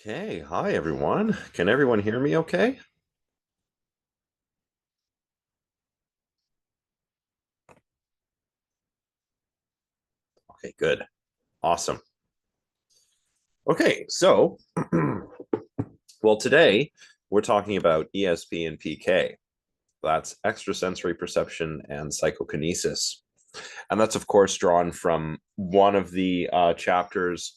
Okay, hi everyone. Can everyone hear me okay? Okay, good. Awesome. Okay, so well today we're talking about ESP and PK. That's extrasensory perception and psychokinesis. And that's of course drawn from one of the chapters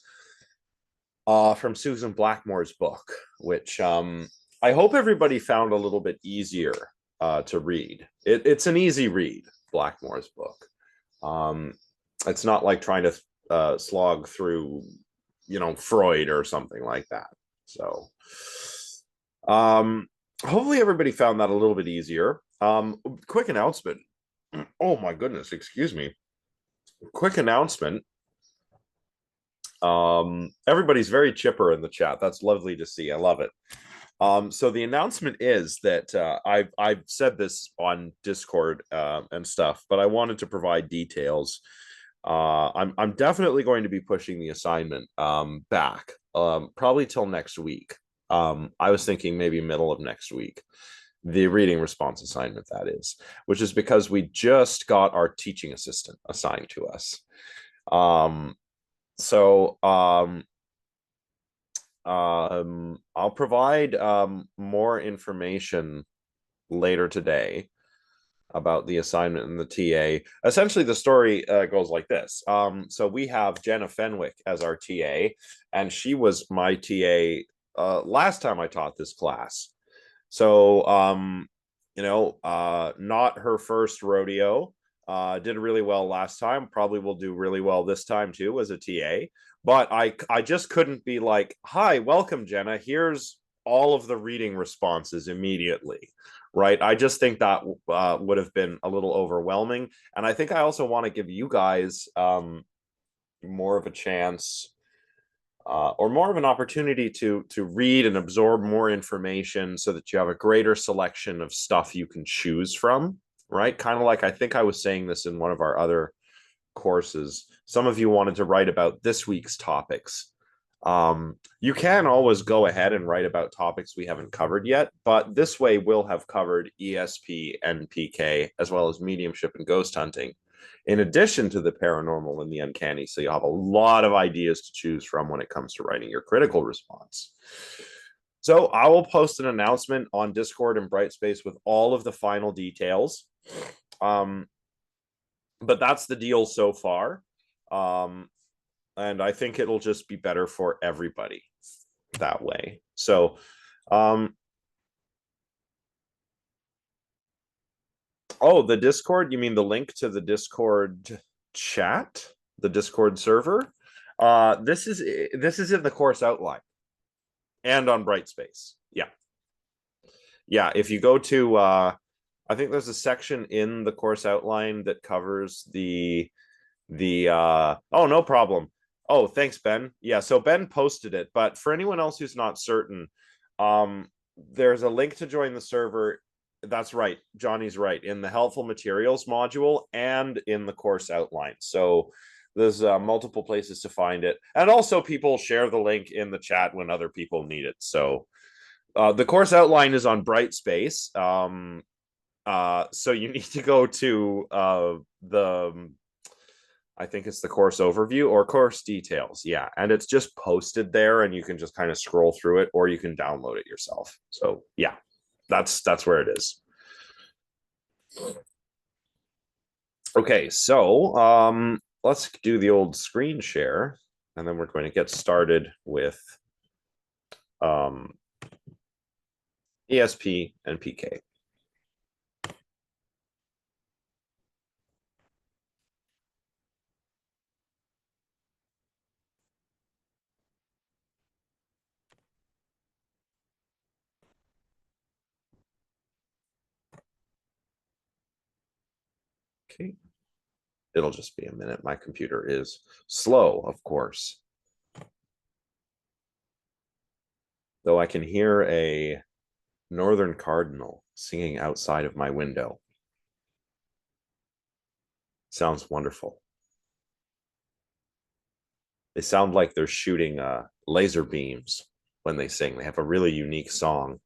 from Susan Blackmore's book, which I hope everybody found a little bit easier to read. It's an easy read, Blackmore's book. Um, it's not like trying to slog through, Freud or something like that. So, um, hopefully everybody found that a little bit easier. Quick announcement. Oh my goodness, excuse me. Quick announcement. Everybody's very chipper in the chat. That's lovely to see. I love it. So the announcement is that I've said this on Discord and stuff, but I wanted to provide details. I'm definitely going to be pushing the assignment back, probably till next week. I was thinking maybe middle of next week. The reading response assignment, that is, which is because we just got our teaching assistant assigned to us. So I'll provide more information later today about the assignment and the TA. Essentially, the story goes like this. So we have Jenna Fenwick as our TA, and she was my TA last time I taught this class. So, not her first rodeo. Did really well last time. Probably will do really well this time too as a TA. But I just couldn't be like, "Hi, welcome, Jenna. Here's all of the reading responses immediately." Right? I just think that would have been a little overwhelming, and I think I also want to give you guys more of a chance or more of an opportunity to read and absorb more information so that you have a greater selection of stuff you can choose from, right? Kind of like I think I was saying this in one of our other courses. Some of you wanted to write about this week's topics. You can always go ahead and write about topics we haven't covered yet, but this way we'll have covered ESP and PK as well as mediumship and ghost hunting in addition to the paranormal and the uncanny. So you'll have a lot of ideas to choose from when it comes to writing your critical response. So I will post an announcement on Discord and Brightspace with all of the final details. But that's the deal so far. And I think it'll just be better for everybody that way. So, oh, the Discord, you mean the link to the Discord chat, the Discord server? This is in the course outline and on Brightspace. Yeah. Yeah, if you go to I think there's a section in the course outline that covers the oh, no problem. Oh, thanks, Ben. Yeah, so Ben posted it, but for anyone else who's not certain, there's a link to join the server. That's right, Johnny's right, in the helpful materials module and in the course outline. So there's multiple places to find it, and also people share the link in the chat when other people need it. So the course outline is on Brightspace. So you need to go to the I think it's the course overview or course details. Yeah. And it's just posted there and you can just kind of scroll through it or you can download it yourself. So yeah, that's where it is. Okay, so let's do the old screen share and then we're going to get started with um ESP and PK. Okay. It'll just be a minute. My computer is slow, of course. Though I can hear a northern cardinal singing outside of my window. Sounds wonderful. They sound like they're shooting laser beams when they sing. They have a really unique song.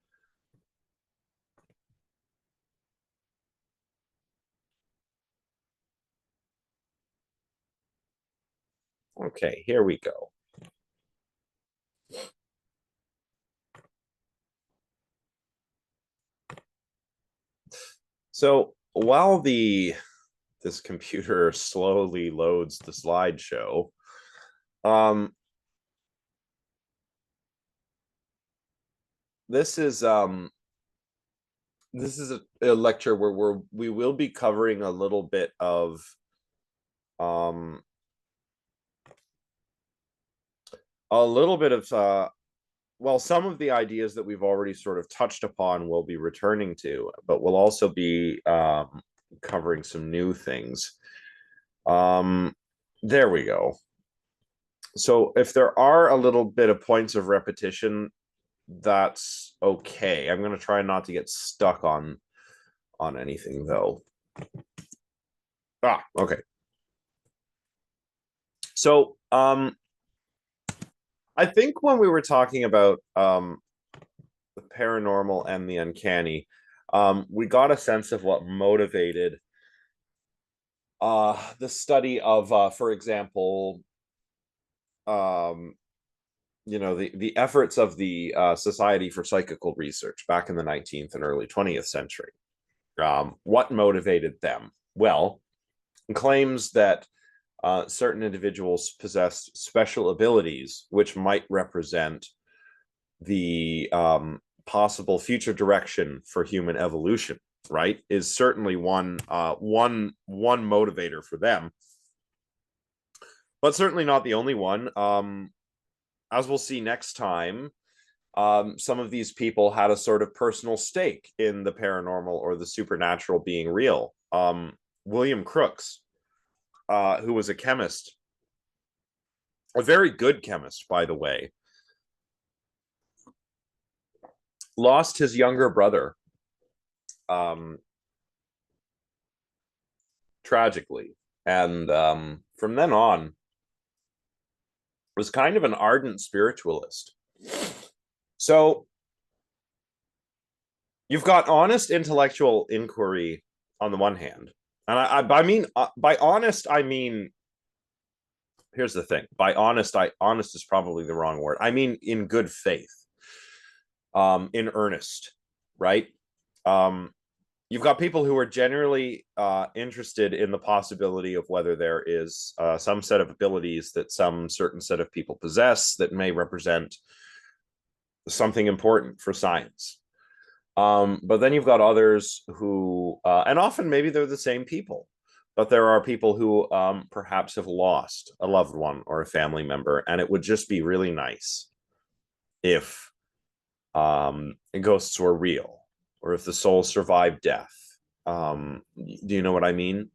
Okay, here we go. So while this computer slowly loads the slideshow, um, this is a lecture where we will be covering a little bit of um well, some of the ideas that we've already sort of touched upon we'll be returning to, but we'll also be covering some new things. There we go. So if there are a little bit of points of repetition, that's okay. I'm going to try not to get stuck on anything though. Okay. So I think when we were talking about the paranormal and the uncanny, we got a sense of what motivated the study of, for example, the efforts of the Society for Psychical Research back in the 19th and early 20th century. What motivated them? Well, claims that certain individuals possessed special abilities which might represent the possible future direction for human evolution, right, is certainly one motivator for them, but certainly not the only one. As we'll see next time, some of these people had a sort of personal stake in the paranormal or the supernatural being real. William Crookes, who was a chemist, a very good chemist, by the way, lost his younger brother tragically, and from then on was kind of an ardent spiritualist. So you've got honest intellectual inquiry on the one hand, and I mean, by honest, I mean, here's the thing. By honest, honest is probably the wrong word. I mean in good faith, in earnest, right? You've got people who are generally interested in the possibility of whether there is some set of abilities that some certain set of people possess that may represent something important for science. But then you've got others who, and often maybe they're the same people, but there are people who perhaps have lost a loved one or a family member, and it would just be really nice if ghosts were real, or if the soul survived death. Do you know what I mean?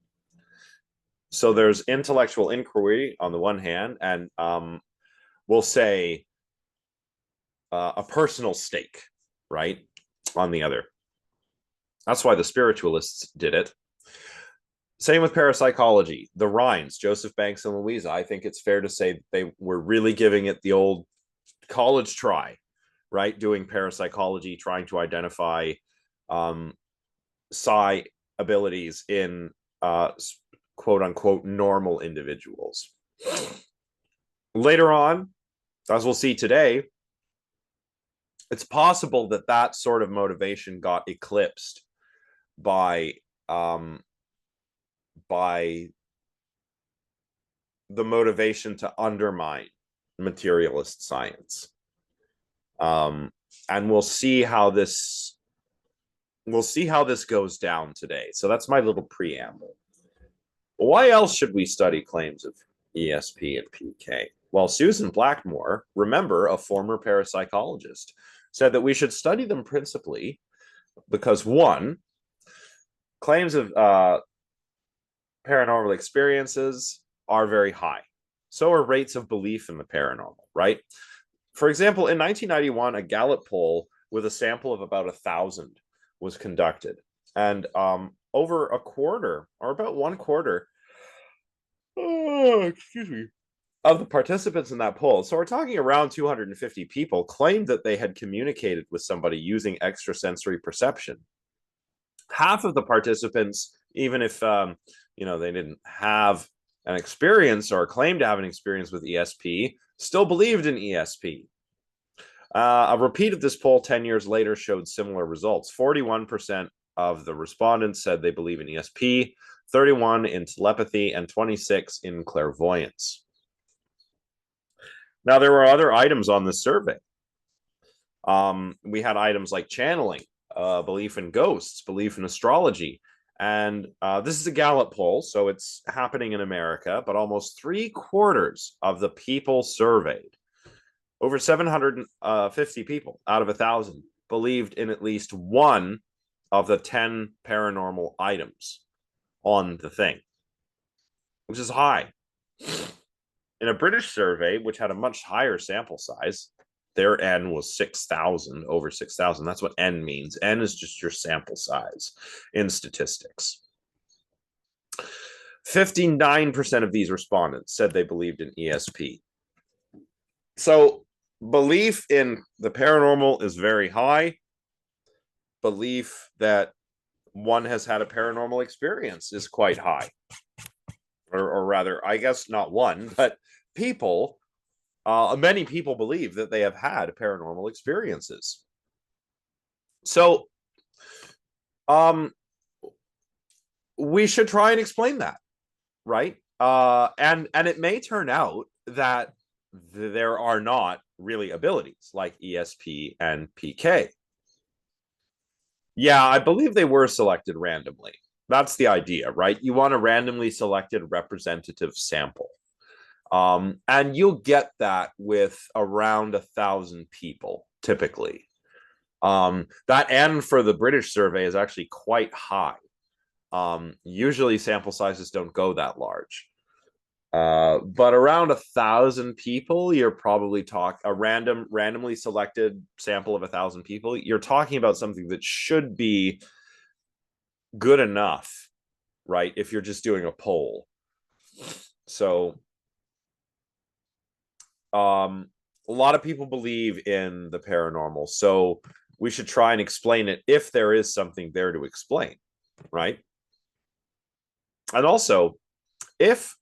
So there's intellectual inquiry on the one hand, and we'll say a personal stake, right, on the other. That's why the spiritualists did it. Same with parapsychology. The Rhines, Joseph Banks and Louisa, I think it's fair to say they were really giving it the old college try, right? Doing parapsychology, trying to identify psi abilities in quote unquote normal individuals. Later on, as we'll see today, it's possible that that sort of motivation got eclipsed by the motivation to undermine materialist science. And we'll see how this goes down today. So that's my little preamble. Why else should we study claims of ESP and PK? Well, Susan Blackmore, remember, a former parapsychologist, said that we should study them principally because, one, claims of paranormal experiences are very high. So are rates of belief in the paranormal, right? For example, in 1991, a Gallup poll with a sample of about 1,000 was conducted. And over a quarter, or about one quarter, excuse me, of the participants in that poll, so we're talking around 250 people, claimed that they had communicated with somebody using extrasensory perception. Half of the participants, even if they didn't have an experience or claimed to have an experience with ESP, still believed in ESP. A repeat of this poll 10 years later showed similar results. 41% of the respondents said they believe in ESP, 31 in telepathy, and 26 in clairvoyance. Now, there were other items on this survey. We had items like channeling, belief in ghosts, belief in astrology. And this is a Gallup poll, so it's happening in America, but almost 3/4 of the people surveyed, over 750 people out of 1,000, believed in at least one of the 10 paranormal items on the thing, which is high. In a British survey, which had a much higher sample size, their N was 6,000, over 6,000. That's what N means. N is just your sample size in statistics. 59% of these respondents said they believed in ESP. So belief in the paranormal is very high. Belief that one has had a paranormal experience is quite high. Or rather, I guess not one, but people, many people believe that they have had paranormal experiences. So we should try and explain that, right? And it may turn out that there are not really abilities like ESP and PK. Yeah, I believe they were selected randomly. That's the idea, right? You want a randomly selected representative sample. And you'll get that with around 1,000 people, typically. That N for the British survey is actually quite high. Usually sample sizes don't go that large. But around 1,000 people, you're probably a randomly selected sample of 1,000 people. You're talking about something that should be good enough, right? If you're just doing a poll. So, a lot of people believe in the paranormal, so we should try and explain it if there is something there to explain, right? And also, if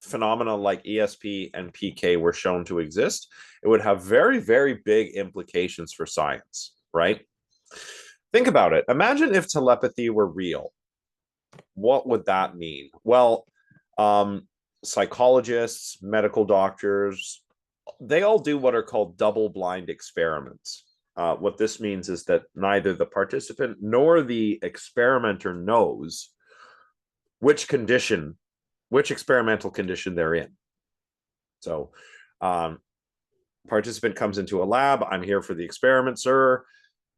phenomena like ESP and PK were shown to exist, it would have very, very big implications for science, right? Think about it. Imagine if telepathy were real. What would that mean? Well, psychologists, medical doctors, they all do what are called double-blind experiments. What this means is that neither the participant nor the experimenter knows which experimental condition they're in. So, participant comes into a lab. I'm here for the experiment, sir.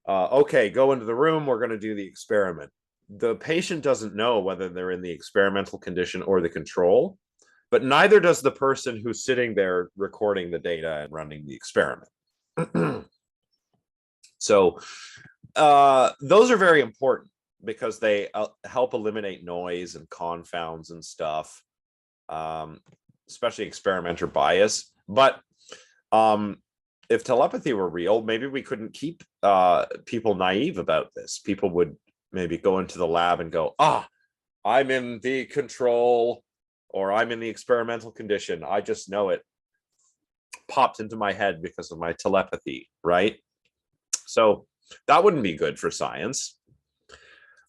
Okay, go into the room. We're going to do the experiment. The patient doesn't know whether they're in the experimental condition or the control, but neither does the person who's sitting there recording the data and running the experiment. So those are very important because they help eliminate noise and confounds and stuff, especially experimenter bias. But if telepathy were real, maybe we couldn't keep people naive about this. People would maybe go into the lab and go, I'm in the control, or I'm in the experimental condition. I just know it popped into my head because of my telepathy, right? So that wouldn't be good for science.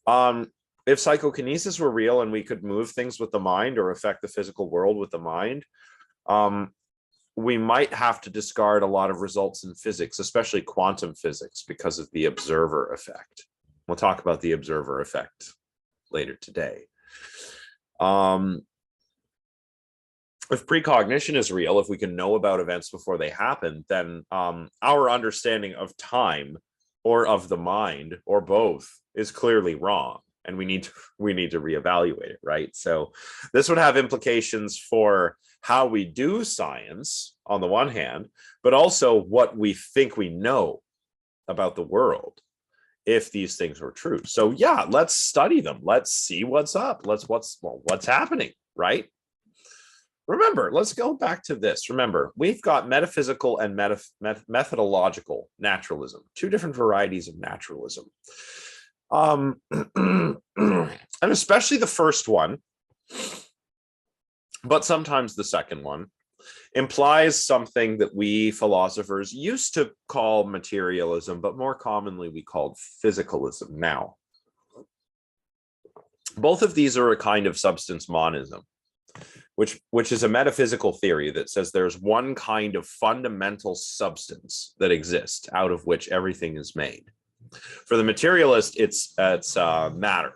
If psychokinesis were real and we could move things with the mind or affect the physical world with the mind, we might have to discard a lot of results in physics, especially quantum physics, because of the observer effect. We'll talk about the observer effect later today. If precognition is real, if we can know about events before they happen, then our understanding of time or of the mind or both is clearly wrong, and we need to reevaluate it, right? So this would have implications for how we do science on the one hand, but also what we think we know about the world if these things were true. So yeah, let's study them. Let's see what's up. What's happening, right? Remember, let's go back to this. Remember, we've got metaphysical and methodological naturalism, two different varieties of naturalism. And especially the first one, but sometimes the second one, implies something that we philosophers used to call materialism, but more commonly we called physicalism now. Both of these are a kind of substance monism, which is a metaphysical theory that says there's one kind of fundamental substance that exists out of which everything is made. For the materialist, it's matter.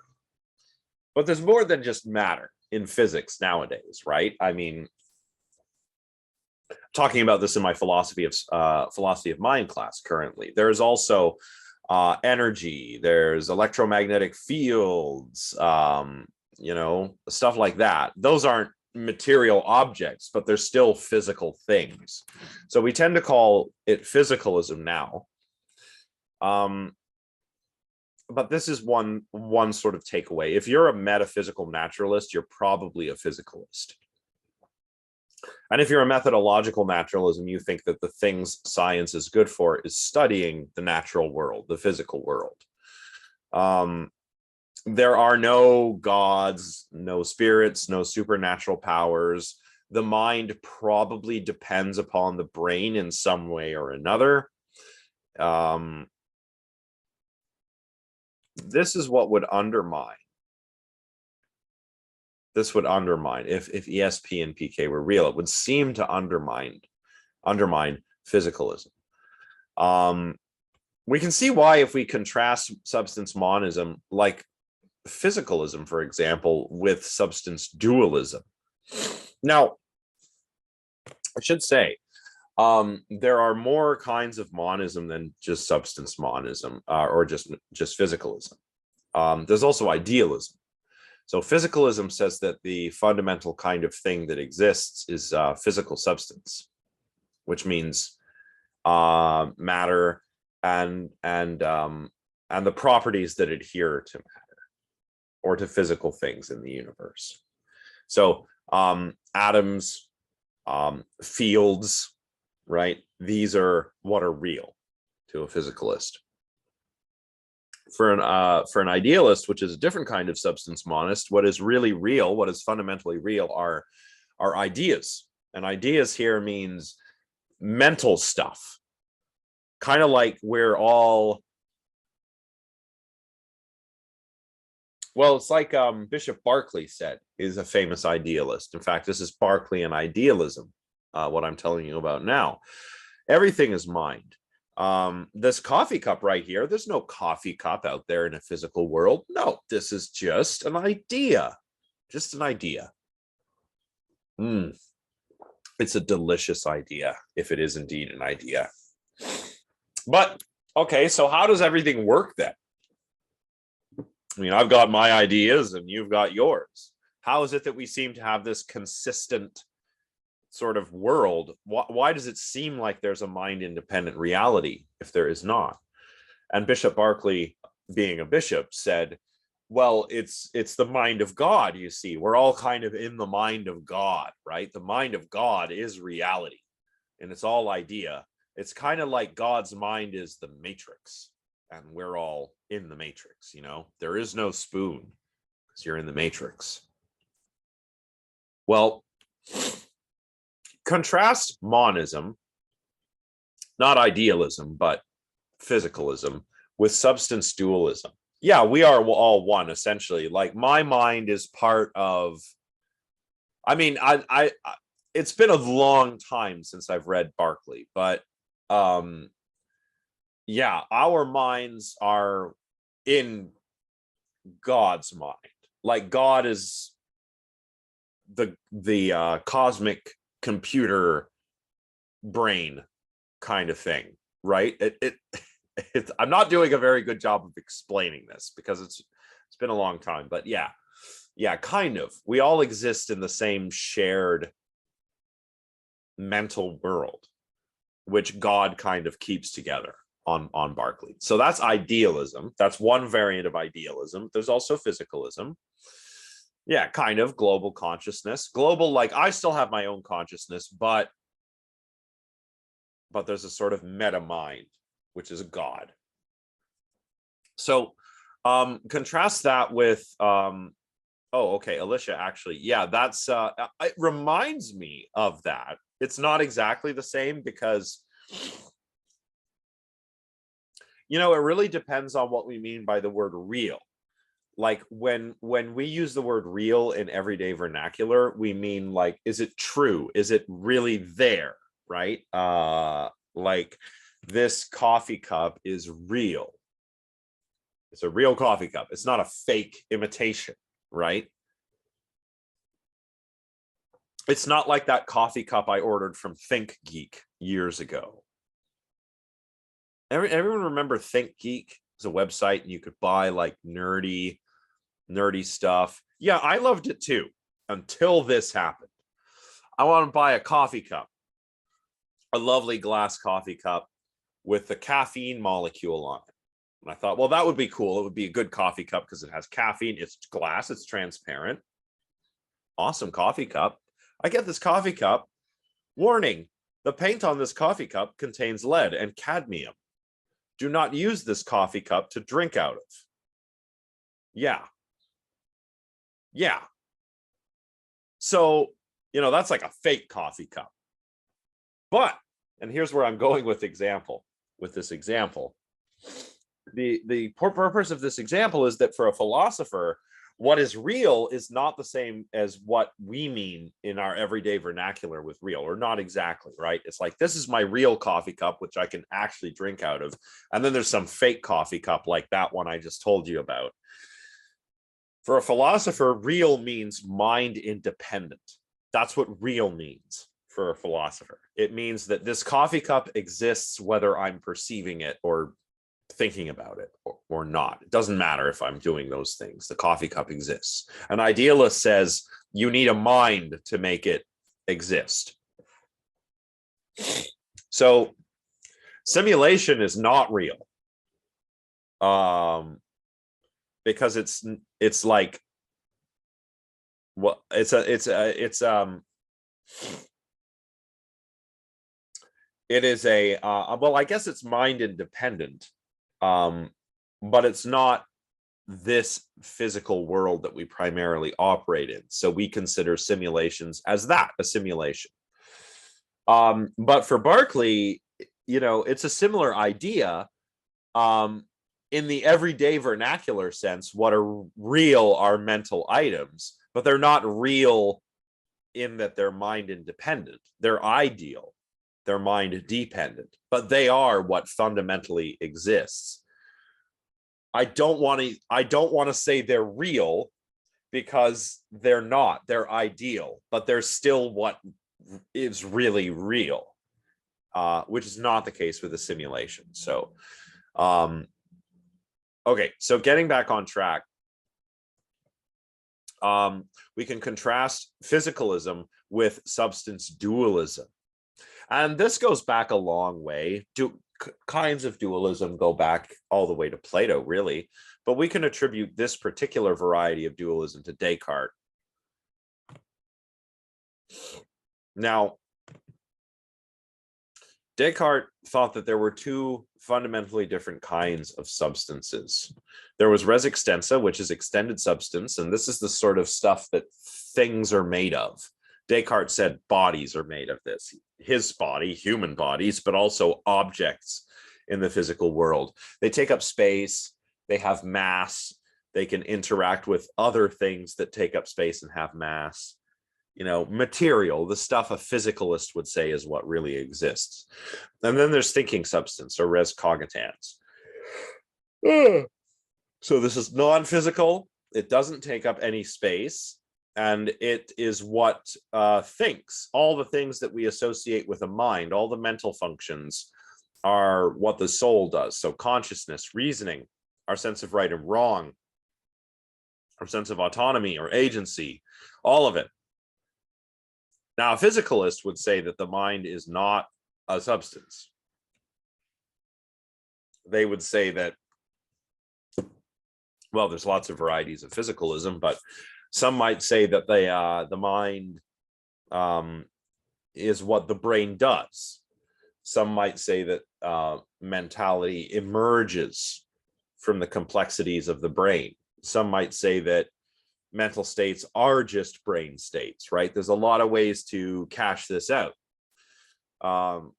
But there's more than just matter in physics nowadays, right? I mean, talking about this in my philosophy of mind class currently. There's also energy, there's electromagnetic fields, stuff like that. Those aren't material objects, but they're still physical things. So we tend to call it physicalism now. But this is one sort of takeaway. If you're a metaphysical naturalist, you're probably a physicalist. And if you're a methodological naturalism, you think that the things science is good for is studying the natural world, the physical world. There are no gods, no spirits, no supernatural powers. The mind probably depends upon the brain in some way or another. This is what would undermine. This would undermine, if ESP and PK were real, it would seem to undermine physicalism. We can see why if we contrast substance monism, like physicalism, for example, with substance dualism. Now, I should say, there are more kinds of monism than just substance monism or just physicalism. There's also idealism. So physicalism says that the fundamental kind of thing that exists is physical substance, which means matter and the properties that adhere to matter or to physical things in the universe. So atoms, fields, right? These are what are real to a physicalist. For an idealist, which is a different kind of substance monist, what is really real, what is fundamentally real, are ideas. And ideas here means mental stuff. Kind of like we're all, well, it's like Bishop Berkeley said, is a famous idealist. In fact, this is Berkeley and idealism, what I'm telling you about now. Everything is mind. This coffee cup right here, there's no coffee cup out there in a physical world. No, this is just an idea. Just an idea. It's a delicious idea, if it is indeed an idea. But, okay, so how does everything work then? I mean, I've got my ideas and you've got yours. How is it that we seem to have this consistent sort of world? Why does it seem like there's a mind-independent reality if there is not? And Bishop Berkeley, being a bishop, said, well, it's the mind of God, you see. We're all kind of in the mind of God, right? The mind of God is reality, and it's all idea. It's kind of like God's mind is the matrix, and we're all in the matrix, you know? There is no spoon because you're in the matrix. Well, contrast monism, not idealism, but physicalism, with substance dualism. Yeah, we are all one, essentially. Like, my mind is part of, I mean, I it's been a long time since I've read Berkeley, but yeah, our minds are in God's mind. Like, God is the cosmic computer brain kind of thing, right? I'm not doing a very good job of explaining this because it's been a long time, but yeah, kind of. We all exist in the same shared mental world, which God kind of keeps together on Berkeley. So that's idealism. That's one variant of idealism. There's also physicalism. Yeah, kind of global consciousness. Global, like I still have my own consciousness, but there's a sort of meta mind, which is a God. So contrast that with oh, okay, Alicia, actually, yeah, that's it reminds me of that. It's not exactly the same because it really depends on what we mean by the word real. Like when we use the word real in everyday vernacular, we mean like, is it true? Is it really there? Right? Like this coffee cup is real. It's a real coffee cup. It's not a fake imitation, right? It's not like that coffee cup I ordered from Think Geek years ago. Everyone remember Think Geek? It's a website and you could buy like nerdy stuff. Yeah, I loved it too until this happened. I want to buy a coffee cup, a lovely glass coffee cup with the caffeine molecule on it. And I thought, well, that would be cool. It would be a good coffee cup because it has caffeine. It's glass. It's transparent. Awesome coffee cup. I get this coffee cup. Warning, the paint on this coffee cup contains lead and cadmium. Do not use this coffee cup to drink out of. Yeah. So, that's like a fake coffee cup. But, and here's where I'm going with this example. The purpose of this example is that for a philosopher, what is real is not the same as what we mean in our everyday vernacular with real, or not exactly, right? It's like, this is my real coffee cup, which I can actually drink out of. And then there's some fake coffee cup like that one I just told you about. For a philosopher, real means mind independent. That's what real means for a philosopher. It means that this coffee cup exists whether I'm perceiving it or thinking about it or not. It doesn't matter if I'm doing those things. The coffee cup exists. An idealist says you need a mind to make it exist. So simulation is not real. Because it's like, well, it is a well, I guess it's mind independent, but it's not this physical world that we primarily operate in. So we consider simulations as that, a simulation. But for Berkeley, it's a similar idea. In the everyday vernacular sense, what are real are mental items, but they're not real in that they're mind independent. They're ideal. They're mind dependent, but they are what fundamentally exists. I don't want to say they're real because they're not. They're ideal, but they're still what is really real, which is not the case with a simulation. So, okay, so getting back on track, we can contrast physicalism with substance dualism. And this goes back a long way. Kinds of dualism go back all the way to Plato, really. But we can attribute this particular variety of dualism to Descartes. Now, Descartes thought that there were two fundamentally different kinds of substances. There was res extensa, which is extended substance, and this is the sort of stuff that things are made of. Descartes said bodies are made of this. His body, human bodies, but also objects in the physical world. They take up space, they have mass, they can interact with other things that take up space and have mass. Material, the stuff a physicalist would say is what really exists. And then there's thinking substance, or res cogitans. So this is non-physical. It doesn't take up any space. And it is what thinks. All the things that we associate with a mind, all the mental functions are what the soul does. So consciousness, reasoning, our sense of right and wrong, our sense of autonomy or agency, all of it. Now, a physicalist would say that the mind is not a substance. They would say that, well, there's lots of varieties of physicalism, but Some might say that the mind is what the brain does. Some might say that mentality emerges from the complexities of the brain. Some might say that mental states are just brain states, right? There's a lot of ways to cash this out. But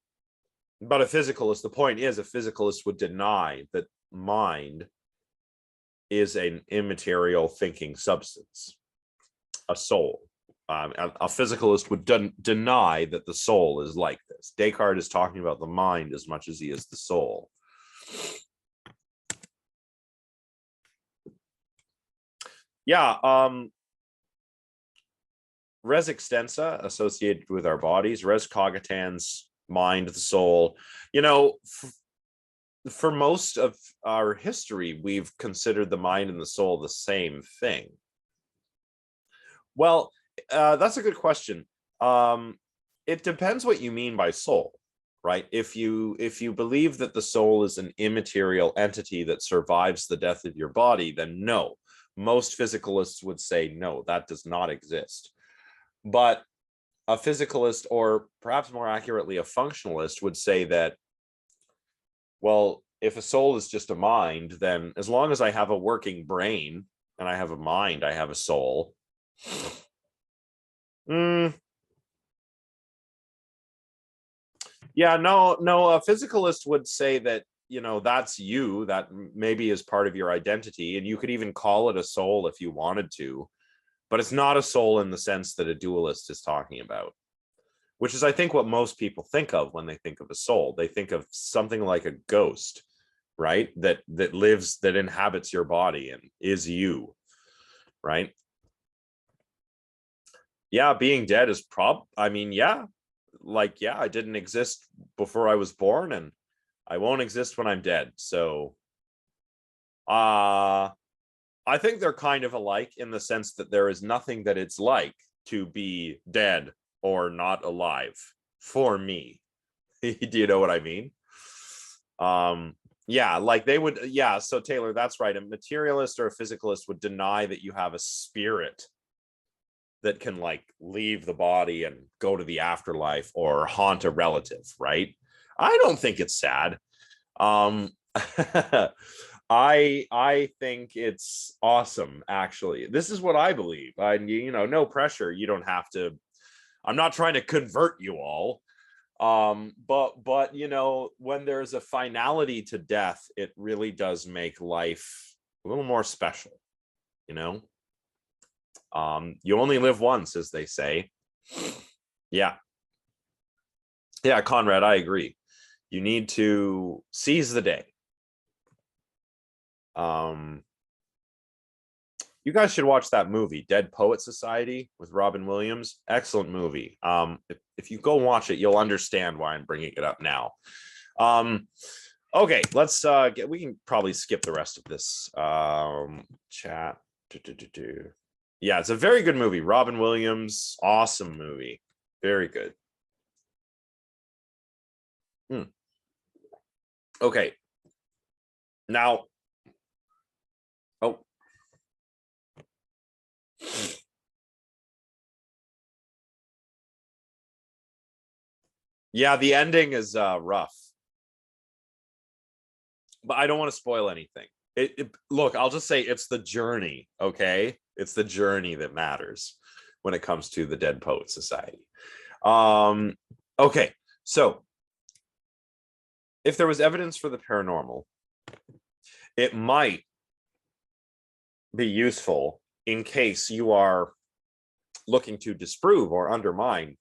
a physicalist, the point is, a physicalist would deny that mind is an immaterial thinking substance, a soul. A physicalist would deny that the soul is like this. Descartes is talking about the mind as much as he is the soul. Yeah, res extensa associated with our bodies, res cogitans, mind, the soul. You know, for most of our history, we've considered the mind and the soul the same thing. Well, that's a good question. It depends what you mean by soul, right? If you believe that the soul is an immaterial entity that survives the death of your body, then no. Most physicalists would say no, that does not exist. But a physicalist, or perhaps more accurately, a functionalist, would say that, well, if a soul is just a mind, then as long as I have a working brain and I have a mind, I have a soul. Yeah, no, a physicalist would say that, you know, that's you, that maybe is part of your identity, and you could even call it a soul if you wanted to, but it's not a soul in the sense that a dualist is talking about, which is, I think, what most people think of when they think of a soul. They think of something like a ghost, right? That lives, that inhabits your body and is you, right? Yeah, being dead is I mean, yeah, like, yeah, I didn't exist before I was born, and I won't exist when I'm dead. So I think they're kind of alike in the sense that there is nothing that it's like to be dead or not alive for me. Do you know what I mean? Yeah, like they would, yeah, so Taylor, that's right. A materialist or a physicalist would deny that you have a spirit that can, like, leave the body and go to the afterlife or haunt a relative, right? I don't think it's sad. I think it's awesome, actually. This is what I believe. You know, no pressure. You don't have to. I'm not trying to convert you all. But you know, when there's a finality to death, it really does make life a little more special, you know. You only live once, as they say. Yeah, Conrad, I agree. You need to seize the day. You guys should watch that movie, Dead Poet Society, with Robin Williams. Excellent movie. If you go watch it, you'll understand why I'm bringing it up now. Okay, let's we can probably skip the rest of this chat. Yeah, it's a very good movie. Robin Williams, awesome movie. Very good. Okay. Now, oh. Yeah, the ending is rough. But I don't want to spoil anything. Look, I'll just say it's the journey, okay? It's the journey that matters when it comes to the Dead Poet Society. Okay, so if there was evidence for the paranormal, it might be useful in case you are looking to disprove or undermine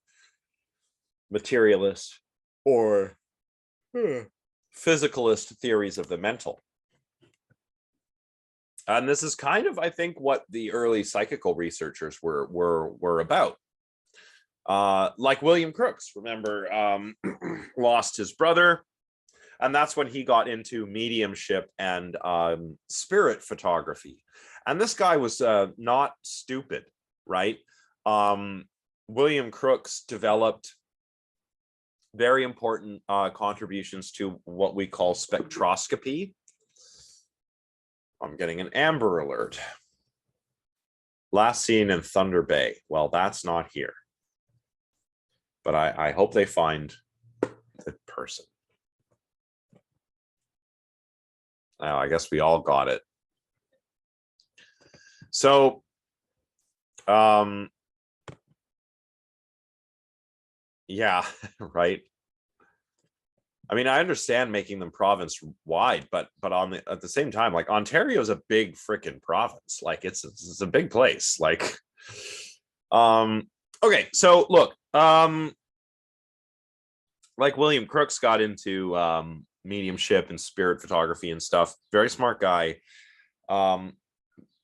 materialist or physicalist theories of the mental. And this is kind of, I think, what the early psychical researchers were about. Like William Crookes, remember, lost his brother, and that's when he got into mediumship and spirit photography. And this guy was not stupid, right? William Crookes developed very important contributions to what we call spectroscopy. I'm getting an Amber Alert. Last seen in Thunder Bay. Well, that's not here. But I hope they find the person. Now, I guess we all got it. So, yeah, right. I mean, I understand making them province wide, but at the same time, like Ontario is a big freaking province. Like it's a big place. Like, okay, so look, like William Crookes got into mediumship and spirit photography and stuff. Very smart guy.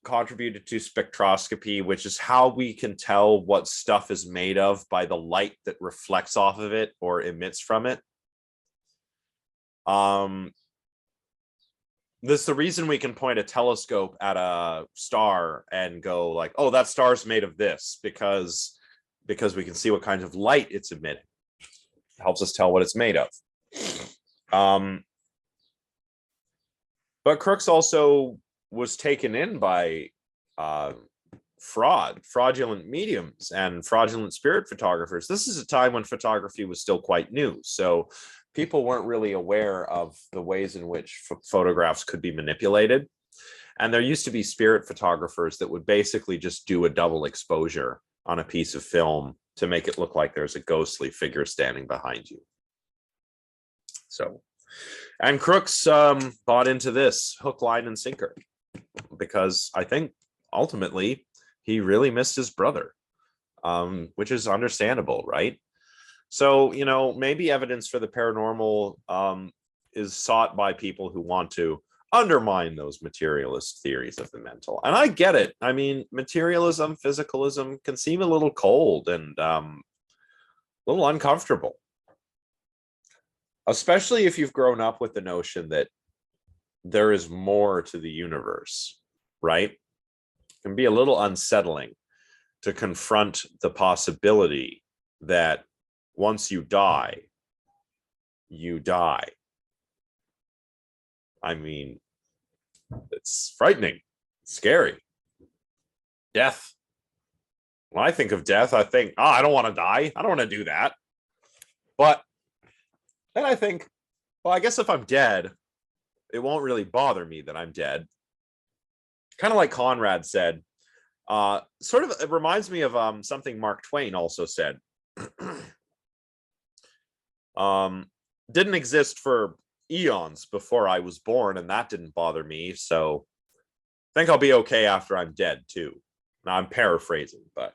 Contributed to spectroscopy, which is how we can tell what stuff is made of by the light that reflects off of it or emits from it. This is the reason we can point a telescope at a star and go like, oh, that star's made of this, because we can see what kinds of light it's emitting. It helps us tell what it's made of. But Crookes also was taken in by fraudulent mediums and fraudulent spirit photographers. This is a time when photography was still quite new, so people weren't really aware of the ways in which photographs could be manipulated. And there used to be spirit photographers that would basically just do a double exposure on a piece of film to make it look like there's a ghostly figure standing behind you. So, and Crookes bought into this hook, line, and sinker, because I think ultimately he really missed his brother, which is understandable, right? So, you know, maybe evidence for the paranormal is sought by people who want to undermine those materialist theories of the mental. And I get it. I mean, materialism, physicalism can seem a little cold and a little uncomfortable, especially if you've grown up with the notion that there is more to the universe, right? It can be a little unsettling to confront the possibility that once you die, you die. I mean, it's frightening, it's scary. Death. When I think of death, I think, oh, I don't want to die. I don't want to do that. But then I think, well, I guess if I'm dead, it won't really bother me that I'm dead. Kind of like Conrad said, sort of, it reminds me of something Mark Twain also said. Didn't exist for eons before I was born, and that didn't bother me. So I think I'll be okay after I'm dead too. Now I'm paraphrasing, but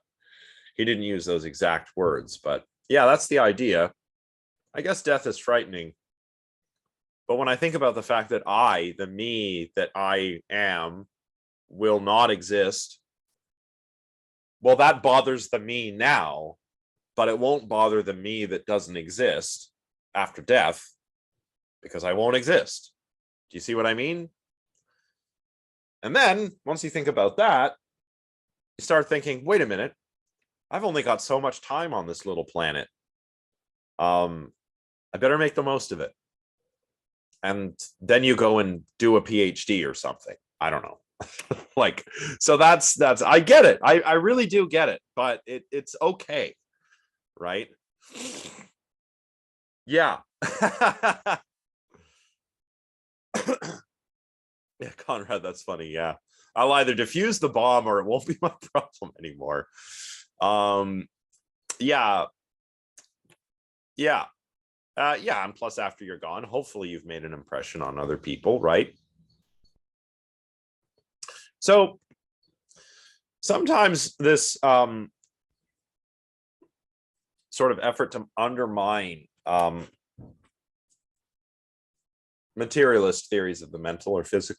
he didn't use those exact words. But yeah, that's the idea. I guess death is frightening. But when I think about the fact that I, the me that I am, will not exist, well, that bothers the me now, but it won't bother the me that doesn't exist after death, because I won't exist. Do you see what I mean? And then once you think about that, you start thinking, wait a minute, I've only got so much time on this little planet. I better make the most of it. And then you go and do a PhD or something. I don't know. Like, so that's I get it. I really do get it, but it's okay, right? Yeah. Yeah, Conrad, that's funny. Yeah. I'll either defuse the bomb or it won't be my problem anymore. Yeah. Yeah. Yeah, and plus after you're gone, hopefully you've made an impression on other people, right? So sometimes this sort of effort to undermine materialist theories of the mental or physicalist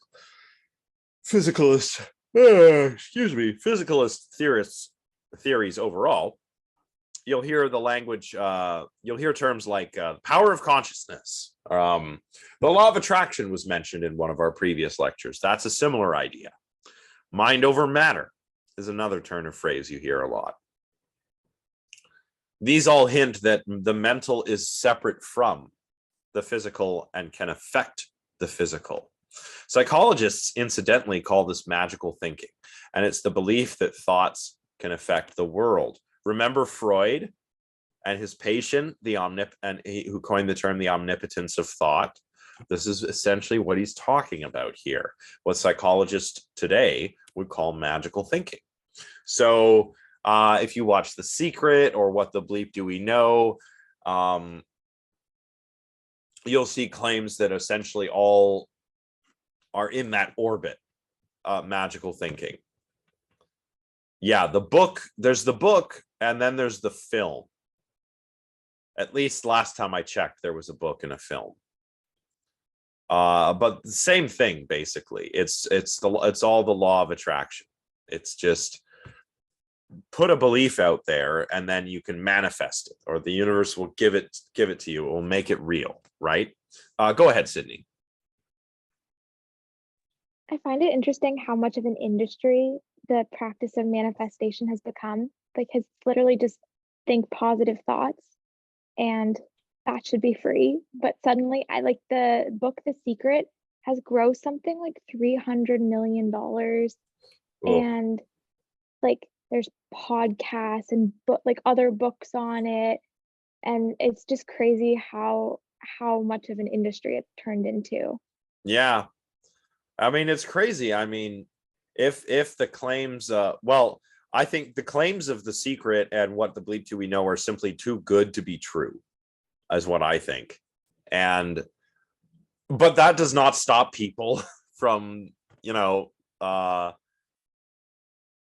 theories overall, you'll hear the language, you'll hear terms like power of consciousness. The law of attraction was mentioned in one of our previous lectures. That's a similar idea. Mind over matter is another turn of phrase you hear a lot. These all hint that the mental is separate from the physical and can affect the physical. Psychologists, incidentally, call this magical thinking. and it's the belief that thoughts can affect the world. Remember Freud and his patient, who coined the term the omnipotence of thought? This is essentially what he's talking about here, what psychologists today would call magical thinking. So if you watch The Secret or What the Bleep Do We Know, you'll see claims that essentially all are in that orbit, magical thinking. Yeah, there's the book, and then there's the film. At least last time I checked, there was a book and a film. But the same thing, basically. It's all the law of attraction. It's just put a belief out there, and then you can manifest it, or the universe will give it to you. It will make it real, right? Go ahead, Sydney. I find it interesting how much of an industry the practice of manifestation has become. Because literally just think positive thoughts and that should be free. But suddenly I like the book The Secret has grossed something like $300 million. And like there's podcasts and like other books on it. And it's just crazy how much of an industry it's turned into. Yeah. I mean, it's crazy. I mean, if the claims, well, I think the claims of The Secret and What the Bleep Do We Know are simply too good to be true, is what I think. But that does not stop people from,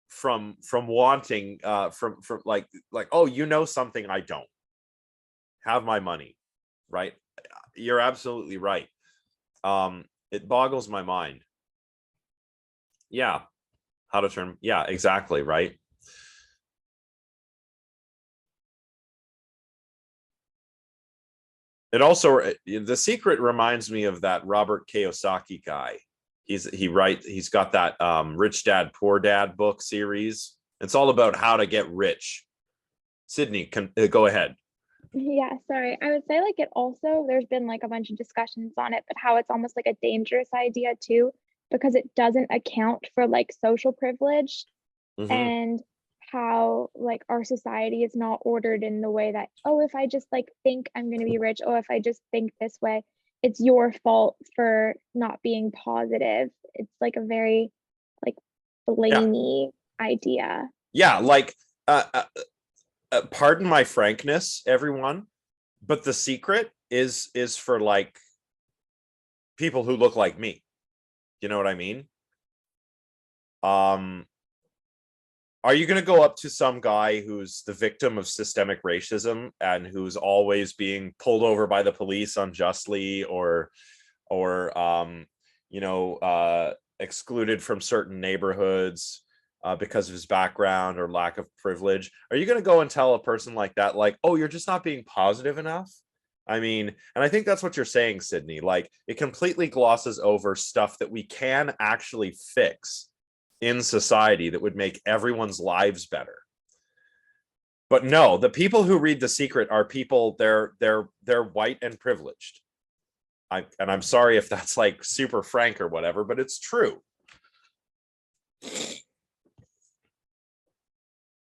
from wanting, from like, oh, you know something I don't. Have my money, right? You're absolutely right. It boggles my mind. Yeah. How to turn, yeah, exactly, right? It also, The Secret reminds me of that Robert Kiyosaki guy. He's got that Rich Dad Poor Dad book series. It's all about how to get rich. Sydney, go ahead. Yeah, sorry. I would say like it also, there's been like a bunch of discussions on it, but how it's almost like a dangerous idea too, because it doesn't account for like social privilege and how like our society is not ordered in the way that, oh, if I just like think I'm going to be rich, oh, if I just think this way, it's your fault for not being positive. It's like a very like blamey idea. Yeah, like pardon my frankness, everyone, but The Secret is for like people who look like me. You know what I mean? Are you going to go up to some guy who's the victim of systemic racism and who's always being pulled over by the police unjustly, or excluded from certain neighborhoods because of his background or lack of privilege? Are you going to go and tell a person like that, like, oh, you're just not being positive enough? I mean, and I think that's what you're saying, Sydney. Like, it completely glosses over stuff that we can actually fix in society that would make everyone's lives better. But no, the people who read The Secret are people, they're white and privileged. I'm sorry if that's like super frank or whatever, but it's true.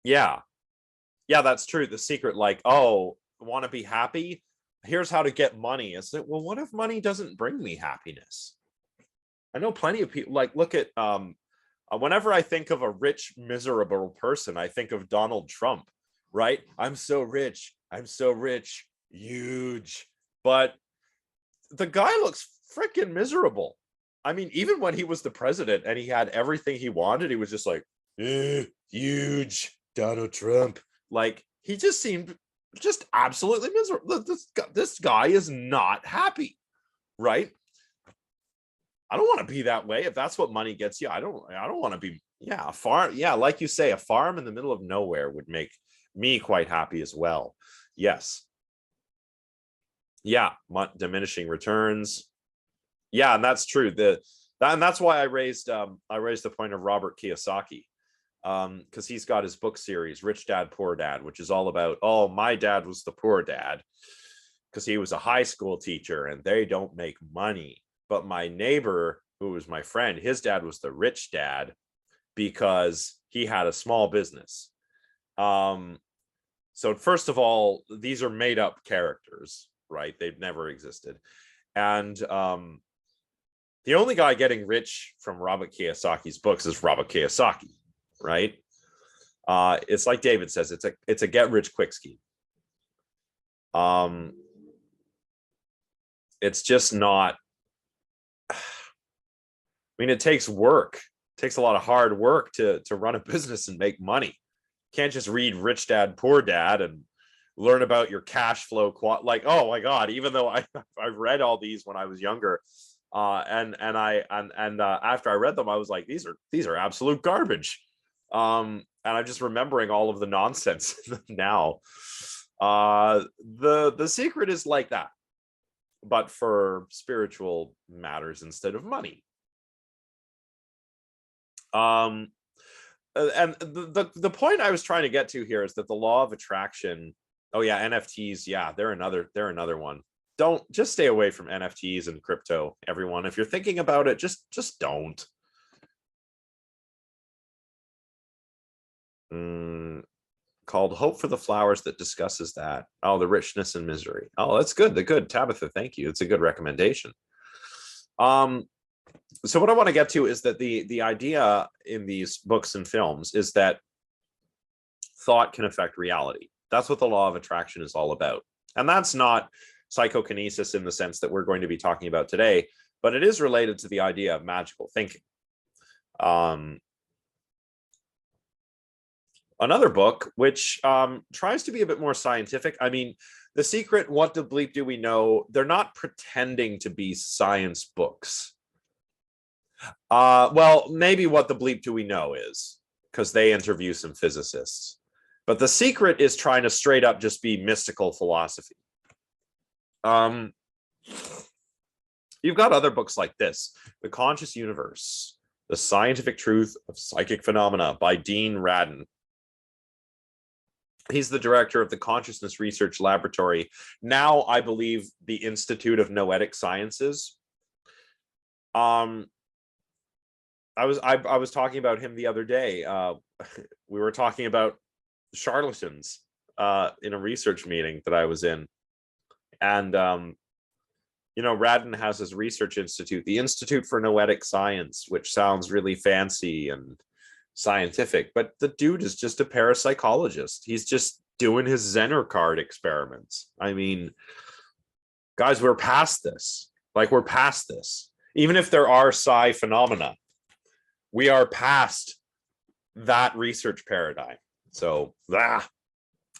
Yeah, that's true. The Secret, like, oh, want to be happy? Here's how to get money. Is it, well, what if money doesn't bring me happiness? I know plenty of people, like, look at whenever I think of a rich, miserable person, I think of Donald Trump, right? I'm so rich, huge. But the guy looks freaking miserable. I mean, even when he was the president and he had everything he wanted, he was just like, huge, Donald Trump. Like, he just seemed just absolutely miserable. This guy is not happy, right? I don't want to be that way. If that's what money gets you, I don't want to be, a farm. Yeah, like you say, a farm in the middle of nowhere would make me quite happy as well. Yes. Yeah, diminishing returns. Yeah, and that's true. And that's why I raised the point of Robert Kiyosaki, because he's got his book series, Rich Dad Poor Dad, which is all about, oh, my dad was the poor dad because he was a high school teacher and they don't make money. But my neighbor, who was my friend, his dad was the rich dad, because he had a small business. So first of all, these are made up characters, right? They've never existed. And the only guy getting rich from Robert Kiyosaki's books is Robert Kiyosaki, right? It's like David says, it's a get rich quick scheme. It's just not. I mean, it takes work. It takes a lot of hard work to run a business and make money. You can't just read Rich Dad Poor Dad and learn about your cash flow. Like, oh my God! Even though I read all these when I was younger, and after I read them, I was like, these are absolute garbage. And I'm just remembering all of the nonsense now. The secret is like that, but for spiritual matters instead of money. And the point I was trying to get to here is that the law of attraction. Oh yeah, NFTs. Yeah, they're another one. Don't just stay away from NFTs and crypto, everyone. If you're thinking about it, just don't. Called Hope for the Flowers that discusses that. Oh, the richness and misery. Oh, that's good. Good. Tabitha, thank you. It's a good recommendation. So what I want to get to is that the idea in these books and films is that thought can affect reality. That's what the law of attraction is all about. And that's not psychokinesis in the sense that we're going to be talking about today, but it is related to the idea of magical thinking. Another book which tries to be a bit more scientific. I mean, The Secret, What the Bleep Do We Know? They're not pretending to be science books. Well, maybe What the Bleep Do We Know is, because they interview some physicists. But The Secret is trying to straight up just be mystical philosophy. You've got other books like this, The Conscious Universe, The Scientific Truth of Psychic Phenomena by Dean Radin. He's the director of the Consciousness Research Laboratory, now I believe the Institute of Noetic Sciences. I was talking about him the other day. We were talking about charlatans in a research meeting that I was in, and Radin has his research institute, the Institute for Noetic Science, which sounds really fancy and scientific, but the dude is just a parapsychologist. He's just doing his Zener card experiments. I mean, guys, we're past this. Like, we're past this. Even if there are psi phenomena, we are past that research paradigm. So,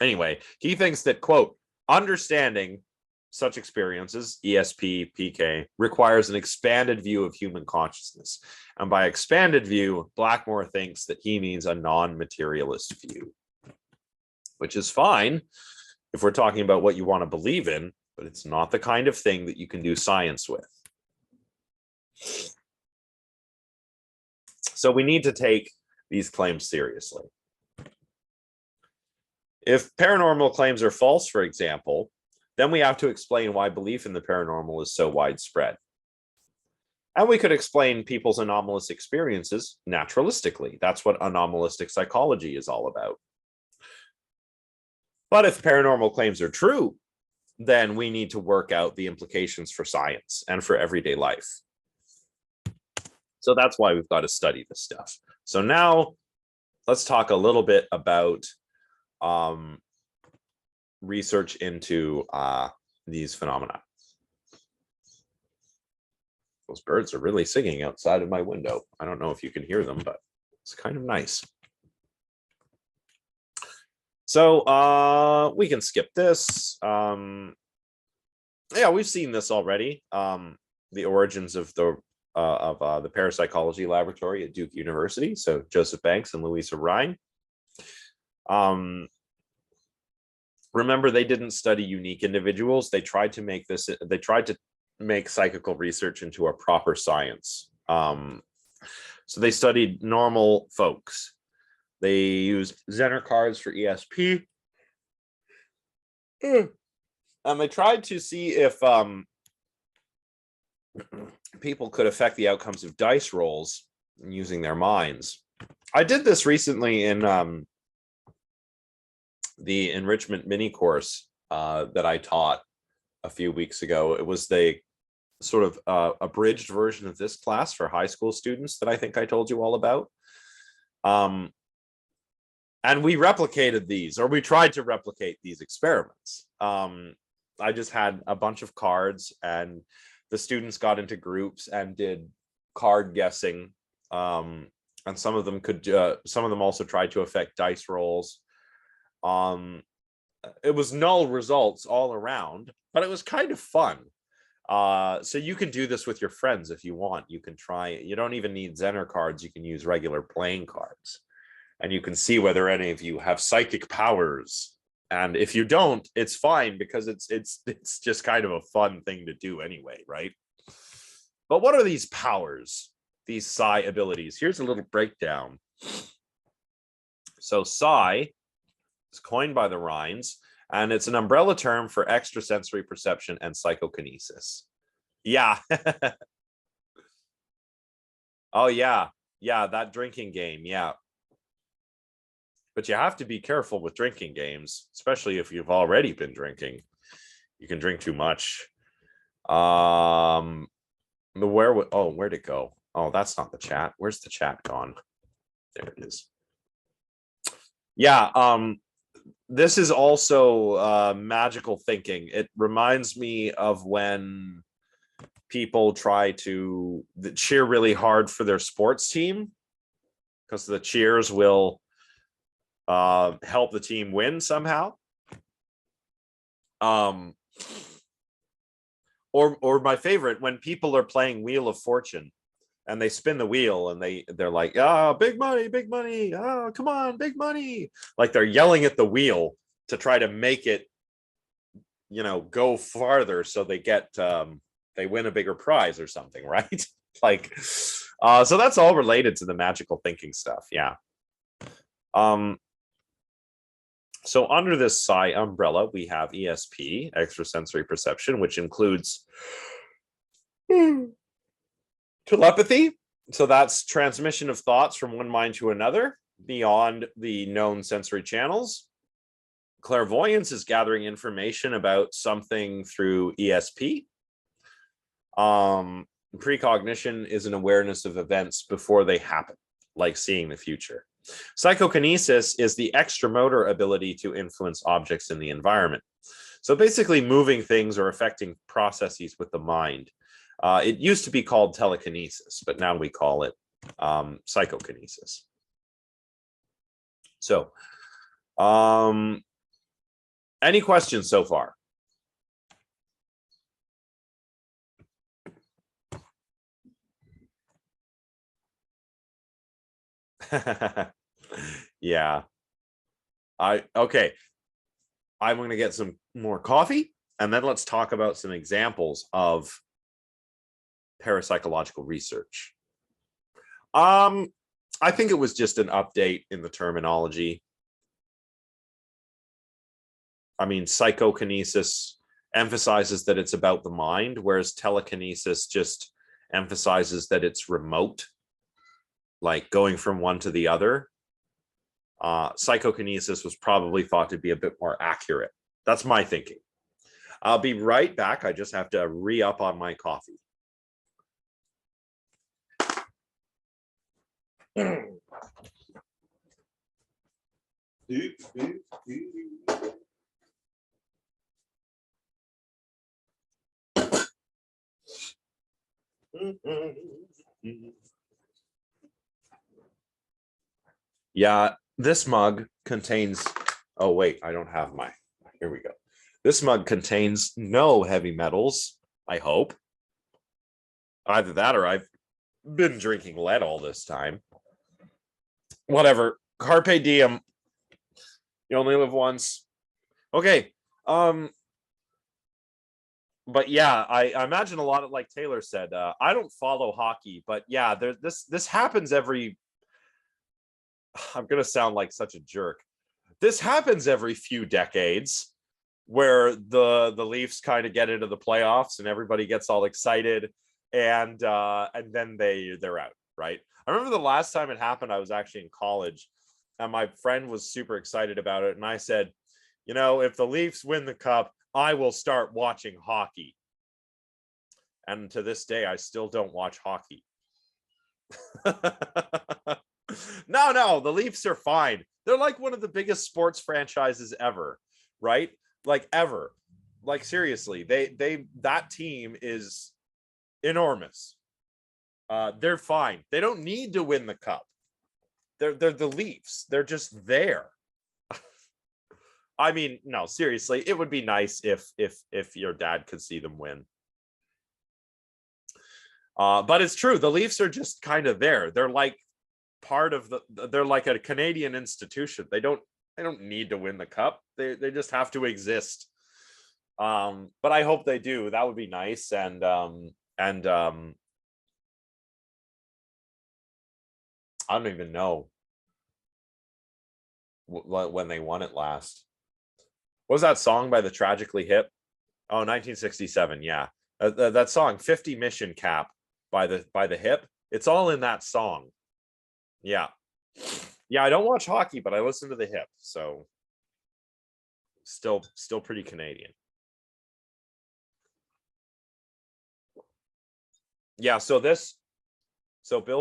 anyway, he thinks that, quote, understanding such experiences, ESP, PK, requires an expanded view of human consciousness. And by expanded view, Blackmore thinks that he means a non-materialist view, which is fine if we're talking about what you want to believe in, but it's not the kind of thing that you can do science with. So we need to take these claims seriously. If paranormal claims are false, for example, then we have to explain why belief in the paranormal is so widespread. And we could explain people's anomalous experiences naturalistically. That's what anomalistic psychology is all about. But if paranormal claims are true, then we need to work out the implications for science and for everyday life. So that's why we've got to study this stuff. So now let's talk a little bit about research into these phenomena. Those birds are really singing outside of my window. I don't know if you can hear them, but it's kind of nice. So we can skip this. Yeah, we've seen this already. The origins of the parapsychology laboratory at Duke University. So Joseph Banks and Louisa Rhine. Remember, they didn't study unique individuals. They tried to make psychical research into a proper science. So they studied normal folks. They used Zener cards for ESP. And they tried to see if people could affect the outcomes of dice rolls using their minds. I did this recently in the enrichment mini course that I taught a few weeks ago. It was the sort of abridged version of this class for high school students that I think I told you all about. And we replicated these, or we tried to replicate these experiments. I just had a bunch of cards, and the students got into groups and did card guessing. And some of them also tried to affect dice rolls. It was null results all around, but it was kind of fun. So you can do this with your friends if you want. You can try it. You don't even need Zener cards. You can use regular playing cards, and you can see whether any of you have psychic powers. And if you don't, it's fine, because it's just kind of a fun thing to do anyway, right? But what are these powers, these psi abilities? Here's a little breakdown. So psi is coined by the Rhines, and it's an umbrella term for extrasensory perception and psychokinesis. Yeah. Oh, yeah. Yeah, that drinking game. Yeah. But you have to be careful with drinking games, especially if you've already been drinking. You can drink too much. Where'd it go? Oh, that's not the chat. Where's the chat gone? There it is. Yeah, this is also magical thinking. It reminds me of when people try to cheer really hard for their sports team, because the cheers will help the team win somehow. Or my favorite, when people are playing Wheel of Fortune and they spin the wheel and they're like, big money, oh, come on, big money. Like they're yelling at the wheel to try to make it, go farther, so they get they win a bigger prize or something, right? Like, so that's all related to the magical thinking stuff. Yeah. So under this psi umbrella, we have ESP, extrasensory perception, which includes telepathy. So that's transmission of thoughts from one mind to another beyond the known sensory channels. Clairvoyance is gathering information about something through ESP. Precognition is an awareness of events before they happen, like seeing the future. Psychokinesis is the extramotor ability to influence objects in the environment. So basically moving things or affecting processes with the mind. It used to be called telekinesis, but now we call it psychokinesis. So, any questions so far? Yeah. Okay. I'm going to get some more coffee, and then let's talk about some examples of parapsychological research. I think it was just an update in the terminology. I mean, psychokinesis emphasizes that it's about the mind, whereas telekinesis just emphasizes that it's remote, like going from one to the other. Psychokinesis was probably thought to be a bit more accurate. That's my thinking. I'll be right back. I just have to re-up on my coffee. Yeah, this mug contains, oh wait, I don't have my, here we go. This mug contains no heavy metals, I hope. Either that or I've been drinking lead all this time. Whatever, carpe diem. You only live once. Okay, but yeah, I imagine a lot of, like Taylor said, I don't follow hockey, but yeah, this happens every, I'm gonna sound like such a jerk. This happens every few decades, where the Leafs kind of get into the playoffs and everybody gets all excited, and then they're out, right? I remember the last time it happened, I was actually in college, and my friend was super excited about it. And I said, you know, if the Leafs win the cup, I will start watching hockey. And to this day, I still don't watch hockey. No, the Leafs are fine. They're like one of the biggest sports franchises ever, right? Like ever. Like seriously, that team is enormous. They're fine. They don't need to win the cup. They're the Leafs. They're just there. I mean, no, seriously, it would be nice if your dad could see them win. But it's true. The Leafs are just kind of there. They're like part of they're like a Canadian institution. They don't need to win the cup. They just have to exist. But I hope they do. That would be nice. And I don't even know when they won it last. What was that song by the Tragically Hip? Oh, 1967. Yeah, that song 50 Mission Cap by the Hip. It's all in that song. Yeah. I don't watch hockey, but I listen to the Hip. So still pretty Canadian. Yeah. So Bill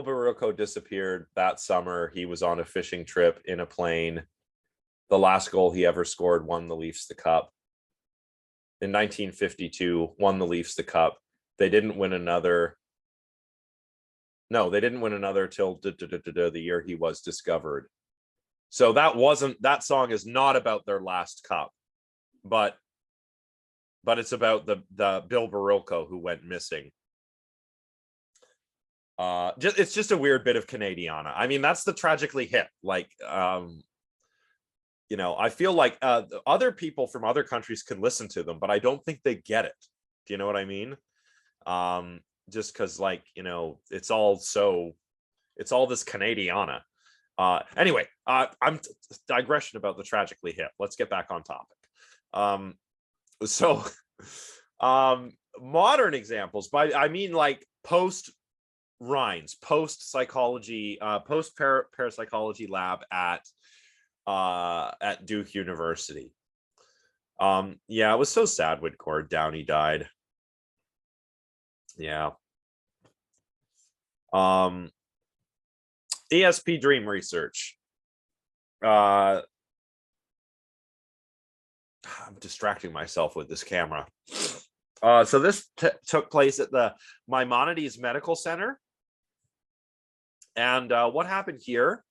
Baruco disappeared that summer. He was on a fishing trip in a plane. The last goal he ever scored won the Leafs the cup. In 1952, won the Leafs the cup. They didn't win another. No, they didn't win another till the year he was discovered. So that song is not about their last cup, but it's about the Bill Baruco who went missing. It's just a weird bit of Canadiana. I mean, that's the Tragically Hip. Like, you know, I feel like other people from other countries can listen to them, but I don't think they get it. Do you know what I mean? Just because, like, you know, it's all this Canadiana. Anyway, I'm digression about the Tragically Hip. Let's get back on topic. Modern examples, but I mean like post Rhines, post psychology, post parapsychology lab at Duke University. Yeah, it was so sad when Cord Downey died. Yeah. ESP dream research. I'm distracting myself with this camera. So this took place at the Maimonides Medical Center. And what happened here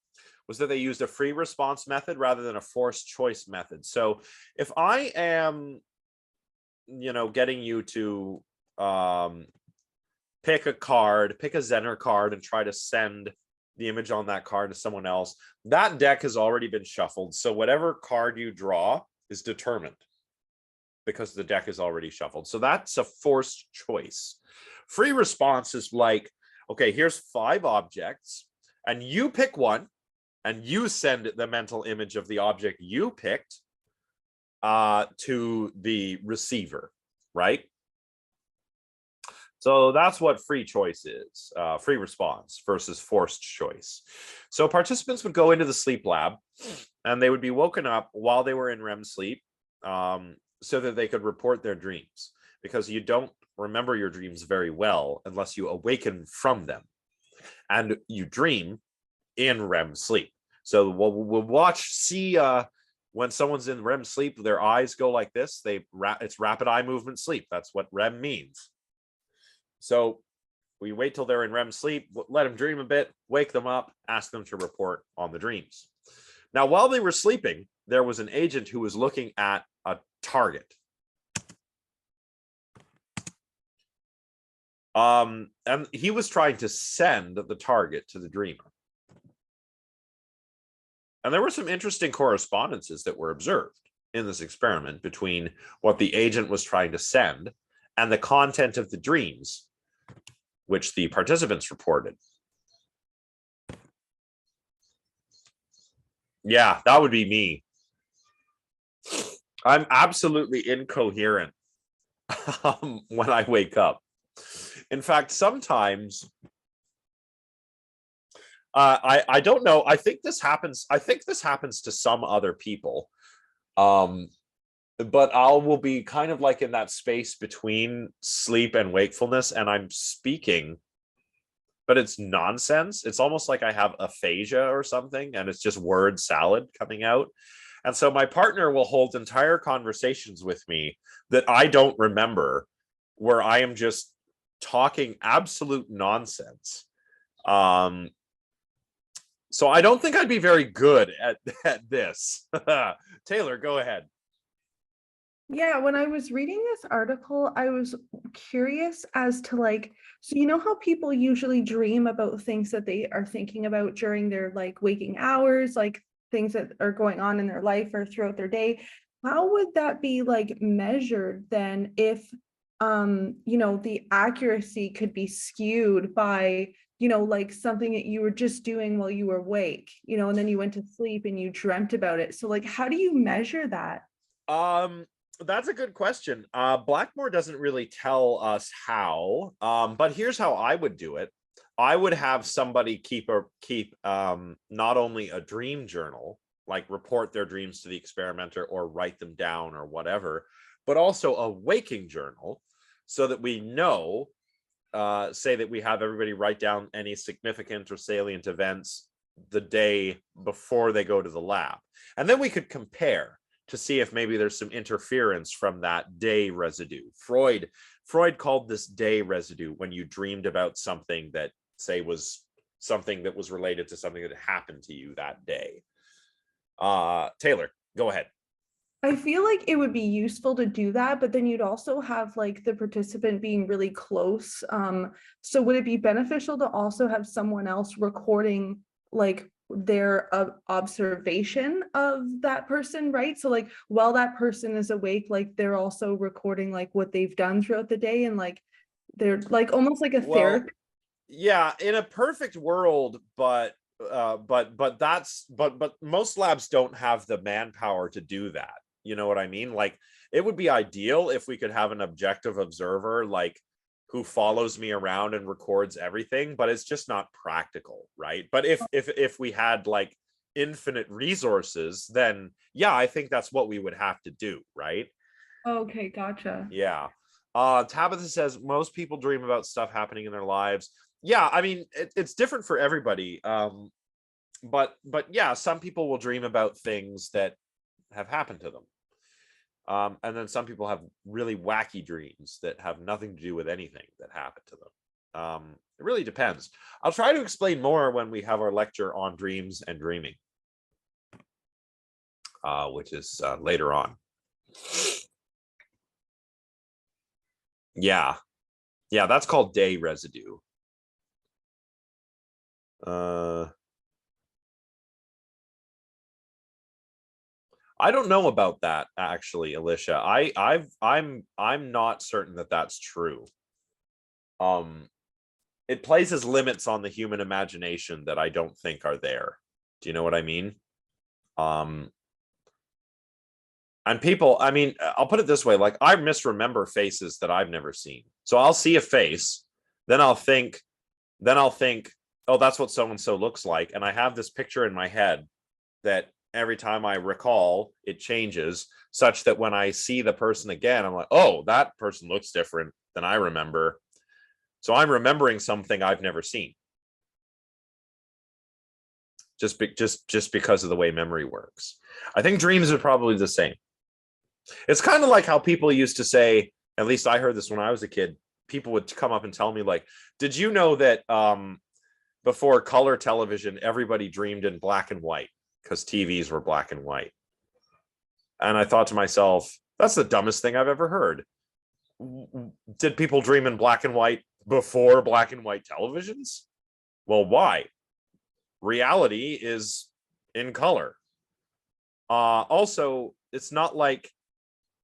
was that they used a free response method rather than a forced choice method. So if I am, you know, getting you to pick a Zener card and try to send the image on that card to someone else, that deck has already been shuffled. So whatever card you draw is determined because the deck is already shuffled. So that's a forced choice. Free response is like, okay, here's 5 objects and you pick one and you send the mental image of the object you picked to the receiver, right? So that's what free choice is, free response versus forced choice. So participants would go into the sleep lab and they would be woken up while they were in REM sleep so that they could report their dreams, because you don't remember your dreams very well unless you awaken from them. And you dream in REM sleep. So we'll see when someone's in REM sleep, their eyes go like this. It's rapid eye movement sleep. That's what REM means. So we wait till they're in REM sleep, let them dream a bit, wake them up, ask them to report on the dreams. Now, while they were sleeping, there was an agent who was looking at a target. And he was trying to send the target to the dreamer. And there were some interesting correspondences that were observed in this experiment between what the agent was trying to send and the content of the dreams, which the participants reported. Yeah, that would be me. I'm absolutely incoherent when I wake up. In fact, sometimes I don't know. I think this happens. I think this happens to some other people. Um, but I will be kind of like in that space between sleep and wakefulness, and I'm speaking, but it's nonsense. It's almost like I have aphasia or something, and it's just word salad coming out. And so my partner will hold entire conversations with me that I don't remember, where I am just talking absolute nonsense. Um, so I don't think I'd be very good at this. Taylor, go ahead. Yeah, when I was reading this article, I was curious as to like, so you know how people usually dream about things that they are thinking about during their like waking hours, like things that are going on in their life or throughout their day. How would that be like measured then if the accuracy could be skewed by, like something that you were just doing while you were awake, and then you went to sleep and you dreamt about it. So like how do you measure that? Um, that's a good question. Blackmore doesn't really tell us how, but here's how I would do it. I would have somebody keep not only a dream journal, like report their dreams to the experimenter or write them down or whatever, but also a waking journal, so that we know, say that we have everybody write down any significant or salient events the day before they go to the lab. And then we could compare to see if maybe there's some interference from that day residue. Freud called this day residue when you dreamed about something that, say, was something that was related to something that happened to you that day. Taylor, go ahead. I feel like it would be useful to do that, but then you'd also have like the participant being really close. So would it be beneficial to also have someone else recording like their observation of that person, right? So like while that person is awake, like they're also recording like what they've done throughout the day, and like they're like almost like a Well, therapy. yeah, in a perfect world, but most labs don't have the manpower to do that. You know what I mean? Like, it would be ideal if we could have an objective observer, like, who follows me around and records everything, but it's just not practical, right? But if we had like infinite resources, then yeah, I think that's what we would have to do, right? Okay, gotcha. Yeah. Tabitha says most people dream about stuff happening in their lives. Yeah, I mean, it's different for everybody. But yeah, some people will dream about things that have happened to them. And then some people have really wacky dreams that have nothing to do with anything that happened to them. It really depends. I'll try to explain more when we have our lecture on dreams and dreaming, which is later on. Yeah. Yeah, that's called day residue. I don't know about that actually, Alicia. I'm not certain that that's true. It places limits on the human imagination that I don't think are there. Do you know what I mean? Um, and people, I mean, I'll put it this way: like, I misremember faces that I've never seen. So I'll see a face, then I'll think, oh, that's what so and so looks like, and I have this picture in my head that every time I recall, it changes, such that when I see the person again, I'm like, oh, that person looks different than I remember. So I'm remembering something I've never seen. Just because of the way memory works. I think dreams are probably the same. It's kind of like how people used to say, at least I heard this when I was a kid, people would come up and tell me, like, did you know that before color television, everybody dreamed in black and white because TVs were black and white? And I thought to myself, that's the dumbest thing I've ever heard. Did people dream in black and white before black and white televisions? Well, why? Reality is in color. Also, it's not like,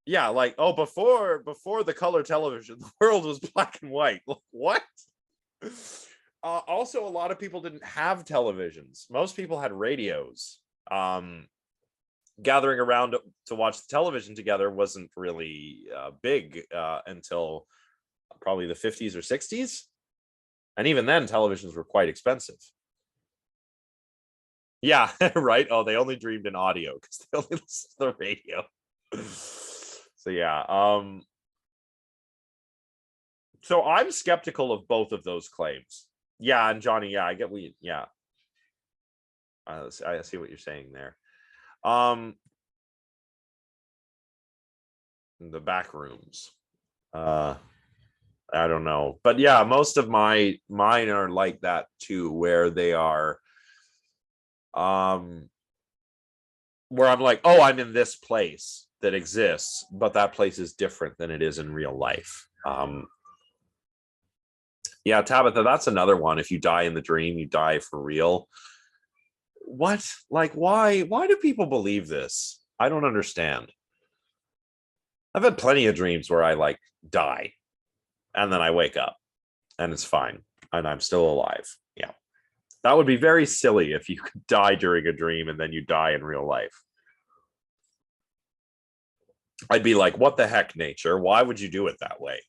yeah, like, oh, before the color television, the world was black and white. What? Also, a lot of people didn't have televisions. Most people had radios. Gathering around to watch the television together wasn't really big until probably the 50s or 60s. And even then, televisions were quite expensive. Yeah, right. Oh, they only dreamed in audio because they only listened to the radio. So yeah. So I'm skeptical of both of those claims. Yeah, and Johnny, yeah, I get yeah. I see what you're saying there. The back rooms. I don't know, but yeah, most of mine are like that too, where they are, where I'm like, oh, I'm in this place that exists, but that place is different than it is in real life. Yeah, Tabitha, that's another one. If you die in the dream, you die for real. What? Like, why? Why do people believe this? I don't understand. I've had plenty of dreams where I like die and then I wake up and it's fine and I'm still alive. Yeah. That would be very silly if you could die during a dream and then you die in real life. I'd be like, what the heck, nature? Why would you do it that way?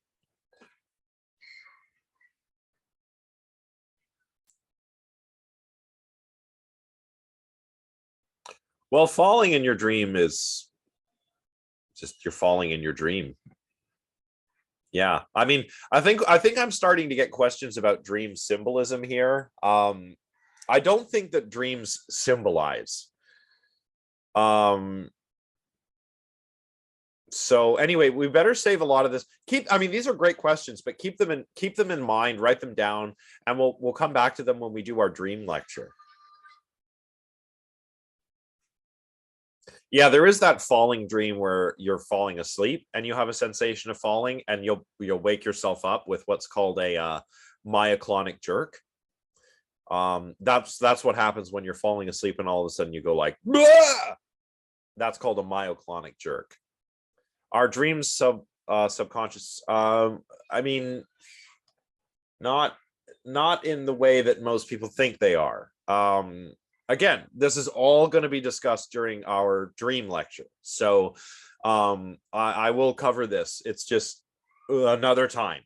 Well, falling in your dream is just you're falling in your dream. Yeah. I mean, I think I'm starting to get questions about dream symbolism here. I don't think that dreams symbolize. So anyway, we better save a lot of this. I mean, these are great questions, but keep them in mind, write them down, and we'll come back to them when we do our dream lecture. Yeah, there is that falling dream where you're falling asleep and you have a sensation of falling, and you'll wake yourself up with what's called a myoclonic jerk. That's what happens when you're falling asleep and all of a sudden you go like, "Bah!" That's called a myoclonic jerk. Our dreams subconscious. I mean, not in the way that most people think they are. Again, this is all going to be discussed during our dream lecture. So I will cover this. It's just another time.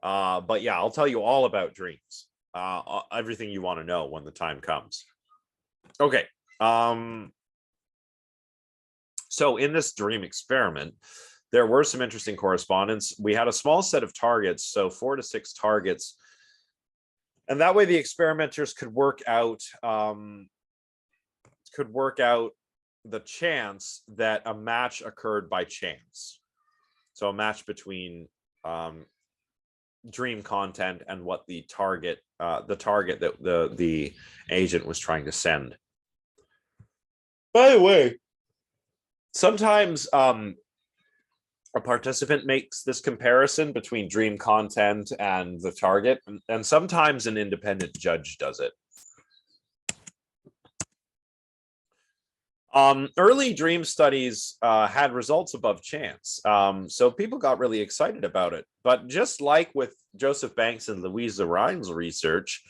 But yeah, I'll tell you all about dreams. Everything you want to know when the time comes. Okay. So in this dream experiment, there were some interesting correspondence. We had a small set of targets, so 4 to 6 targets. And that way the experimenters could work out the chance that a match occurred by chance. So a match between dream content and what the target that the agent was trying to send. By the way, sometimes a participant makes this comparison between dream content and the target, and sometimes an independent judge does it. Early dream studies had results above chance, so people got really excited about it. But just like with Joseph Banks and Louisa Rhine's research,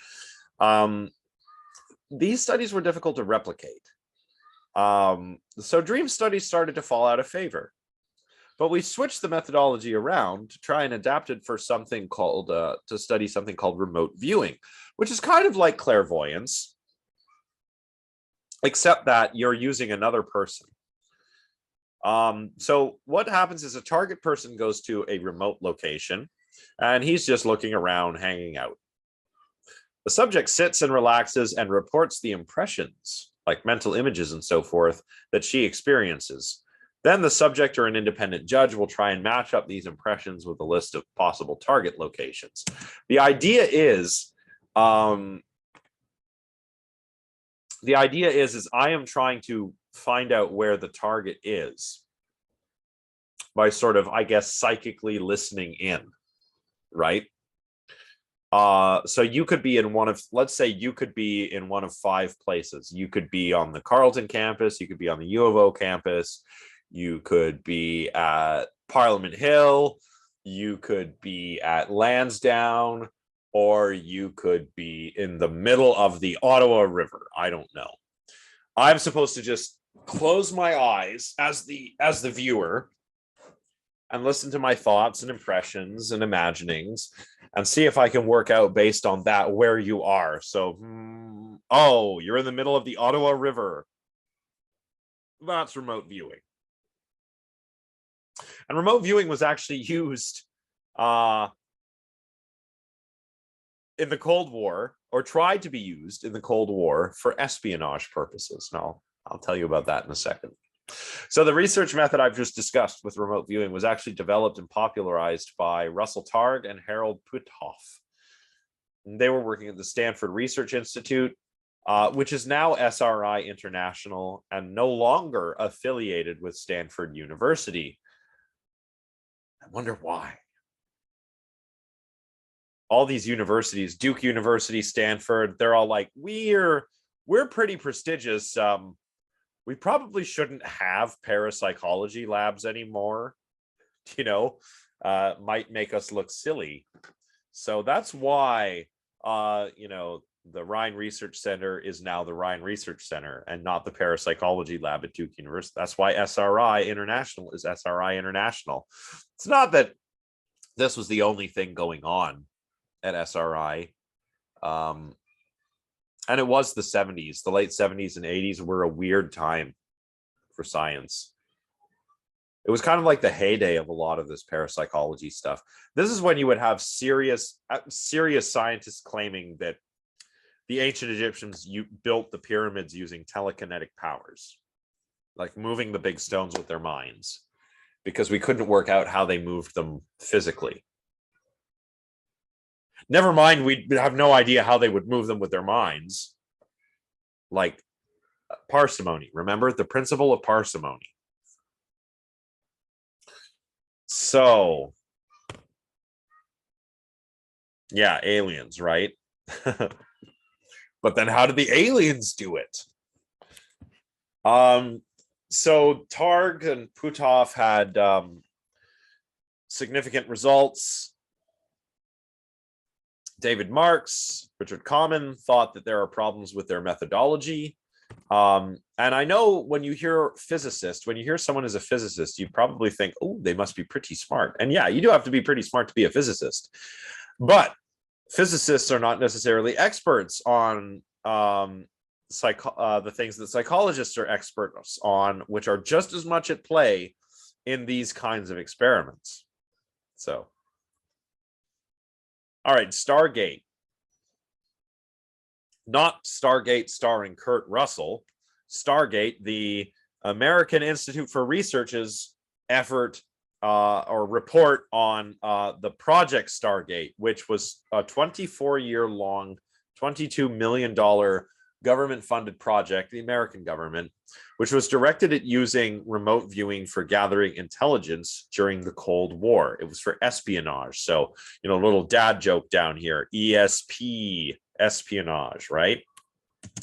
these studies were difficult to replicate. So dream studies started to fall out of favor. But we switched the methodology around to try and adapt it for something called, to study something called remote viewing, which is kind of like clairvoyance, except that you're using another person. So what happens is a target person goes to a remote location and he's just looking around, hanging out. The subject sits and relaxes and reports the impressions, like mental images and so forth, that she experiences. Then the subject or an independent judge will try and match up these impressions with a list of possible target locations. The idea is I am trying to find out where the target is by sort of, I guess, psychically listening in, right? So you could be in let's say you could be in one of 5 places. You could be on the Carleton campus, you could be on the U of O campus, you could be at Parliament Hill, you could be at Lansdowne, or you could be in the middle of the Ottawa River. I don't know. I'm supposed to just close my eyes as the viewer, and listen to my thoughts and impressions and imaginings and see if I can work out based on that where you are. So, oh, you're in the middle of the Ottawa River. That's remote viewing. And remote viewing was actually used in the Cold War, or tried to be used in the Cold War for espionage purposes. Now, I'll tell you about that in a second. So the research method I've just discussed with remote viewing was actually developed and popularized by Russell Targ and Harold Puthoff. They were working at the Stanford Research Institute, which is now SRI International and no longer affiliated with Stanford University. I wonder why. All these universities, Duke University, Stanford, they're all like, we're pretty prestigious. We probably shouldn't have parapsychology labs anymore. Might make us look silly. So that's why, the Rhine Research Center is now the Rhine Research Center and not the parapsychology lab at Duke University. That's why SRI International is SRI International. It's not that this was the only thing going on at SRI. And it was the 70s. The late 70s and 80s were a weird time for science. It was kind of like the heyday of a lot of this parapsychology stuff. This is when you would have serious scientists claiming that the ancient Egyptians built the pyramids using telekinetic powers, like moving the big stones with their minds, because we couldn't work out how they moved them physically. Never mind, we'd have no idea how they would move them with their minds. Like parsimony. Remember the principle of parsimony. So, yeah, aliens, right? But then how did the aliens do it? So Targ and Puthoff had significant results. David Marks, Richard Common thought that there are problems with their methodology. And I know when you hear physicist, when you hear someone is a physicist, you probably think, oh, they must be pretty smart. And yeah, you do have to be pretty smart to be a physicist. But physicists are not necessarily experts on the things that psychologists are experts on, which are just as much at play in these kinds of experiments. So, all right, Stargate. Not Stargate starring Kurt Russell. Stargate, the American Institute for Research's effort or report on the Project Stargate, which was a 24-year-long, $22 million government-funded project, the American government, which was directed at using remote viewing for gathering intelligence during the Cold War. It was for espionage. So, a little dad joke down here, ESP, espionage, right?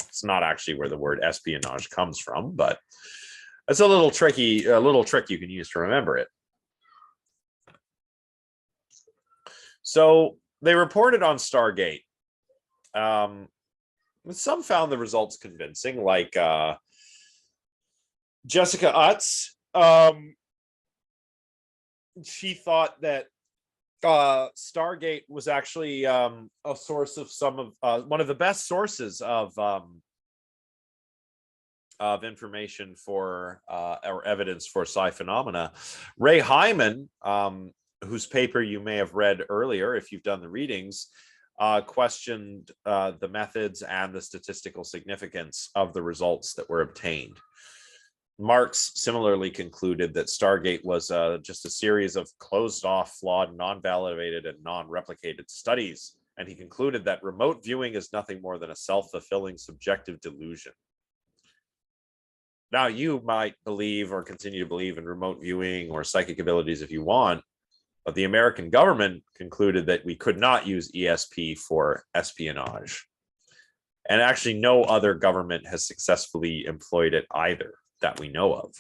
It's not actually where the word espionage comes from, but it's a little trick you can use to remember it. So they reported on Stargate. Some found the results convincing, like Jessica Utz. She thought that Stargate was actually a source of one of the best sources of information for or evidence for psi phenomena. Ray Hyman, whose paper you may have read earlier if you've done the readings, questioned the methods and the statistical significance of the results that were obtained. Marx similarly concluded that Stargate was just a series of closed-off, flawed, non-validated, and non-replicated studies, and he concluded that remote viewing is nothing more than a self-fulfilling subjective delusion. Now, you might believe or continue to believe in remote viewing or psychic abilities if you want, but the American government concluded that we could not use ESP for espionage. And actually, no other government has successfully employed it either that we know of.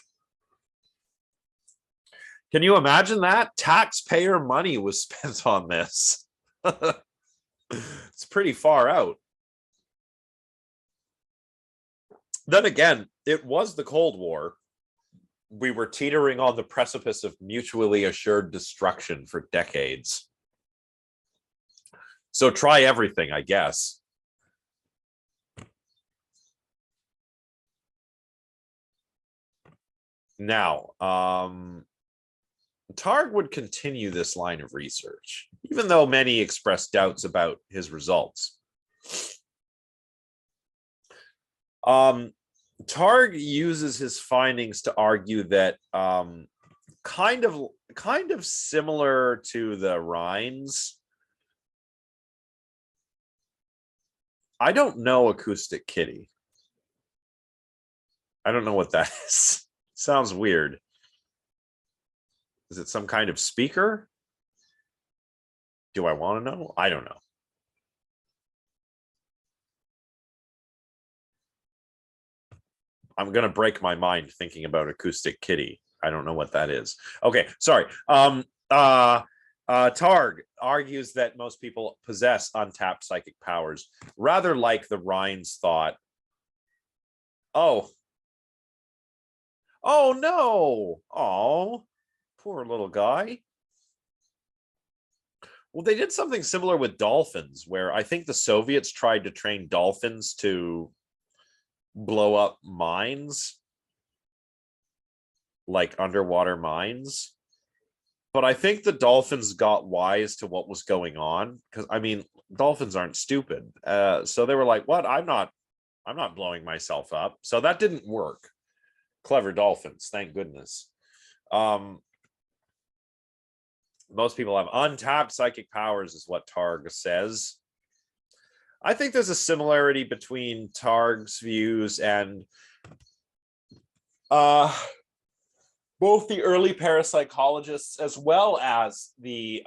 Can you imagine that? Taxpayer money was spent on this. It's pretty far out. Then again, it was the Cold War. we were teetering on the precipice of mutually assured destruction for decades. So try everything, I guess. Now, Targ would continue this line of research, even though many expressed doubts about his results. Targ uses his findings to argue that kind of similar to the Rhines. I don't know acoustic kitty. I don't know what that is. Sounds weird. Is it some kind of speaker? Do I want to know? I don't know. I'm going to break my mind thinking about acoustic kitty. I don't know what that is. Okay, sorry. Targ argues that most people possess untapped psychic powers, rather like the Rhines thought. Oh no. Oh, poor little guy. Well, they did something similar with dolphins, where I think the Soviets tried to train dolphins to blow up mines, like underwater mines. But I think the dolphins got wise to what was going on, because I mean, dolphins aren't stupid. So they were like, "What? I'm not blowing myself up." So that didn't work. Clever dolphins, thank goodness. Most people have untapped psychic powers, is what Targ says. I think there's a similarity between Targ's views and both the early parapsychologists as well as the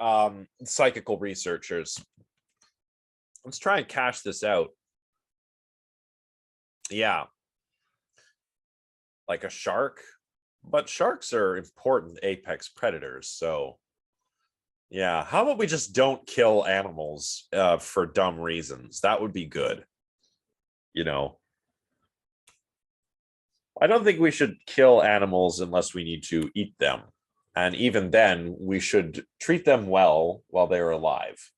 psychical researchers. Let's try and cash this out. Yeah. Like a shark, but sharks are important apex predators. So yeah, how about we just don't kill animals for dumb reasons? That would be good. You know, I don't think we should kill animals unless we need to eat them. And even then, we should treat them well while they're alive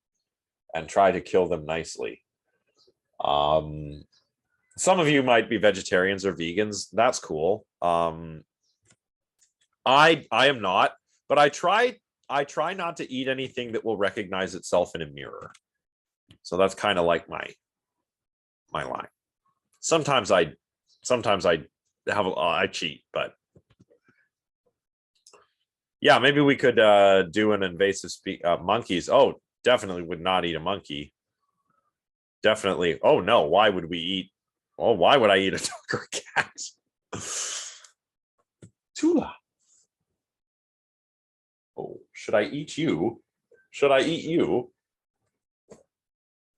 and try to kill them nicely. Some of you might be vegetarians or vegans. That's cool. I am not, but I try not to eat anything that will recognize itself in a mirror. So that's kind of like my line. Sometimes I cheat, but yeah, maybe we could do an invasive monkeys. Oh, definitely would not eat a monkey. Definitely. Oh no, why would we eat? Oh, why would I eat a dog or a cat? Tula. Oh, should I eat you? Should I eat you?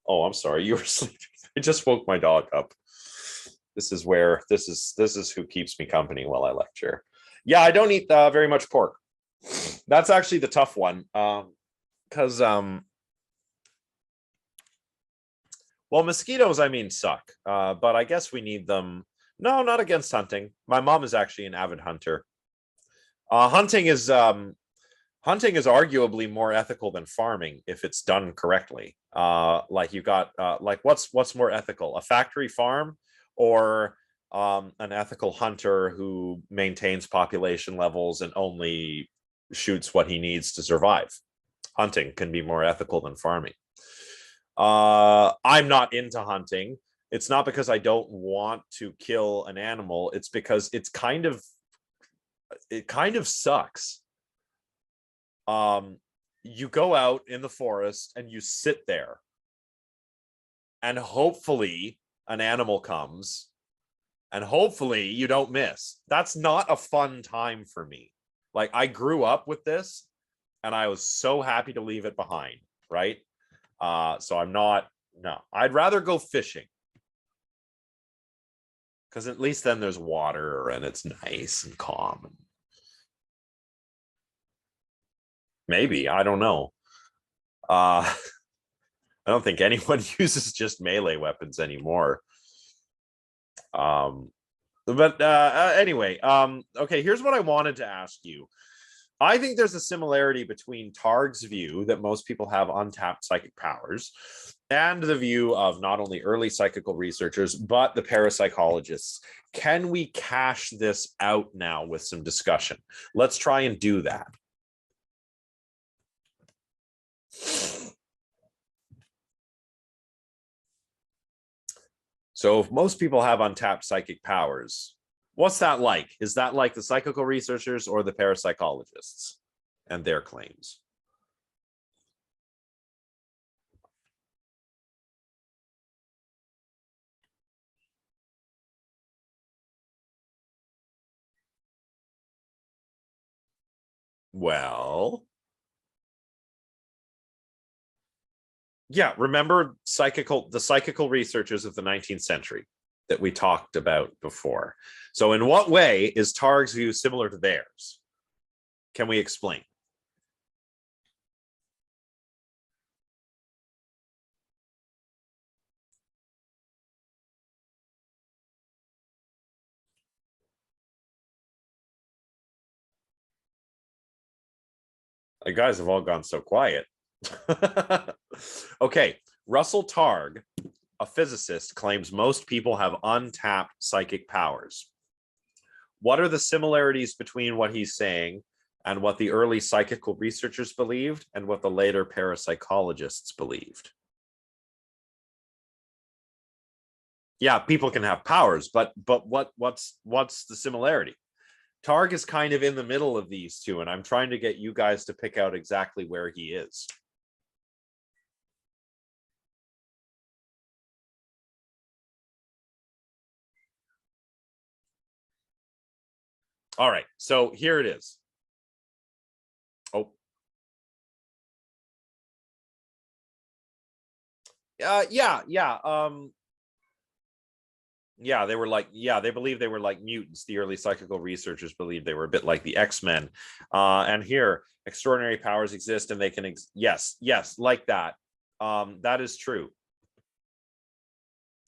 Oh, I'm sorry, you were sleeping. I just woke my dog up. This is who keeps me company while I lecture. Yeah, I don't eat very much pork. That's actually the tough one, because well, mosquitoes, I mean, suck. But I guess we need them. No, not against hunting. My mom is actually an avid hunter. Hunting is arguably more ethical than farming if it's done correctly. Like you got like what's more ethical, a factory farm or an ethical hunter who maintains population levels and only shoots what he needs to survive? Hunting can be more ethical than farming. I'm not into hunting. It's not because I don't want to kill an animal. It's because it kind of sucks. You go out in the forest and you sit there and hopefully an animal comes and hopefully you don't miss. That's not a fun time for me. Like, I grew up with this and I was so happy to leave it behind, right? So I'm not, no, I'd rather go fishing because at least then there's water and it's nice and calm. Maybe, I don't know. I don't think anyone uses just melee weapons anymore. But anyway, okay, here's what I wanted to ask you. I think there's a similarity between Targ's view that most people have untapped psychic powers and the view of not only early psychical researchers, but the parapsychologists. Can we cash this out now with some discussion? Let's try and do that. So if most people have untapped psychic powers, what's that like? Is that like the psychical researchers or the parapsychologists and their claims? Well, yeah, remember the psychical researchers of the 19th century that we talked about before. So in what way is Targ's view similar to theirs? Can we explain? You guys have all gone so quiet. Okay, Russell Targ, a physicist, claims most people have untapped psychic powers. What are the similarities between what he's saying and what the early psychical researchers believed and what the later parapsychologists believed? Yeah, people can have powers, but what's the similarity? Targ is kind of in the middle of these two, and I'm trying to get you guys to pick out exactly where he is. All right, so here it is. Oh. Yeah. Yeah, they were like, yeah, they believe they were like mutants. The early psychical researchers believed they were a bit like the X-Men. And here, extraordinary powers exist and they can, yes, like that. That is true.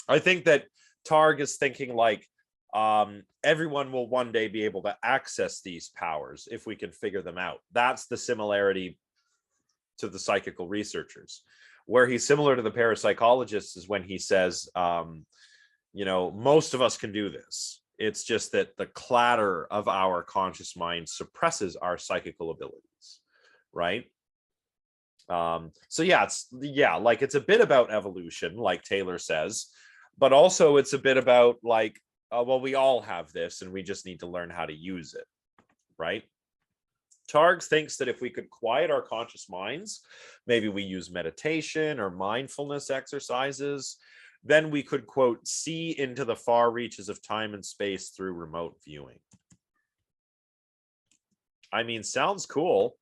I think that Targ is thinking like, everyone will one day be able to access these powers if we can figure them out. That's the similarity to the psychical researchers. Where he's similar to the parapsychologists is when he says, you know, most of us can do this. It's just that the clatter of our conscious mind suppresses our psychical abilities, right? So yeah, it's a bit about evolution, like Taylor says, but also it's a bit about like, well, we all have this and we just need to learn how to use it, right? Targs thinks that if we could quiet our conscious minds, maybe we use meditation or mindfulness exercises, then we could, quote, see into the far reaches of time and space through remote viewing. I mean, sounds cool.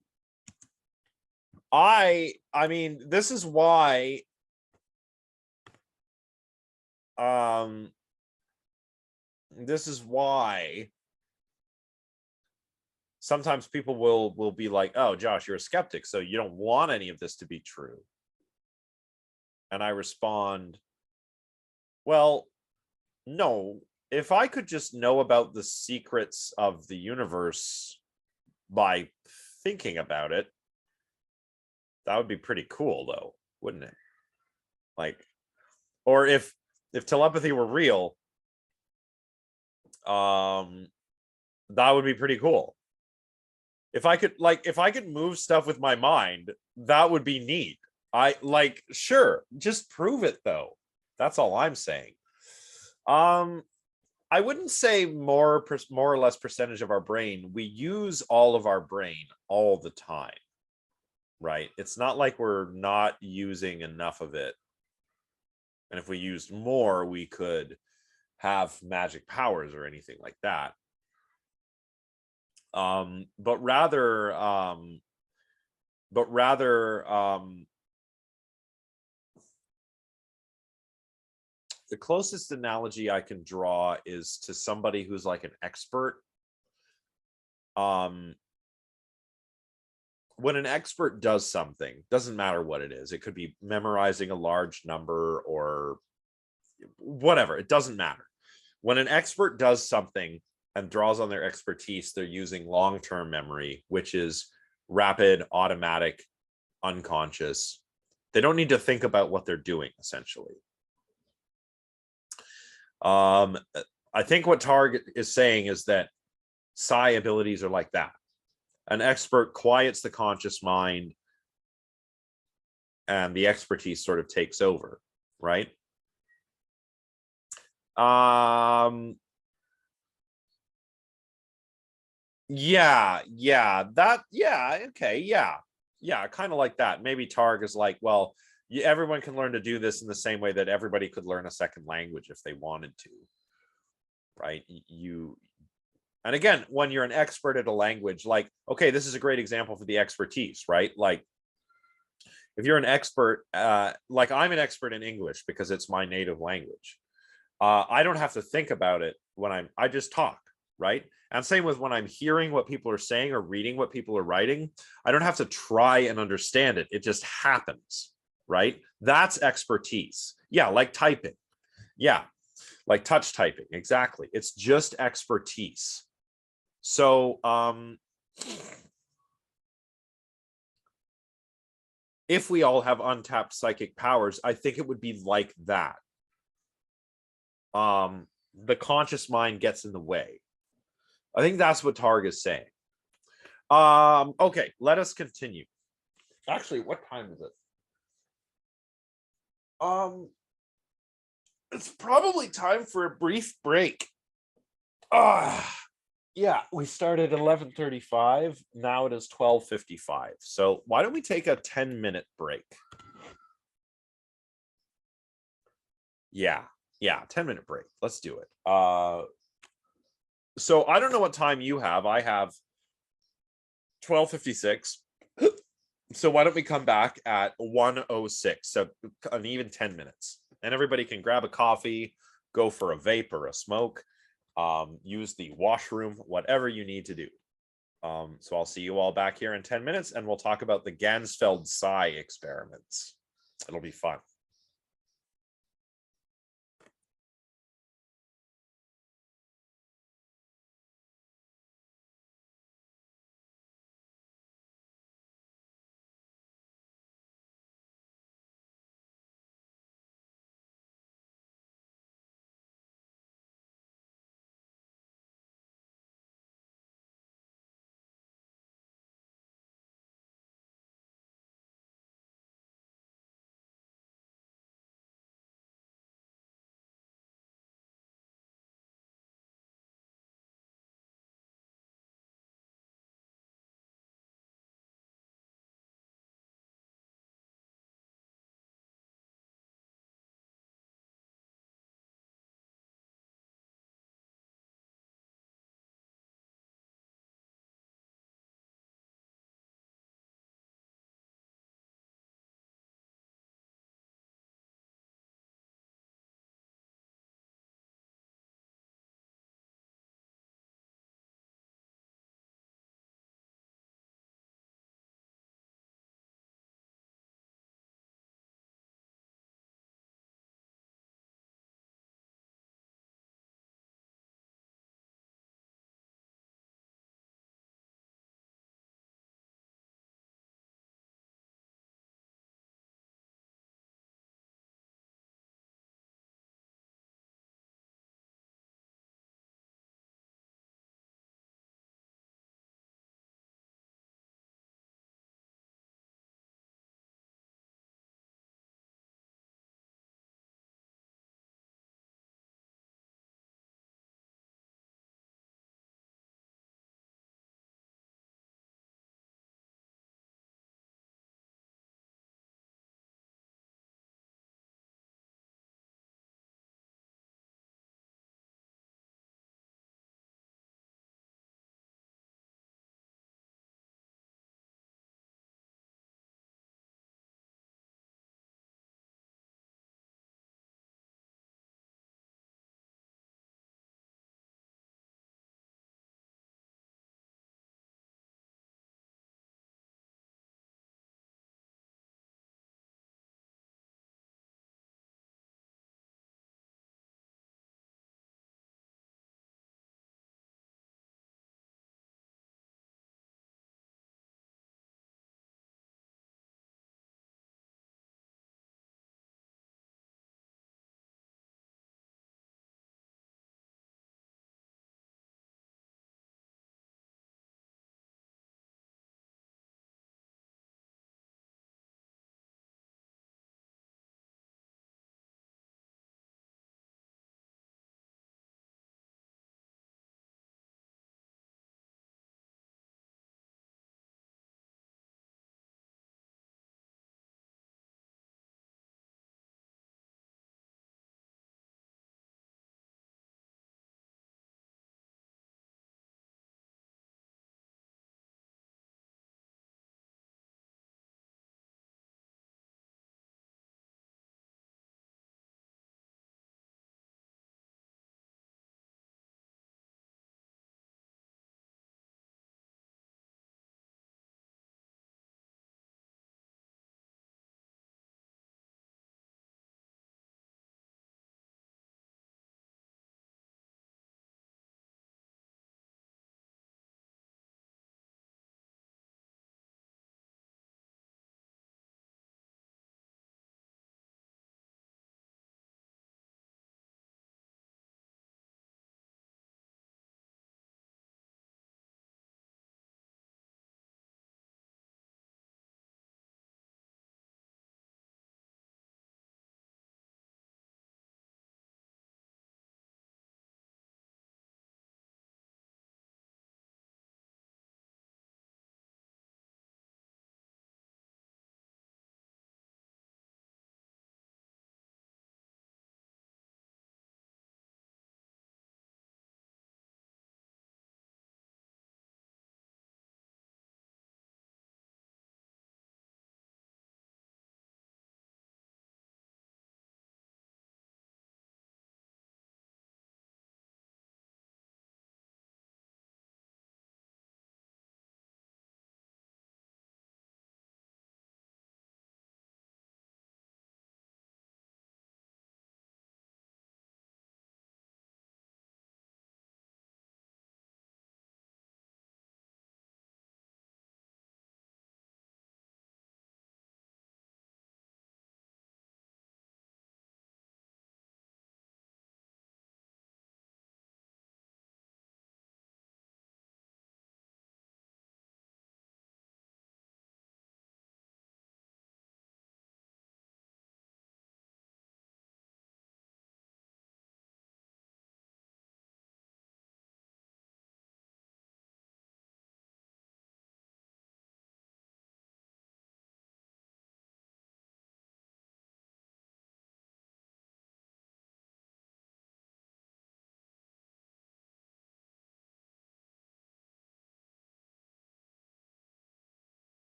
I mean, this is why sometimes people will be like, oh, Josh, you're a skeptic, so you don't want any of this to be true. And I respond, well, no, if I could just know about the secrets of the universe by thinking about it, that would be pretty cool though, wouldn't it? Like, or if telepathy were real, that would be pretty cool. If I could move stuff with my mind, that would be neat. Sure, just prove it though. That's all I'm saying. I wouldn't say more or less percentage of our brain. We use all of our brain all the time, right? It's not like we're not using enough of it. And if we used more, we could have magic powers or anything like that. But rather, the closest analogy I can draw is to somebody who's like an expert. When an expert does something, doesn't matter what it is. It could be memorizing a large number or whatever. It doesn't matter. When an expert does something and draws on their expertise, they're using long-term memory, which is rapid, automatic, unconscious. They don't need to think about what they're doing, essentially. I think what Targ is saying is that psi abilities are like that. An expert quiets the conscious mind and the expertise sort of takes over, right? Yeah, okay, yeah, kind of like that. Maybe Targ is like, well, everyone can learn to do this in the same way that everybody could learn a second language if they wanted to, right? And again, when you're an expert at a language, like, okay, this is a great example for the expertise, right? Like, if you're an expert, like I'm an expert in English because it's my native language. I don't have to think about it when I just talk, right? And same with when I'm hearing what people are saying or reading what people are writing. I don't have to try and understand it. It just happens, right? That's expertise. Yeah, like typing. Yeah, like touch typing. Exactly. It's just expertise. So, if we all have untapped psychic powers, I think it would be like that. The conscious mind gets in the way. I think that's what Targ is saying. Okay, let us continue. Actually, what time is it? It's probably time for a brief break. Yeah, we started at 11:35. Now it is 12:55. So why don't we take a 10-minute break? Yeah, 10-minute break. Let's do it. So I don't know what time you have. I have 12:56. So why don't we come back at 1:06? So an even 10 minutes. And everybody can grab a coffee, go for a vape or a smoke, use the washroom, whatever you need to do. So I'll see you all back here in 10 minutes, and we'll talk about the Gansfeld psi experiments. It'll be fun.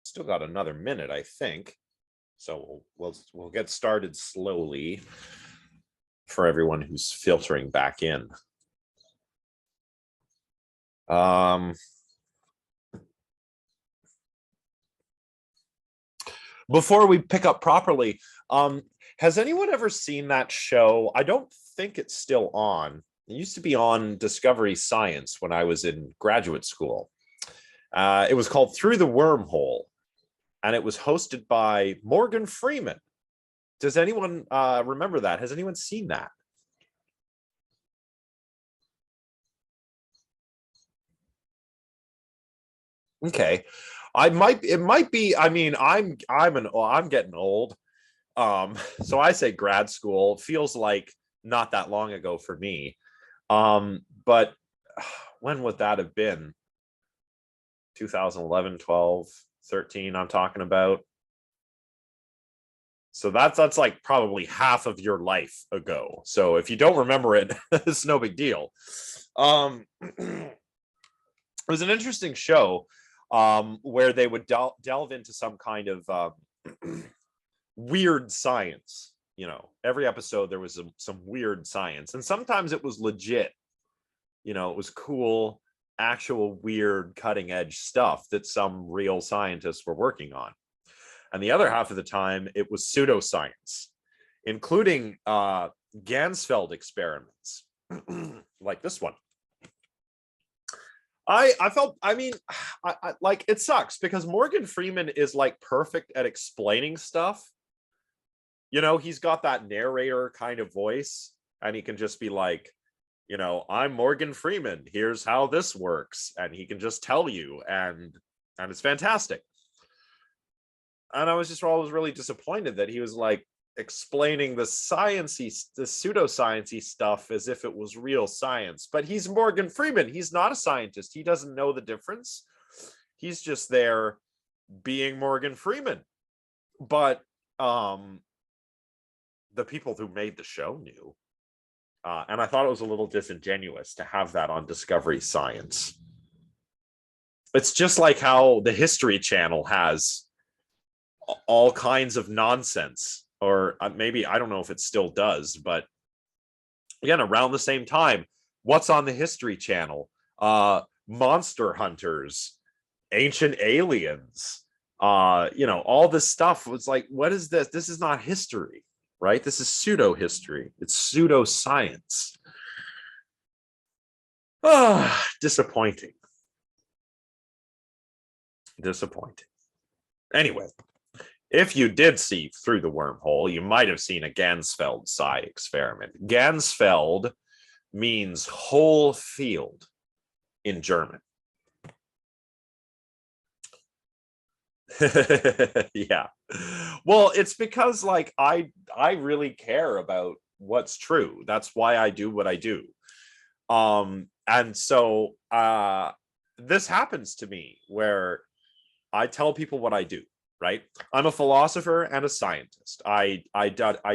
Still got another minute, I think. So we'll get started slowly for everyone who's filtering back in. Before we pick up properly, has anyone ever seen that show? I don't think it's still on. It used to be on Discovery Science when I was in graduate school. It was called Through the Wormhole, and it was hosted by Morgan Freeman. Does anyone remember that? Has anyone seen that? Okay. It might be, I mean, I'm getting old. So I say grad school. It feels like not that long ago for me. But when would that have been? 2011, 12, 13, I'm talking about. So that's like probably half of your life ago. So if you don't remember it, it's no big deal. It was an interesting show where they would delve into some kind of weird science. You know, every episode there was some weird science, and sometimes it was legit. You know, it was cool, actual weird cutting edge stuff that some real scientists were working on. And the other half of the time, it was pseudoscience, including Gansfeld experiments, like this one. I mean, like, it sucks because Morgan Freeman is like perfect at explaining stuff. You know, he's got that narrator kind of voice, and he can just be like, you know, I'm Morgan Freeman. Here's how this works, and he can just tell you, and it's fantastic. And I was just always really disappointed that he was like explaining the pseudoscience-y stuff as if it was real science. But he's Morgan Freeman. He's not a scientist. He doesn't know the difference. He's just there being Morgan Freeman. But the people who made the show knew. And I thought it was a little disingenuous to have that on Discovery Science. It's just like how the History Channel has all kinds of nonsense, or maybe, I don't know if it still does, but again, around the same time, what's on the History Channel? Monster hunters, ancient aliens, you know, all this stuff was like, what is this? This is not history, right? This is pseudo history. It's pseudoscience. Disappointing. Anyway, if you did see Through the Wormhole, you might have seen a Gansfeld psi experiment. Gansfeld means whole field in German. Yeah. Well, it's because like I really care about what's true. That's why I do what I do. And so this happens to me where I tell people what I do. Right? I'm a philosopher and a scientist. I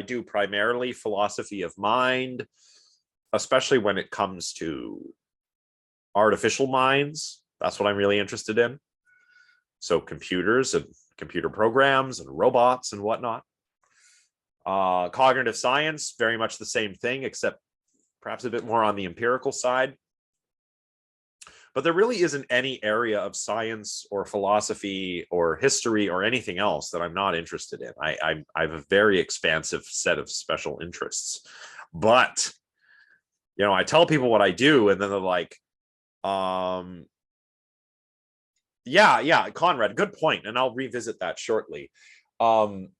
do primarily philosophy of mind, especially when it comes to artificial minds. That's what I'm really interested in. So computers and computer programs and robots and whatnot. Cognitive science, very much the same thing, except perhaps a bit more on the empirical side. But there really isn't any area of science or philosophy or history or anything else that I'm not interested in. I have a very expansive set of special interests. But, you know, I tell people what I do, and then they're like, yeah, Conrad, good point. And I'll revisit that shortly. When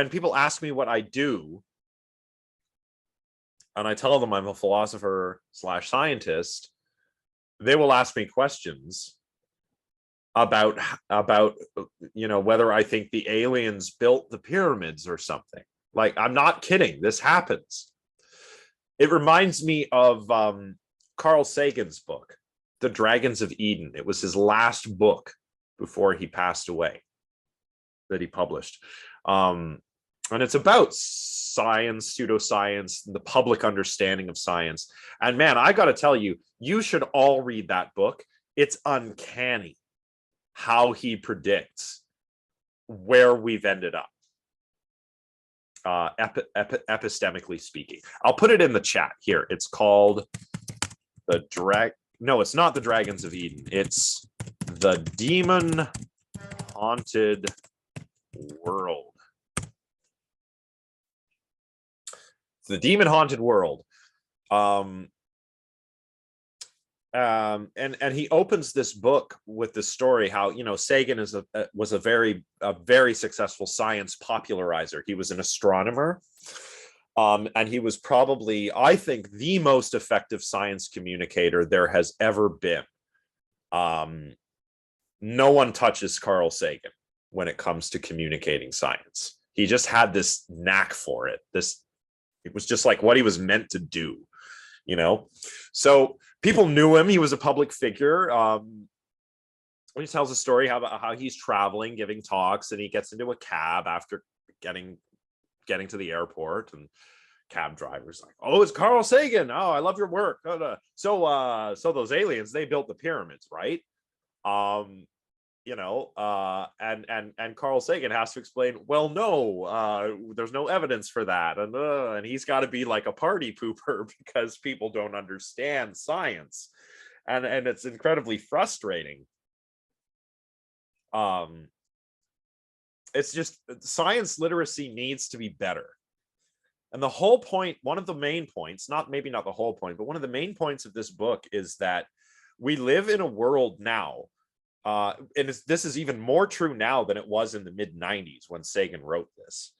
people ask me what I do, and I tell them I'm a philosopher / scientist, they will ask me questions about you know, whether I think the aliens built the pyramids or something. Like, I'm not kidding. This happens. It reminds me of Carl Sagan's book, The Dragons of Eden. It was his last book before he passed away that he published. And it's about science, pseudoscience, the public understanding of science. And man, I got to tell you, you should all read that book. It's uncanny. how he predicts where we've ended up, epistemically speaking. I'll put it in the chat here. It's called no, it's not the Dragons of Eden. It's the Demon Haunted World. It's the Demon Haunted World. And he opens this book with this story how, you know, Sagan was a very successful science popularizer. He was an astronomer, and he was probably, I think, the most effective science communicator there has ever been. No one touches Carl Sagan when it comes to communicating science. He just had this knack for it. It was just like what he was meant to do, you know? So people knew him. He was a public figure. He tells a story how he's traveling, giving talks, and he gets into a cab after getting to the airport, and cab driver's like, "Oh, it's Carl Sagan. Oh, I love your work. So those aliens, they built the pyramids, right?" You know, and Carl Sagan has to explain, well, no, there's no evidence for that, and he's got to be like a party pooper because people don't understand science, and it's incredibly frustrating. It's just science literacy needs to be better. And the whole point, one of the main points, maybe not the whole point, but one of the main points of this book is that we live in a world now, and this is even more true now than it was in the mid-90s when Sagan wrote this.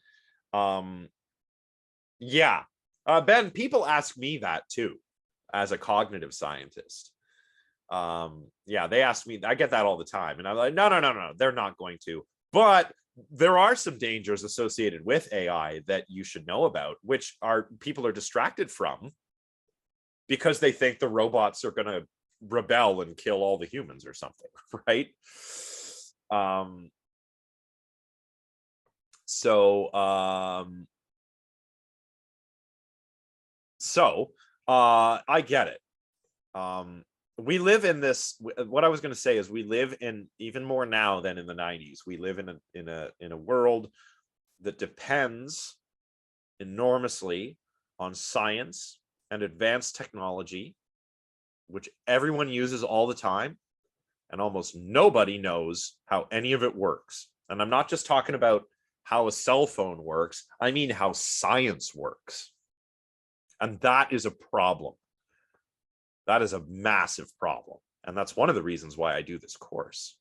Ben, people ask me that too, as a cognitive scientist. They ask me, I get that all the time, and I'm like, no, they're not going to. But there are some dangers associated with AI that you should know about, which people are distracted from because they think the robots are going to rebel and kill all the humans or something, right? I get it. We live in this, what I was going to say is we live in, even more now than in the 90s, we live in a world that depends enormously on science and advanced technology, which everyone uses all the time, and almost nobody knows how any of it works. And I'm not just talking about how a cell phone works, I mean how science works. And that is a problem. That is a massive problem. And that's one of the reasons why I do this course.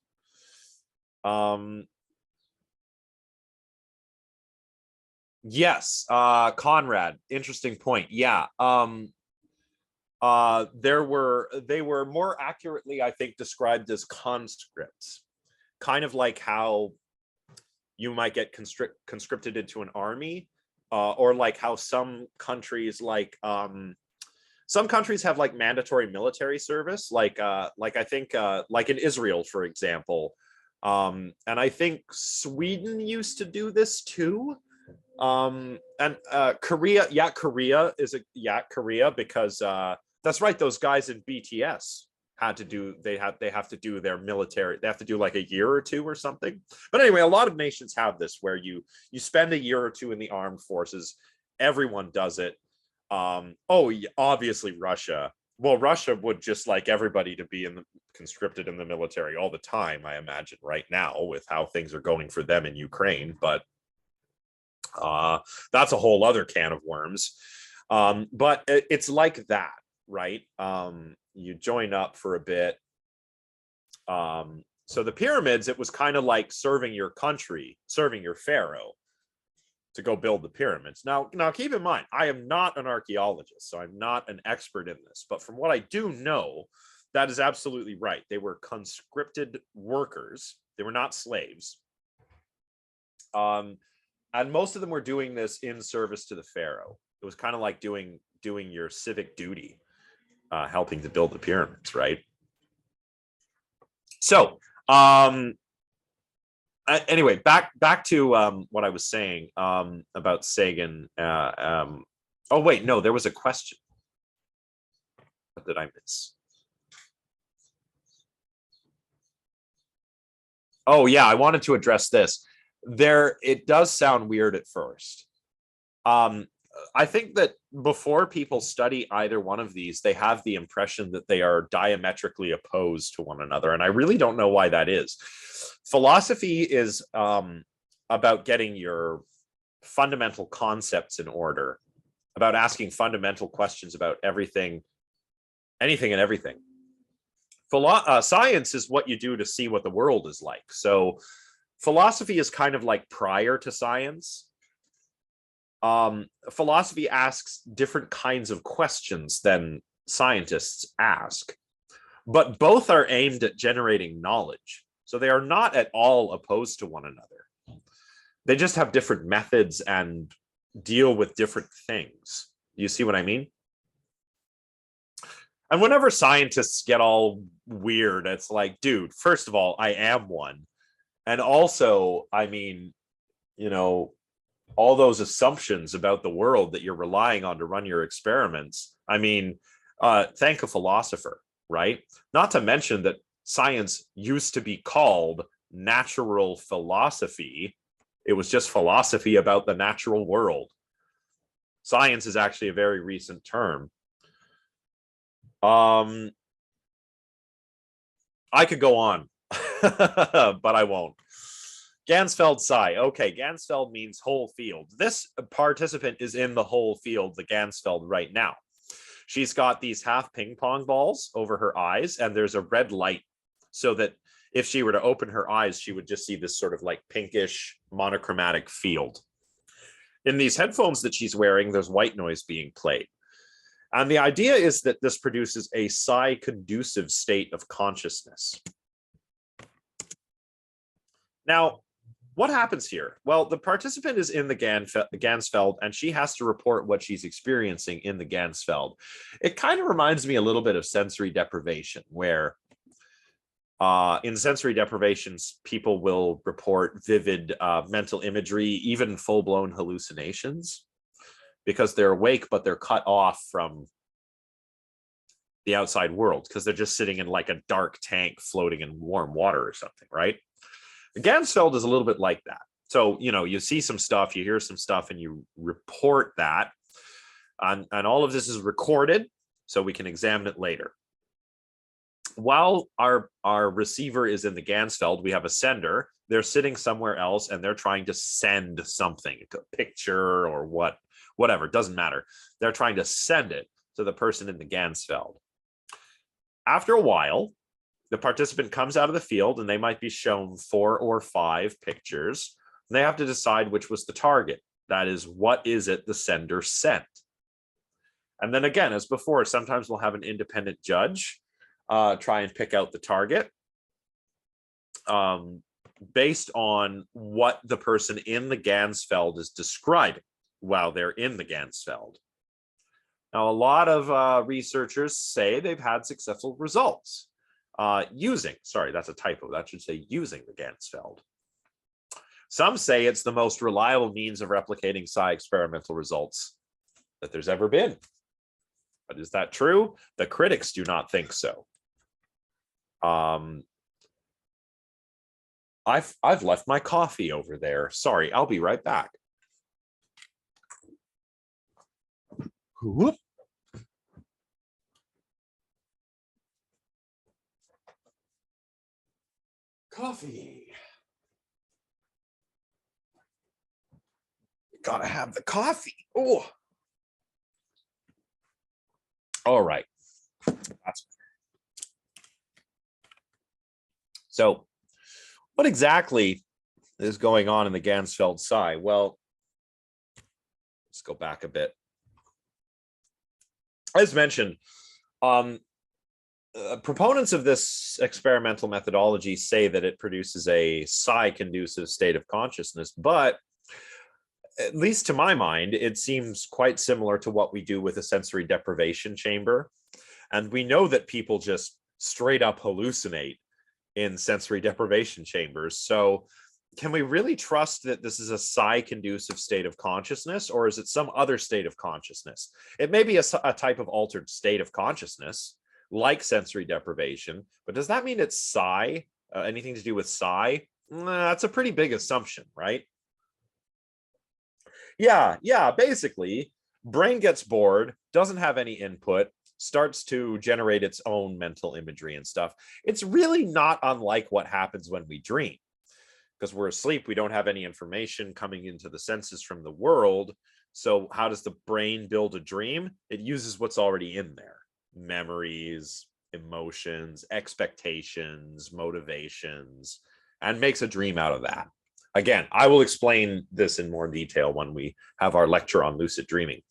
Yes, Conrad, interesting point. Yeah. They were more accurately, I think, described as conscripts, kind of like how you might get conscripted into an army, or like how some countries have like mandatory military service, like I think like in Israel, for example, and I think Sweden used to do this too. And Korea, Korea, because that's right, those guys in BTS have to do their military, they have to do like a year or two or something. But anyway, a lot of nations have this where you spend a year or two in the armed forces. Everyone does it. Obviously Russia. Well, Russia would just like everybody to be conscripted in the military all the time, I imagine, right now with how things are going for them in Ukraine. But that's a whole other can of worms. But it's like that, right? You join up for a bit. So the pyramids, it was kind of like serving your country, serving your pharaoh to go build the pyramids. Now keep in mind, I am not an archaeologist, so I'm not an expert in this. But from what I do know, that is absolutely right. They were conscripted workers. They were not slaves. And most of them were doing this in service to the pharaoh. It was kind of like doing your civic duty, helping to build the pyramids, right? So anyway, back to what I was saying about Sagan. Oh wait, no, there was a question. What did I miss? Oh yeah, I wanted to address this. It does sound weird at first. Um, I think that before people study either one of these, they have the impression that they are diametrically opposed to one another. And I really don't know why that is. Philosophy is about getting your fundamental concepts in order, about asking fundamental questions about everything, anything and everything. Science is what you do to see what the world is like. So philosophy is kind of like prior to science. Philosophy asks different kinds of questions than scientists ask, but both are aimed at generating knowledge. So they are not at all opposed to one another. They just have different methods and deal with different things. You see what I mean? And whenever scientists get all weird, it's like, dude, first of all, I am one. And also, I mean, you know, all those assumptions about the world that you're relying on to run your experiments. I mean, thank a philosopher, right? Not to mention that science used to be called natural philosophy. It was just philosophy about the natural world. Science is actually a very recent term. I could go on, but I won't. Gansfeld psi. Okay, Gansfeld means whole field. This participant is in the whole field, the Gansfeld, right now. She's got these half ping pong balls over her eyes, and there's a red light so that if she were to open her eyes, she would just see this sort of like pinkish monochromatic field. In these headphones that she's wearing, there's white noise being played. And the idea is that this produces a psi-conducive state of consciousness. Now, what happens here? Well, the participant is in the Gansfeld, and she has to report what she's experiencing in the Gansfeld. It kind of reminds me a little bit of sensory deprivation, where in sensory deprivations, people will report vivid mental imagery, even full-blown hallucinations, because they're awake, but they're cut off from the outside world because they're just sitting in like a dark tank floating in warm water or something, right? The Gansfeld is a little bit like that. So, you know, you see some stuff, you hear some stuff, and you report that. And all of this is recorded so we can examine it later. While our receiver is in the Gansfeld, we have a sender. They're sitting somewhere else, and they're trying to send something, a picture or whatever, it doesn't matter. They're trying to send it to the person in the Gansfeld. After a while, the participant comes out of the field, and they might be shown 4 or 5 pictures. And they have to decide which was the target. That is, what is it the sender sent? And then again, as before, sometimes we'll have an independent judge try and pick out the target based on what the person in the Gansfeld is describing while they're in the Gansfeld. Now, a lot of researchers say they've had successful results using, sorry, that's a typo, that should say using the Gansfeld. Some say it's the most reliable means of replicating psi experimental results that there's ever been. But is that true? The critics do not think so. I've left my coffee over there. Sorry, I'll be right back. Whoop. Coffee. Gotta have the coffee. Oh. All right. So, what exactly is going on in the Gansfeld psi? Well, let's go back a bit. As mentioned, proponents of this experimental methodology say that it produces a psi-conducive state of consciousness, but at least to my mind, it seems quite similar to what we do with a sensory deprivation chamber. And we know that people just straight up hallucinate in sensory deprivation chambers. So can we really trust that this is a psi-conducive state of consciousness, or is it some other state of consciousness? It may be a type of altered state of consciousness, like sensory deprivation, but does that mean it's psi anything to do with psi? That's a pretty big assumption, right? Yeah, basically, brain gets bored, doesn't have any input, starts to generate its own mental imagery and stuff. It's really not unlike what happens when we dream. Because we're asleep, we don't have any information coming into the senses from the world. So how does the brain build a dream? It uses what's already in there: memories, emotions, expectations, motivations, and makes a dream out of that. Again, I will explain this in more detail when we have our lecture on lucid dreaming.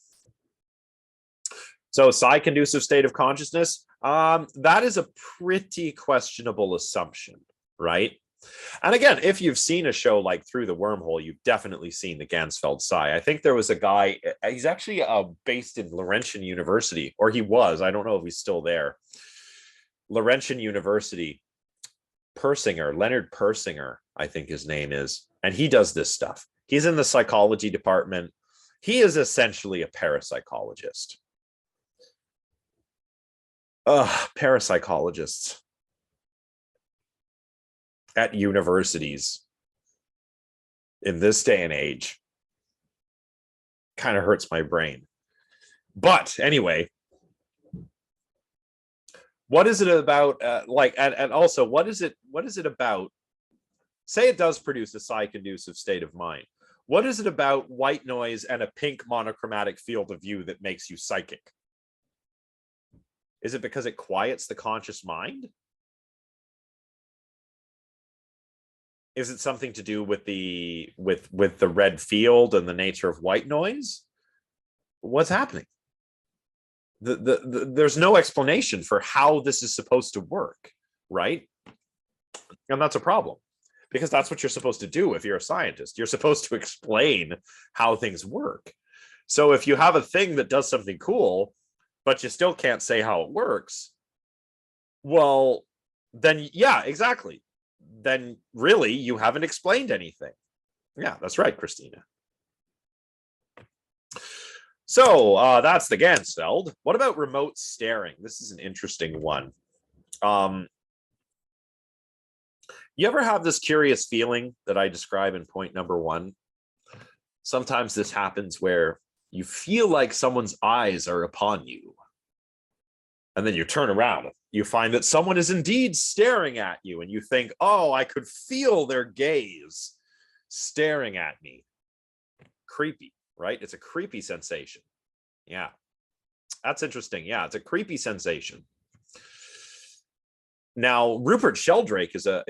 So psi-conducive state of consciousness, that is a pretty questionable assumption, right? And again, if you've seen a show like Through the Wormhole, you've definitely seen the Gansfeld psi. I think there was a guy, he's actually based in Laurentian University, or he was, I don't know if he's still there. Laurentian University, Persinger, Leonard Persinger, I think his name is, and he does this stuff. He's in the psychology department. He is essentially a parapsychologist. Parapsychologists at universities in this day and age kind of hurts my brain. But anyway, what is it about? And also, what is it about? Say it does produce a psi-conducive state of mind. What is it about white noise and a pink monochromatic field of view that makes you psychic? Is it because it quiets the conscious mind? Is it something to do with the red field and the nature of white noise? What's happening? There's no explanation for how this is supposed to work, right? And that's a problem, because that's what you're supposed to do if you're a scientist. You're supposed to explain how things work. So if you have a thing that does something cool, but you still can't say how it works, well, then yeah, exactly. Then really you haven't explained anything. Yeah, that's right, Christina. So that's the Gansfeld. What about remote staring? This is an interesting one. You ever have this curious feeling that I describe in point number 1? Sometimes this happens where you feel like someone's eyes are upon you. And then you turn around, you find that someone is indeed staring at you, and you think, oh, I could feel their gaze staring at me. Creepy, right? It's a creepy sensation. Yeah, that's interesting. Yeah, it's a creepy sensation. Now, Rupert Sheldrake is a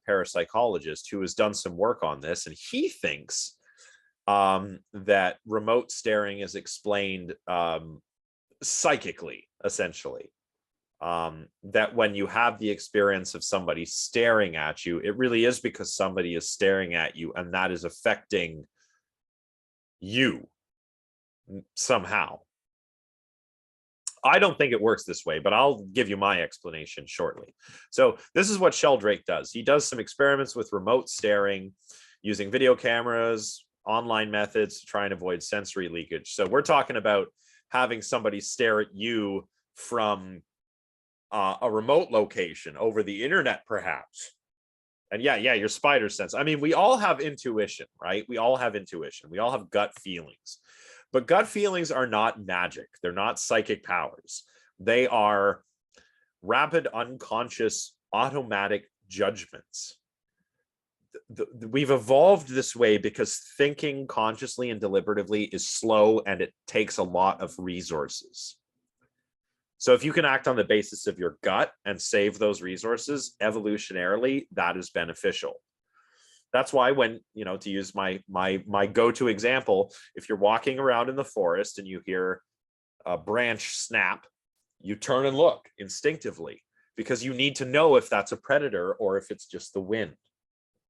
parapsychologist who has done some work on this, and he thinks that remote staring is explained psychically, essentially. That when you have the experience of somebody staring at you, it really is because somebody is staring at you, and that is affecting you somehow. I don't think it works this way, but I'll give you my explanation shortly. So this is what Sheldrake does. He does some experiments with remote staring using video cameras, online methods to try and avoid sensory leakage. So we're talking about having somebody stare at you from a remote location over the internet, perhaps. And yeah, your spider sense. I mean, we all have intuition, right? We all have intuition. We all have gut feelings. But gut feelings are not magic. They're not psychic powers. They are rapid, unconscious, automatic judgments. We've evolved this way because thinking consciously and deliberatively is slow, and it takes a lot of resources. So if you can act on the basis of your gut and save those resources, evolutionarily, that is beneficial. That's why when, to use my go-to example, if you're walking around in the forest and you hear a branch snap, you turn and look instinctively, because you need to know if that's a predator or if it's just the wind,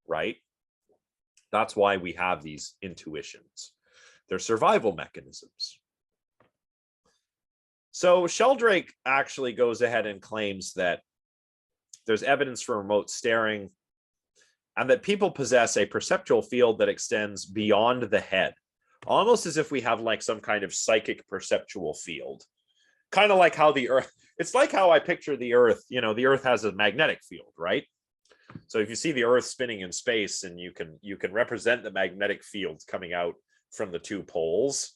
right? That's why we have these intuitions. They're survival mechanisms. So Sheldrake actually goes ahead and claims that there's evidence for remote staring, and that people possess a perceptual field that extends beyond the head, almost as if we have like some kind of psychic perceptual field. Kind of like how the Earth, it's like how I picture the Earth, the Earth has a magnetic field, right? So if you see the Earth spinning in space, and you can represent the magnetic fields coming out from the two poles,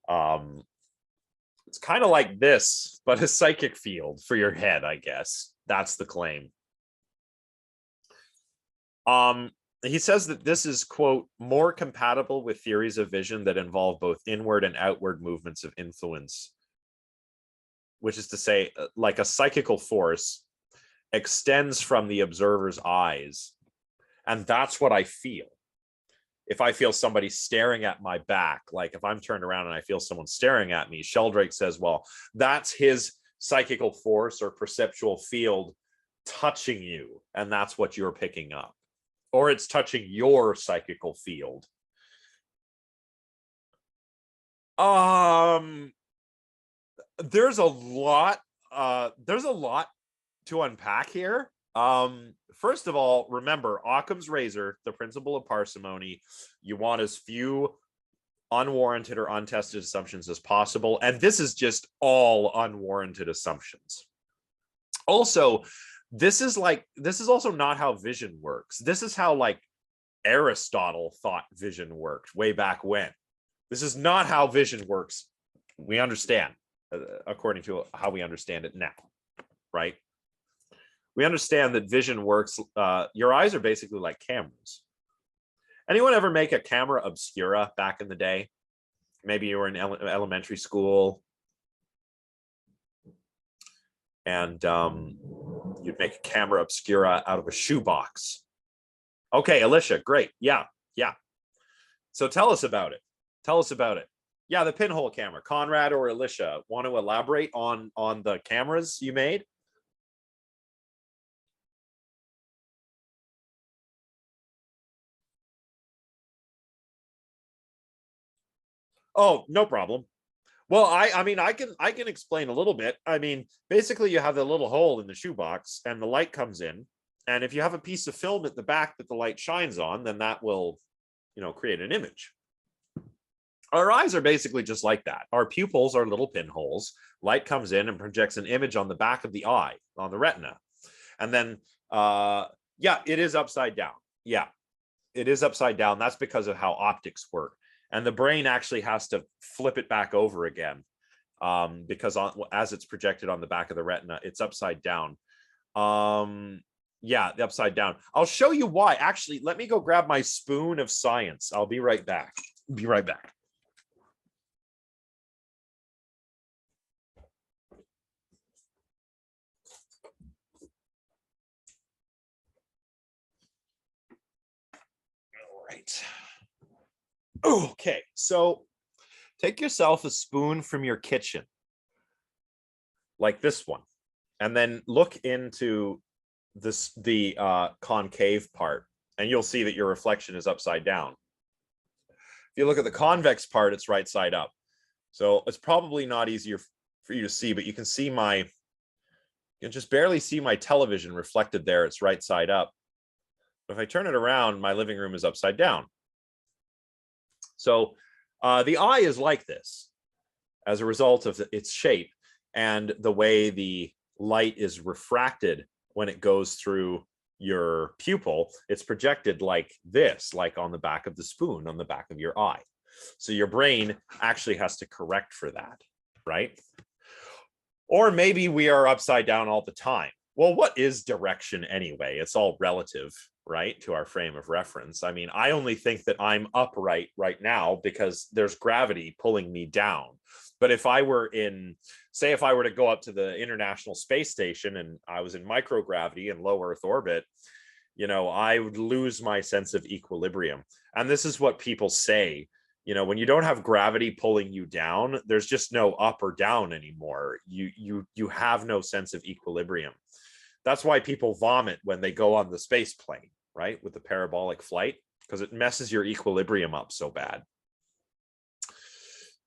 it's kind of like this, but a psychic field for your head, I guess. That's the claim. He says that this is, quote, more compatible with theories of vision that involve both inward and outward movements of influence, which is to say, like a psychical force extends from the observer's eyes. And that's what I feel. If I feel somebody staring at my back, like if I'm turned around and I feel someone staring at me, Sheldrake says, well, that's his psychical force or perceptual field touching you, and that's what you're picking up. Or it's touching your psychical field. There's a lot to unpack here. First of all, remember Occam's razor, the principle of parsimony. You want as few unwarranted or untested assumptions as possible, and this is just all unwarranted assumptions. Also, this is also not how vision works. This is how like Aristotle thought vision worked way back when. This is not how vision works. We understand, according to how we understand it now, right? We understand that vision works. Your eyes are basically like cameras. Anyone ever make a camera obscura back in the day? Maybe you were in elementary school, and you'd make a camera obscura out of a shoebox. Okay, Alicia, great. Yeah. So tell us about it. Yeah, the pinhole camera. Conrad or Alicia, want to elaborate on the cameras you made? Oh, no problem. Well, I mean, I can explain a little bit. I mean, basically you have the little hole in the shoebox and the light comes in. And if you have a piece of film at the back that the light shines on, then that will, create an image. Our eyes are basically just like that. Our pupils are little pinholes. Light comes in and projects an image on the back of the eye, on the retina. And then, yeah, it is upside down. Yeah, it is upside down. That's because of how optics work. And the brain actually has to flip it back over again, because as it's projected on the back of the retina, it's upside down. Yeah, the upside down. I'll show you why. Actually, let me go grab my spoon of science. I'll be right back. All right. Okay, so take yourself a spoon from your kitchen, like this one, and then look into the concave part, and you'll see that your reflection is upside down. If you look at the convex part, it's right side up. So it's probably not easier for you to see, but you can see you can just barely see my television reflected there. It's right side up. But if I turn it around, my living room is upside down. So the eye is like this as a result of its shape and the way the light is refracted when it goes through your pupil. It's projected like this, like on the back of the spoon, on the back of your eye. So your brain actually has to correct for that, right? Or maybe we are upside down all the time. Well, what is direction anyway? It's all relative, right, to our frame of reference. I mean, I only think that I'm upright right now because there's gravity pulling me down. But if I were say if I were to go up to the International Space Station and I was in microgravity in low Earth orbit, I would lose my sense of equilibrium. And this is what people say. When you don't have gravity pulling you down, there's just no up or down anymore. You have no sense of equilibrium. That's why people vomit when they go on the space plane, right? With the parabolic flight, because it messes your equilibrium up so bad.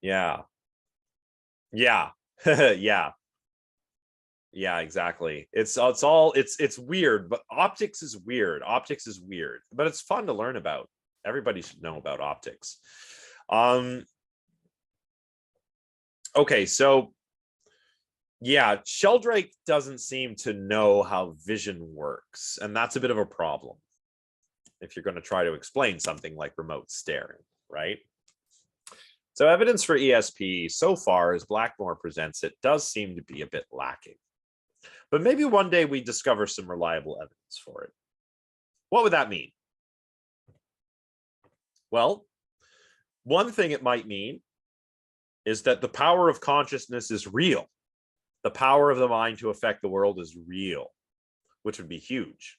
Yeah. Yeah. Yeah, exactly. It's weird, but optics is weird. But it's fun to learn about. Everybody should know about optics. Okay, so Yeah, Sheldrake doesn't seem to know how vision works, and that's a bit of a problem if you're going to try to explain something like remote staring, right? So evidence for ESP so far, as Blackmore presents it, does seem to be a bit lacking. But maybe one day we discover some reliable evidence for it. What would that mean? Well, one thing it might mean is that the power of consciousness is real. The power of the mind to affect the world is real, which would be huge.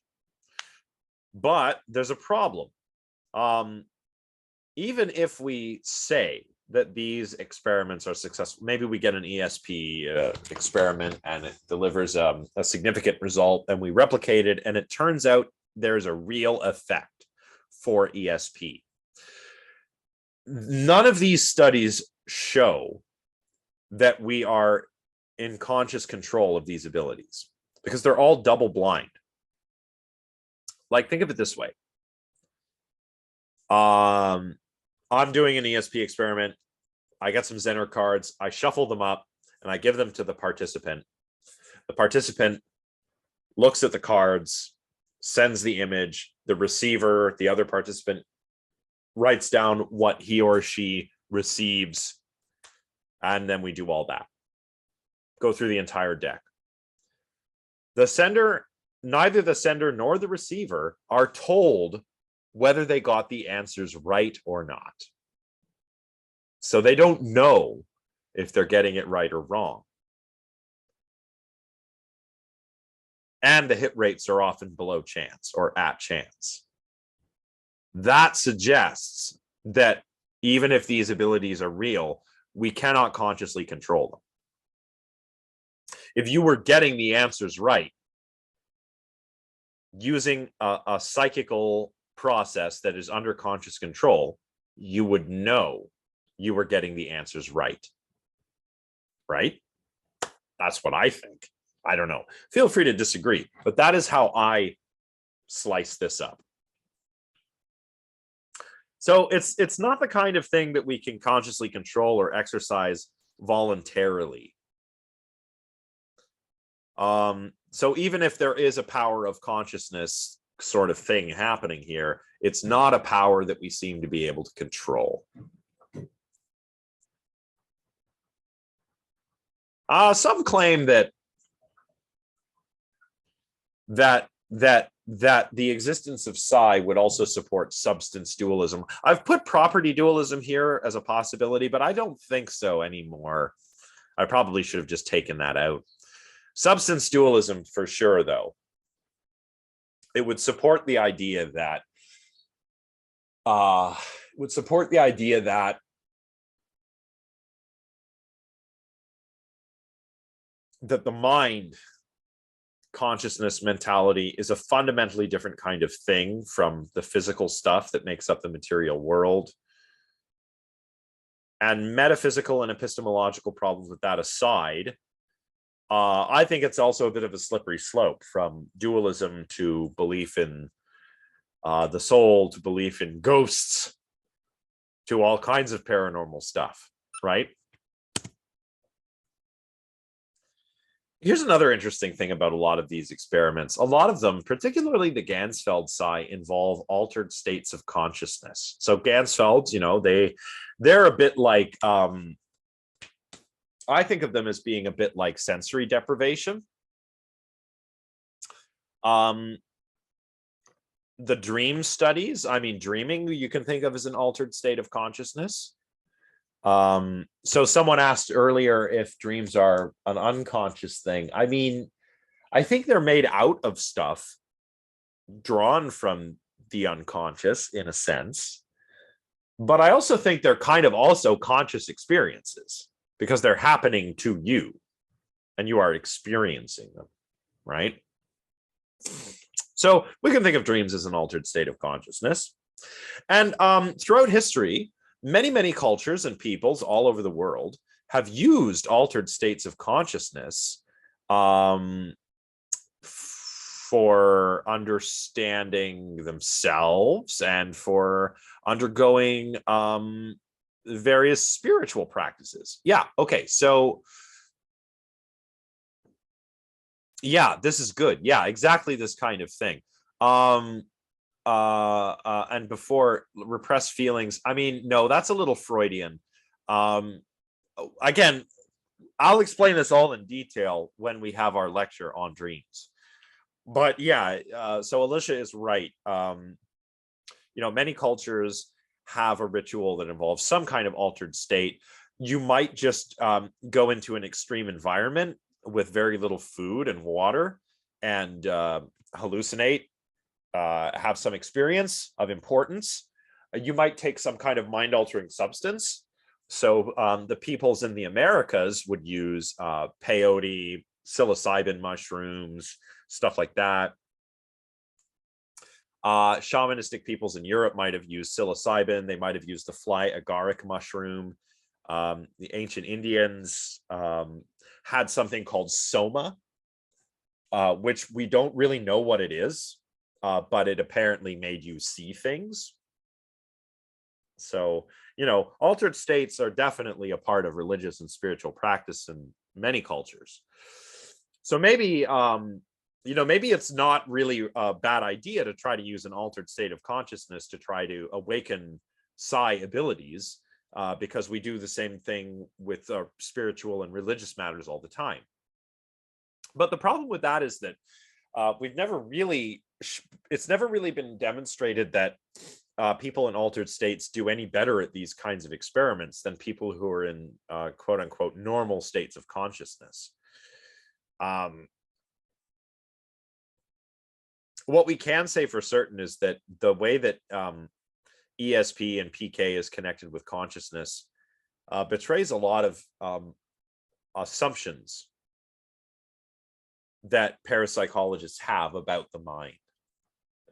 But there's a problem. Even if we say that these experiments are successful, maybe we get an ESP experiment and it delivers a significant result, and we replicate it, and it turns out there's a real effect for ESP. None of these studies show that we are in conscious control of these abilities because they're all double blind. Like, think of it this way. I'm doing an ESP experiment. I get some Zener cards. I shuffle them up and I give them to the participant. The participant looks at the cards, sends the image. The receiver, the other participant, writes down what he or she receives. And then we do all that. Go through the entire deck. The sender, neither the sender nor the receiver are told whether they got the answers right or not. So they don't know if they're getting it right or wrong. And the hit rates are often below chance or at chance. That suggests that even if these abilities are real, we cannot consciously control them. If you were getting the answers right, using a psychical process that is under conscious control, you would know you were getting the answers right. Right? That's what I think. I don't know. Feel free to disagree, but that is how I slice this up. So it's not the kind of thing that we can consciously control or exercise voluntarily. So even if there is a power of consciousness sort of thing happening here, it's not a power that we seem to be able to control. Some claim that the existence of psi would also support substance dualism. I've put property dualism here as a possibility, but I don't think so anymore. I probably should have just taken that out. Substance dualism for sure, though. It would support the idea that that the mind consciousness mentality is a fundamentally different kind of thing from the physical stuff that makes up the material world. And metaphysical and epistemological problems with that aside, I think it's also a bit of a slippery slope from dualism to belief in the soul, to belief in ghosts, to all kinds of paranormal stuff, right? Here's another interesting thing about a lot of these experiments. A lot of them, particularly the Ganzfeld psi, involve altered states of consciousness. So Ganzfelds, they're a bit like, I think of them as being a bit like sensory deprivation. The dream studies, dreaming you can think of as an altered state of consciousness. So someone asked earlier if dreams are an unconscious thing. I think they're made out of stuff drawn from the unconscious in a sense, but I also think they're kind of also conscious experiences because they're happening to you and you are experiencing them, right? So we can think of dreams as an altered state of consciousness. And throughout history, many cultures and peoples all over the world have used altered states of consciousness for understanding themselves and for undergoing various spiritual practices. Yeah, okay, so Yeah, this is good. Yeah, exactly this kind of thing. And before repressed feelings, I mean, no, that's a little Freudian. Um, again, I'll explain this all in detail when we have our lecture on dreams. But yeah, so Alicia is right. Many cultures have a ritual that involves some kind of altered state. You might just go into an extreme environment with very little food and water and hallucinate, have some experience of importance. You might take some kind of mind altering substance. So the peoples in the Americas would use peyote, psilocybin mushrooms, stuff like that. Shamanistic peoples in Europe might have used psilocybin. They might have used the fly agaric mushroom. The ancient Indians had something called soma, which we don't really know what it is, but it apparently made you see things. So, altered states are definitely a part of religious and spiritual practice in many cultures. So maybe maybe it's not really a bad idea to try to use an altered state of consciousness to try to awaken psi abilities, because we do the same thing with our spiritual and religious matters all the time. But the problem with that is that it's never really been demonstrated that people in altered states do any better at these kinds of experiments than people who are in quote unquote normal states of consciousness. What we can say for certain is that the way that ESP and PK is connected with consciousness betrays a lot of assumptions that parapsychologists have about the mind.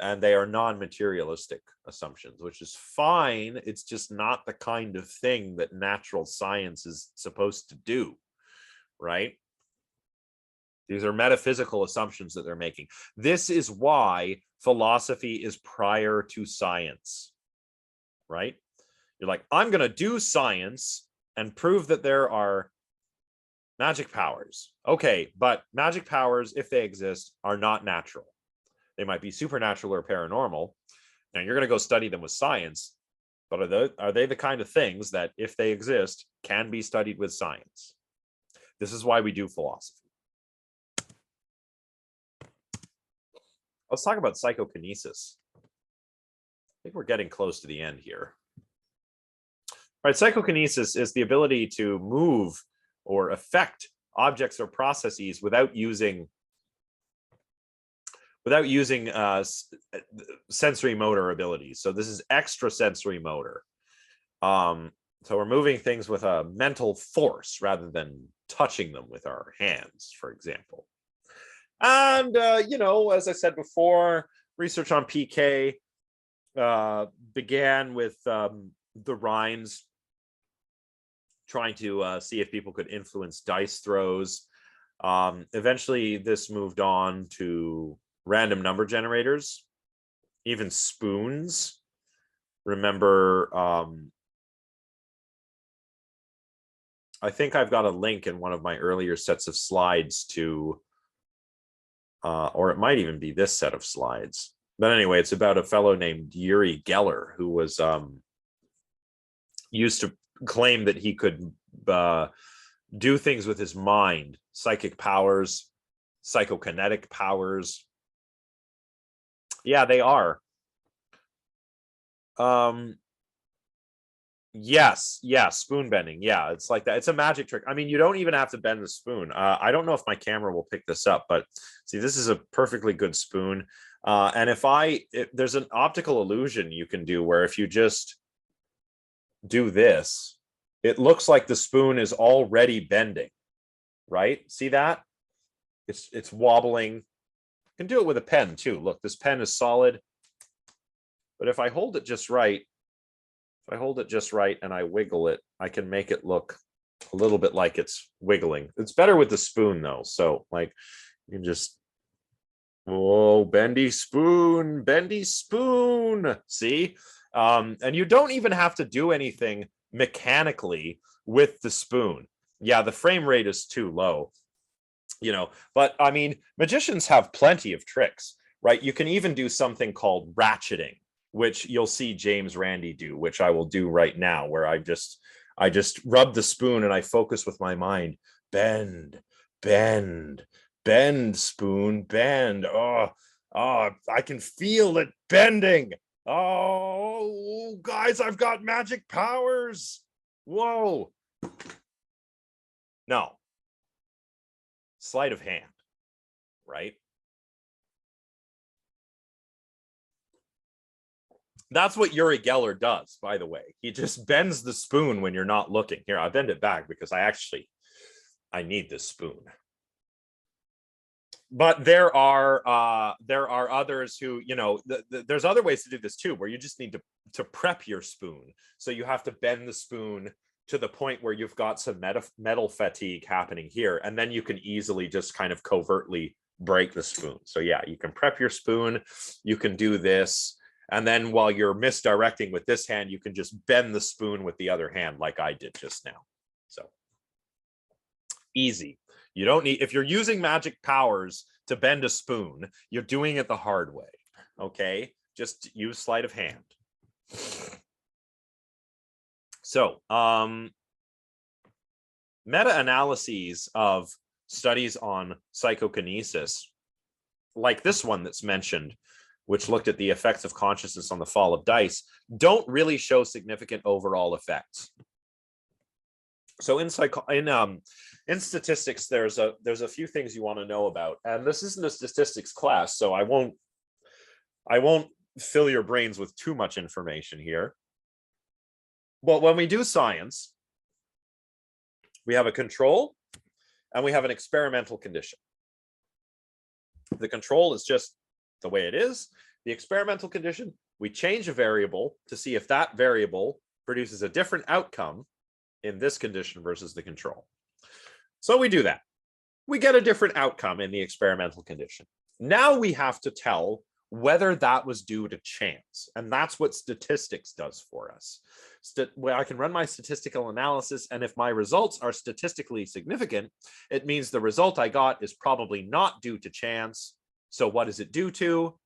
And they are non-materialistic assumptions, which is fine. It's just not the kind of thing that natural science is supposed to do, right? These are metaphysical assumptions that they're making. This is why philosophy is prior to science, right? You're like, I'm going to do science and prove that there are magic powers. Okay, but magic powers, if they exist, are not natural. They might be supernatural or paranormal. Now you're going to go study them with science, but are they the kind of things that, if they exist, can be studied with science? This is why we do philosophy. Let's talk about psychokinesis. I think we're getting close to the end here. All right, psychokinesis is the ability to move or affect objects or processes without using sensory motor abilities. So this is extrasensory motor. So we're moving things with a mental force rather than touching them with our hands, for example. And, as I said before, research on PK began with the Rhines trying to see if people could influence dice throws. Eventually, this moved on to random number generators, even spoons. Remember, I think I've got a link in one of my earlier sets of slides to, or it might even be this set of slides. But anyway, it's about a fellow named Uri Geller who was used to claim that he could do things with his mind, psychic powers, psychokinetic powers. Yeah, they are. Yes, spoon bending. Yeah, it's like that. It's a magic trick. I mean, you don't even have to bend the spoon. I don't know if my camera will pick this up, but see, this is a perfectly good spoon. And if there's an optical illusion you can do where if you just do this, it looks like the spoon is already bending, right? See that? It's wobbling. You can do it with a pen too. Look, this pen is solid. But if I hold it just right, and I wiggle it, I can make it look a little bit like it's wiggling. It's better with the spoon though. So like you can just, oh, bendy spoon. See? And you don't even have to do anything mechanically with the spoon. Yeah, the frame rate is too low. you know, but I mean, magicians have plenty of tricks, right? You can even do something called ratcheting, which you'll see James Randi do, which I will do right now, where I just rub the spoon and I focus with my mind. Bend, bend, bend, spoon, bend. Oh, I can feel it bending. Oh, guys, I've got magic powers. Whoa. No. Sleight of hand, right? That's what Uri Geller does, by the way. He just bends the spoon when you're not looking. Here, I bend it back because I need this spoon. But there are others who, you know, there's other ways to do this too, where you just need to prep your spoon. So you have to bend the spoon to the point where you've got some metal fatigue happening here, and then you can easily just kind of covertly break the spoon. So yeah, you can prep your spoon, you can do this, and then while you're misdirecting with this hand, you can just bend the spoon with the other hand like I did just now. So easy. You don't need, if you're using magic powers to bend a spoon, you're doing it the hard way. Okay, just use sleight of hand. So meta-analyses of studies on psychokinesis, like this one that's mentioned, which looked at the effects of consciousness on the fall of dice, don't really show significant overall effects. So in statistics, there's a few things you want to know about, and this isn't a statistics class, so I won't fill your brains with too much information here. But when we do science, we have a control and we have an experimental condition. The control is just the way it is. The experimental condition, we change a variable to see if that variable produces a different outcome in this condition versus the control. So we do that. We get a different outcome in the experimental condition. Now we have to tell whether that was due to chance. And that's what statistics does for us. Where I can run my statistical analysis, and if my results are statistically significant, it means the result I got is probably not due to chance. So what is it due to?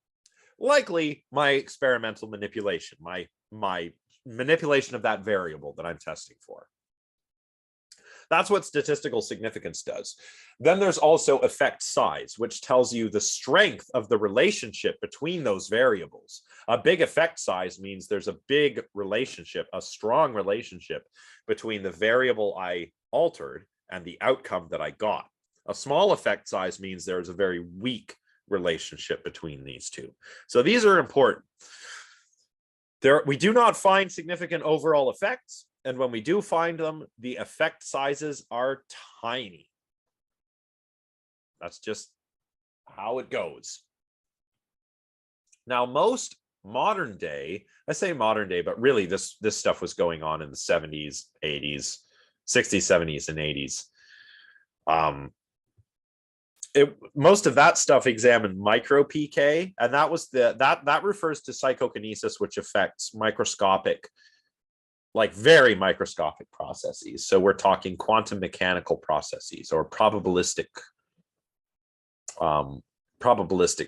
Likely my experimental manipulation, my manipulation of that variable that I'm testing for. That's what statistical significance does. Then there's also effect size, which tells you the strength of the relationship between those variables. A big effect size means there's a big relationship, a strong relationship between the variable I altered and the outcome that I got. A small effect size means there's a very weak relationship between these two. So these are important. We do not find significant overall effects. And when we do find them, the effect sizes are tiny. That's just how it goes. Now, most modern day, I say modern day, but really this stuff was going on in the 70s, 80s, 60s, 70s, and 80s. Most of that stuff examined micro PK, and that was that refers to psychokinesis, which affects microscopic, like very microscopic processes. So we're talking quantum mechanical processes or probabilistic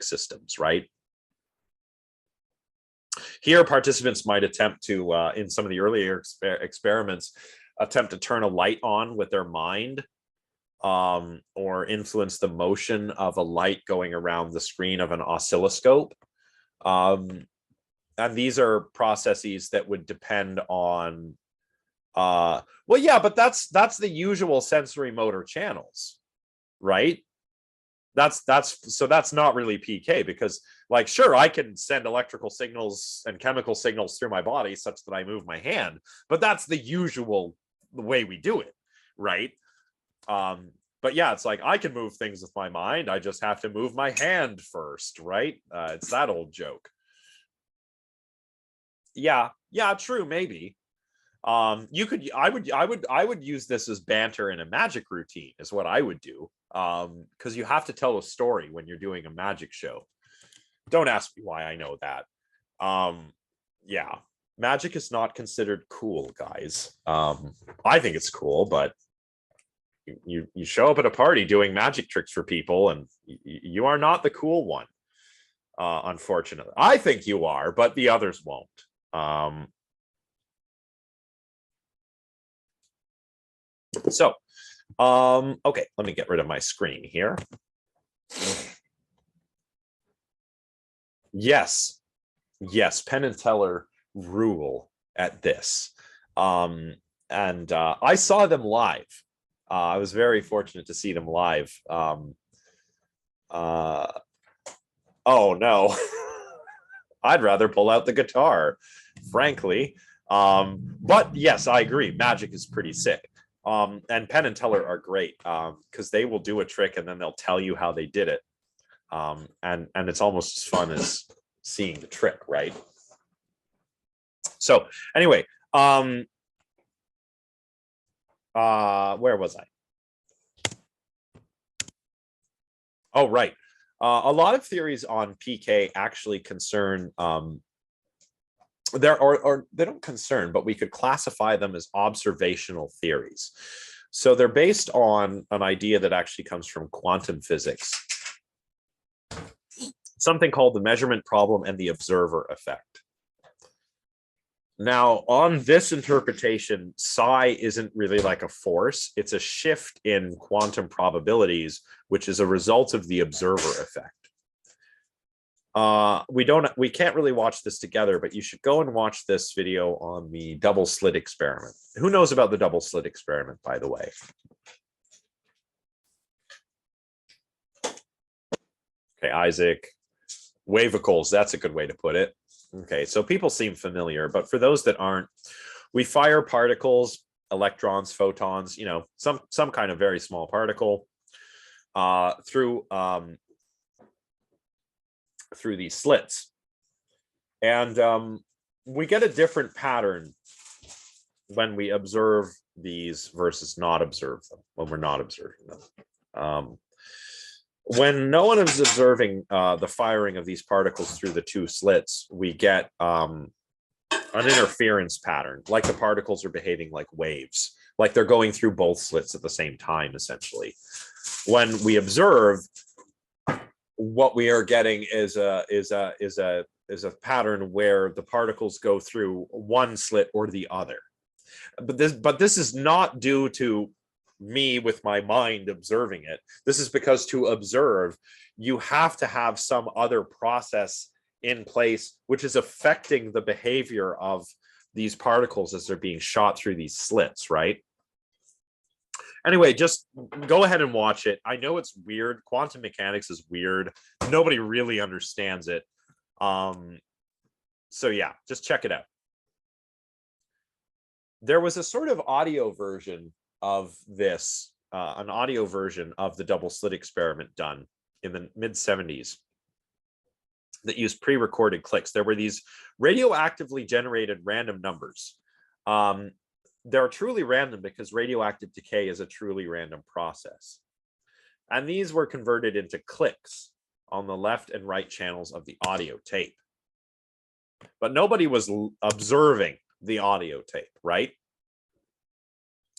systems, right? Here, participants might attempt to, in some of the earlier experiments, attempt to turn a light on with their mind, or influence the motion of a light going around the screen of an oscilloscope. And these are processes that would depend on, well, yeah, but that's the usual sensory motor channels, right? That's not really PK, because, like, sure, I can send electrical signals and chemical signals through my body such that I move my hand, but that's the usual way we do it, right? But yeah, it's like I can move things with my mind. I just have to move my hand first, right? It's that old joke. Yeah, true, maybe. I would use this as banter in a magic routine is what I would do. Because you have to tell a story when you're doing a magic show. Don't ask me why I know that. Yeah, magic is not considered cool, guys. I think it's cool, but you show up at a party doing magic tricks for people, and you are not the cool one. Unfortunately, I think you are, but the others won't. Okay, let me get rid of my screen here. Yes, Penn and Teller rule at this. And I saw them live. I was very fortunate to see them live. Oh no, I'd rather pull out the guitar, frankly. But yes, I agree. Magic is pretty sick. And Penn and Teller are great because they will do a trick and then they'll tell you how they did it. And it's almost as fun as seeing the trick, right? So anyway, where was I? Oh, right. A lot of theories on PK actually concern they don't concern, but we could classify them as observational theories. So they're based on an idea that actually comes from quantum physics, something called the measurement problem and the observer effect. Now, on this interpretation, psi isn't really like a force. It's a shift in quantum probabilities, which is a result of the observer effect. We can't really watch this together, but you should go and watch this video on the double slit experiment. Who knows about the double slit experiment, by the way? Okay, Isaac. Wavicles, that's a good way to put it. Okay, so people seem familiar, but for those that aren't, we fire particles, electrons, photons, some kind of very small particle through these slits. And we get a different pattern when we observe these versus not observe them, when we're not observing them. When no one is observing the firing of these particles through the two slits, we get an interference pattern, like the particles are behaving like waves, like they're going through both slits at the same time, essentially. When we observe, what we are getting is a pattern where the particles go through one slit or the other. But this is not due to me with my mind observing it. This is because to observe, you have to have some other process in place which is affecting the behavior of these particles as they're being shot through these slits, right? Anyway, just go ahead and watch it. I know it's weird. Quantum mechanics is weird. Nobody really understands it. So yeah, just check it out. There was a sort of audio version of this, an audio version of the double slit experiment done in the mid-70s that used pre-recorded clicks. There were these radioactively generated random numbers. They're truly random because radioactive decay is a truly random process. And these were converted into clicks on the left and right channels of the audio tape. But nobody was observing the audio tape, right?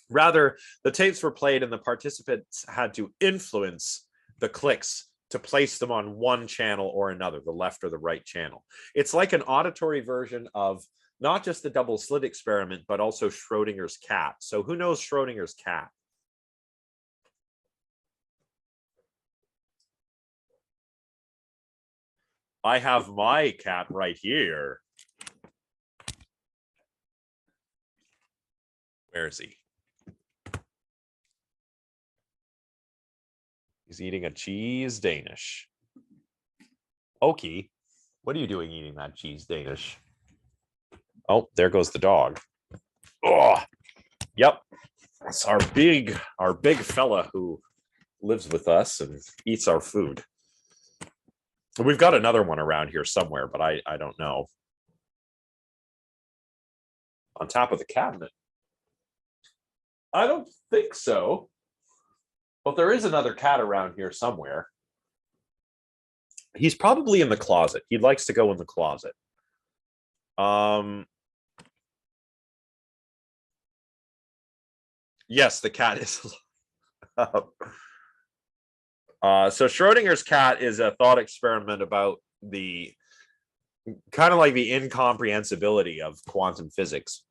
Rather, the tapes were played and the participants had to influence the clicks to place them on one channel or another, the left or the right channel. It's like an auditory version of not just the double slit experiment, but also Schrodinger's cat. So who knows Schrodinger's cat? I have my cat right here. Where is he? He's eating a cheese Danish. Okie, what are you doing eating that cheese Danish? Oh, there goes the dog. Oh, yep. It's our big fella who lives with us and eats our food. We've got another one around here somewhere, but I don't know. On top of the cabinet. I don't think so. But there is another cat around here somewhere. He's probably in the closet. He likes to go in the closet. Yes, the cat is. So Schrodinger's cat is a thought experiment about the kind of like the incomprehensibility of quantum physics.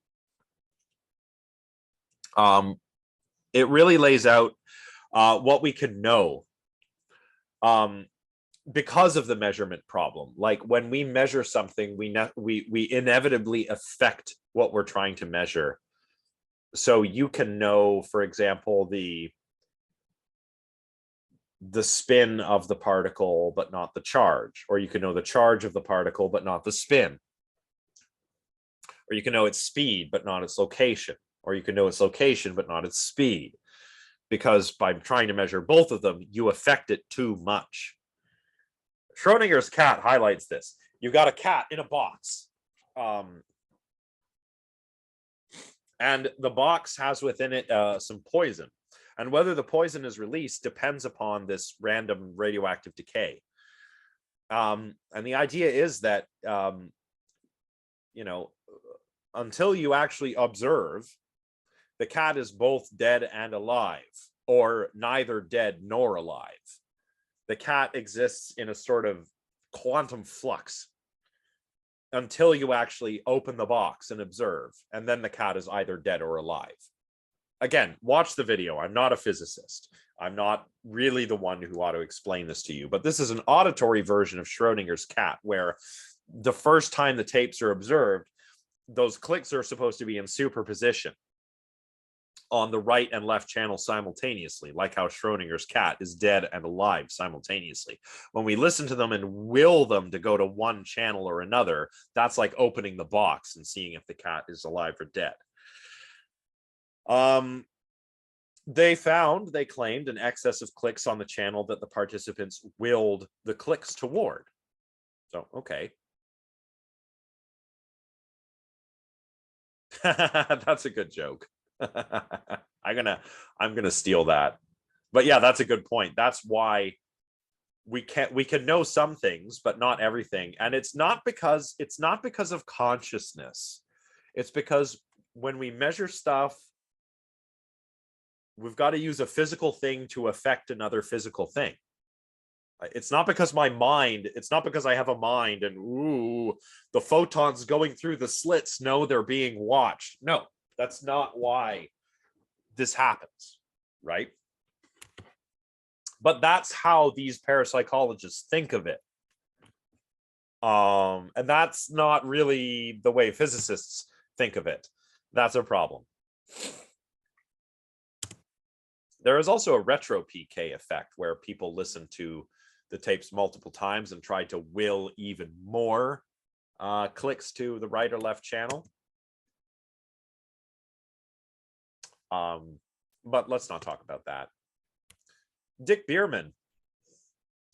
It really lays out what we can know because of the measurement problem. Like when we measure something, we inevitably affect what we're trying to measure. So you can know, for example, the spin of the particle, but not the charge, or you can know the charge of the particle, but not the spin, or you can know its speed, but not its location, or you can know its location, but not its speed, because by trying to measure both of them, you affect it too much. Schrodinger's cat highlights this. You've got a cat in a box, and the box has within it some poison. And whether the poison is released depends upon this random radioactive decay. And the idea is that, until you actually observe, the cat is both dead and alive, or neither dead nor alive. The cat exists in a sort of quantum flux until you actually open the box and observe, and then the cat is either dead or alive. Again, watch the video. I'm not a physicist. I'm not really the one who ought to explain this to you, but this is an auditory version of Schrodinger's cat, where the first time the tapes are observed, those clicks are supposed to be in superposition on the right and left channel simultaneously, like how Schrodinger's cat is dead and alive simultaneously. When we listen to them and will them to go to one channel or another, that's like opening the box and seeing if the cat is alive or dead. They claimed an excess of clicks on the channel that the participants willed the clicks toward. So, okay. That's a good joke. I'm gonna steal that. But yeah, that's a good point. That's why we can know some things, but not everything. And it's not because of consciousness. It's because when we measure stuff, we've got to use a physical thing to affect another physical thing. It's not because it's not because I have a mind and ooh, the photons going through the slits know they're being watched. No, that's not why this happens, right? But that's how these parapsychologists think of it. And that's not really the way physicists think of it. That's a problem. There is also a retro PK effect where people listen to the tapes multiple times and try to will even more clicks to the right or left channel. But let's not talk about that. Dick Bierman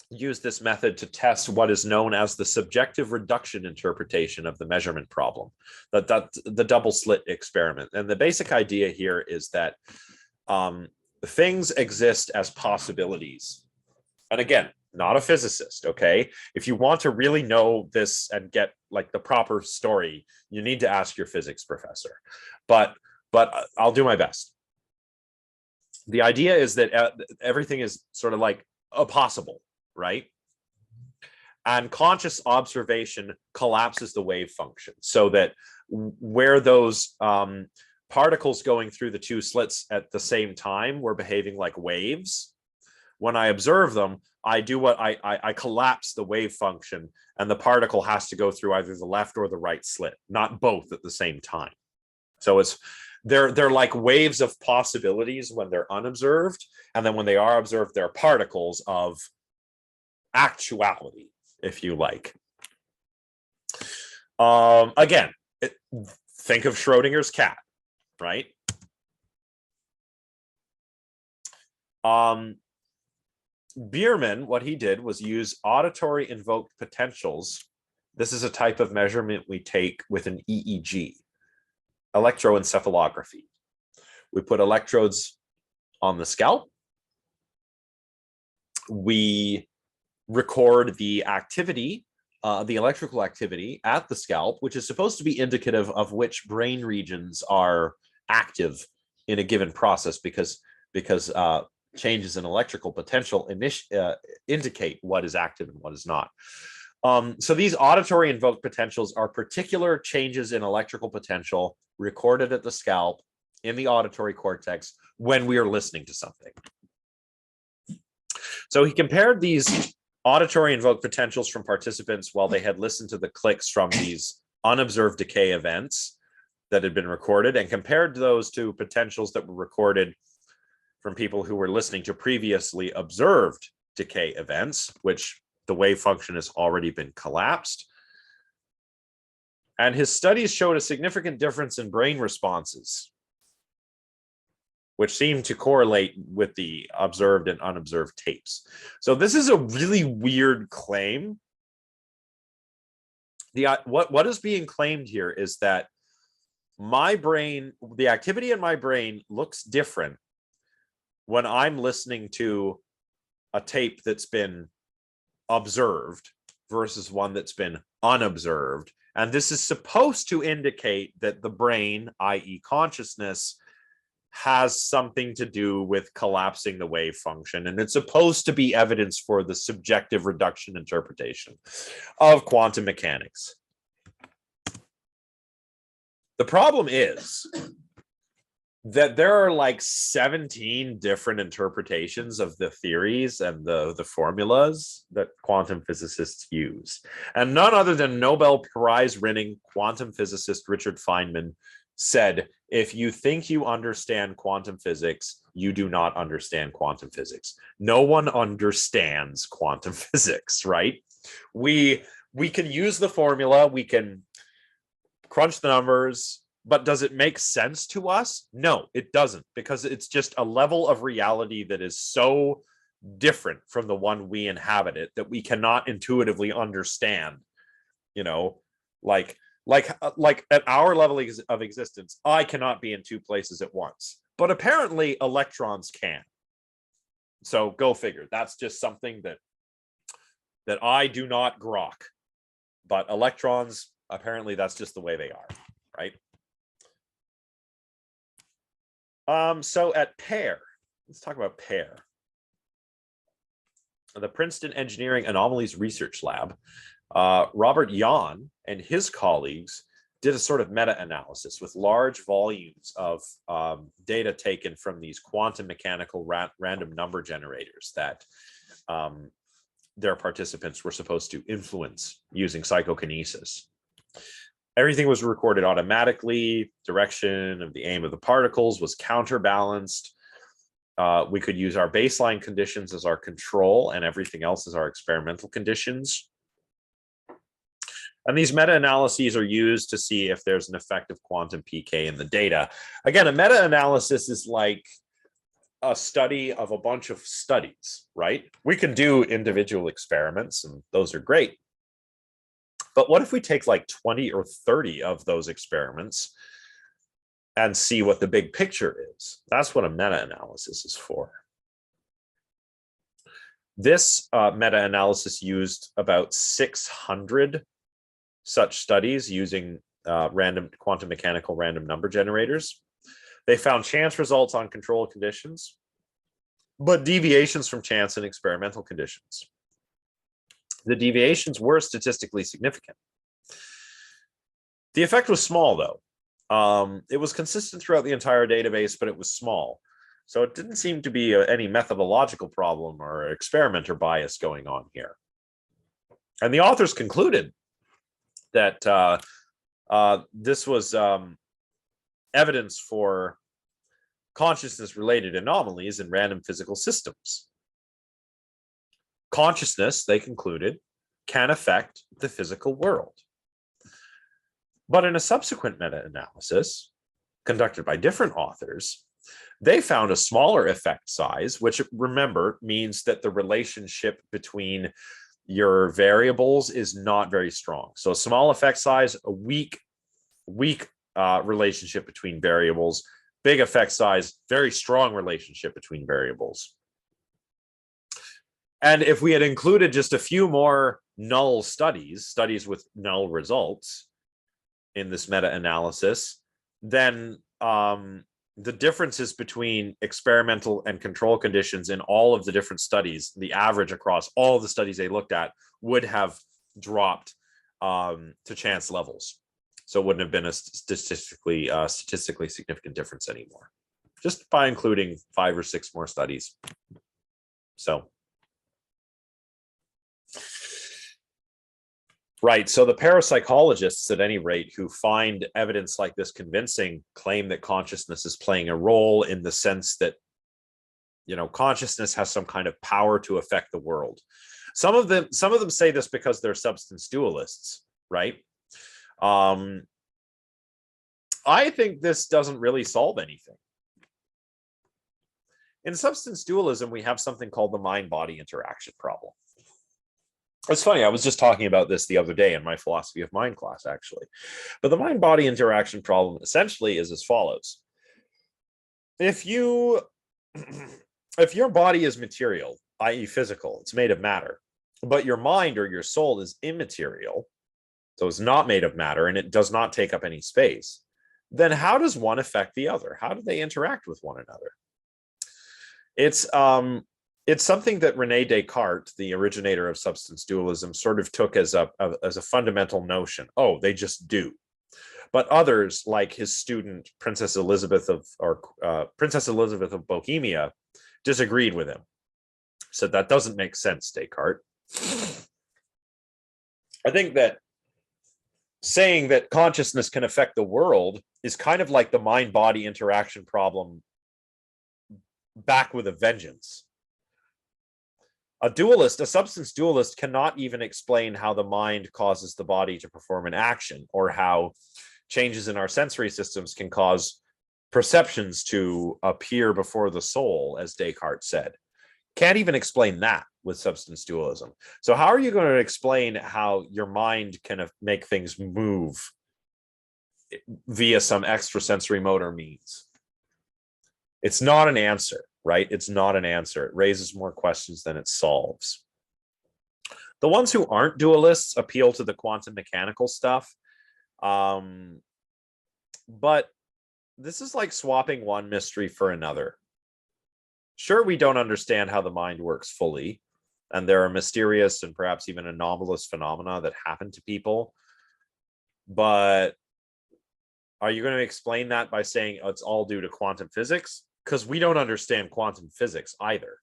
used this method to test what is known as the subjective reduction interpretation of the measurement problem, the double slit experiment. And the basic idea here is that things exist as possibilities. And again, not a physicist, okay? If you want to really know this and get like the proper story, you need to ask your physics professor. But I'll do my best. The idea is that everything is sort of like a possible, right? And conscious observation collapses the wave function so that where those particles going through the two slits at the same time were behaving like waves, when I observe them, I do what I collapse the wave function, and the particle has to go through either the left or the right slit, not both at the same time. So they're like waves of possibilities when they're unobserved, and then when they are observed, they're particles of actuality, if you like. Again, think of Schrodinger's cat, right? Bierman, what he did was use auditory invoked potentials. This is a type of measurement we take with an EEG, electroencephalography. We put electrodes on the scalp. We record the activity, the electrical activity at the scalp, which is supposed to be indicative of which brain regions are active in a given process, because changes in electrical potential indicate what is active and what is not. So these auditory invoked potentials are particular changes in electrical potential recorded at the scalp in the auditory cortex when we are listening to something. So he compared these auditory invoked potentials from participants while they had listened to the clicks from these unobserved decay events that had been recorded, and compared those to potentials that were recorded from people who were listening to previously observed decay events, which the wave function has already been collapsed. And his studies showed a significant difference in brain responses, which seemed to correlate with the observed and unobserved tapes. So this is a really weird claim. What is being claimed here is that my brain, the activity in my brain looks different when I'm listening to a tape that's been observed versus one that's been unobserved. And this is supposed to indicate that the brain, i.e. consciousness, has something to do with collapsing the wave function. And it's supposed to be evidence for the subjective reduction interpretation of quantum mechanics. The problem is that there are like 17 different interpretations of the theories and the formulas that quantum physicists use. And none other than Nobel Prize winning quantum physicist Richard Feynman said, if you think you understand quantum physics, you do not understand quantum physics. No one understands quantum physics, right? We can use the formula, we can crunch the numbers, but does it make sense to us? No, it doesn't, because it's just a level of reality that is so different from the one we inhabit it that we cannot intuitively understand. You know, like at our level of existence, I cannot be in two places at once, but apparently electrons can. So go figure. That's just something that I do not grok, but electrons, apparently that's just the way they are, right? So at PAIR, let's talk about PAIR. The Princeton Engineering Anomalies Research Lab, Robert Jahn and his colleagues did a sort of meta-analysis with large volumes of data taken from these quantum mechanical random number generators that their participants were supposed to influence using psychokinesis. Everything was recorded automatically. Direction of the aim of the particles was counterbalanced. We could use our baseline conditions as our control and everything else as our experimental conditions. And these meta-analyses are used to see if there's an effect of quantum PK in the data. Again, a meta-analysis is like a study of a bunch of studies, right? We can do individual experiments, and those are great. But what if we take like 20 or 30 of those experiments and see what the big picture is? That's what a meta-analysis is for. This meta-analysis used about 600 such studies using random quantum mechanical random number generators. They found chance results on control conditions, but deviations from chance in experimental conditions. The deviations were statistically significant. The effect was small, though. It was consistent throughout the entire database, but it was small. So it didn't seem to be any methodological problem or experimenter bias going on here. And the authors concluded that this was evidence for consciousness-related anomalies in random physical systems. Consciousness, they concluded, can affect the physical world. But in a subsequent meta-analysis conducted by different authors, they found a smaller effect size, which, remember, means that the relationship between your variables is not very strong. So a small effect size, a weak relationship between variables, big effect size, very strong relationship between variables. And if we had included just a few more null studies with null results in this meta-analysis, then the differences between experimental and control conditions in all of the different studies, the average across all the studies they looked at, would have dropped to chance levels. So it wouldn't have been a statistically significant difference anymore, just by including 5 or 6 more studies. So, right. So the parapsychologists, at any rate, who find evidence like this convincing, claim that consciousness is playing a role in the sense that, you know, consciousness has some kind of power to affect the world. Some of them say this because they're substance dualists, right? I think this doesn't really solve anything. In substance dualism, we have something called the mind-body interaction problem. It's funny, I was just talking about this the other day in my philosophy of mind class, actually. But the mind-body interaction problem essentially is as follows. If your body is material, i.e. physical, it's made of matter, but your mind or your soul is immaterial, so it's not made of matter and it does not take up any space, then how does one affect the other? How do they interact with one another? It's something that René Descartes, the originator of substance dualism, sort of took as a fundamental notion. Oh, they just do. But others, like his student Princess Elizabeth of Bohemia, disagreed with him. Said that doesn't make sense, Descartes. I think that saying that consciousness can affect the world is kind of like the mind-body interaction problem back with a vengeance. A substance dualist cannot even explain how the mind causes the body to perform an action, or how changes in our sensory systems can cause perceptions to appear before the soul, as Descartes said. Can't even explain that with substance dualism. So how are you going to explain how your mind can make things move via some extrasensory motor means? It's not an answer, right? It's not an answer. It raises more questions than it solves. The ones who aren't dualists appeal to the quantum mechanical stuff. But this is like swapping one mystery for another. Sure, we don't understand how the mind works fully, and there are mysterious and perhaps even anomalous phenomena that happen to people. But are you going to explain that by saying it's all due to quantum physics? Because we don't understand quantum physics either,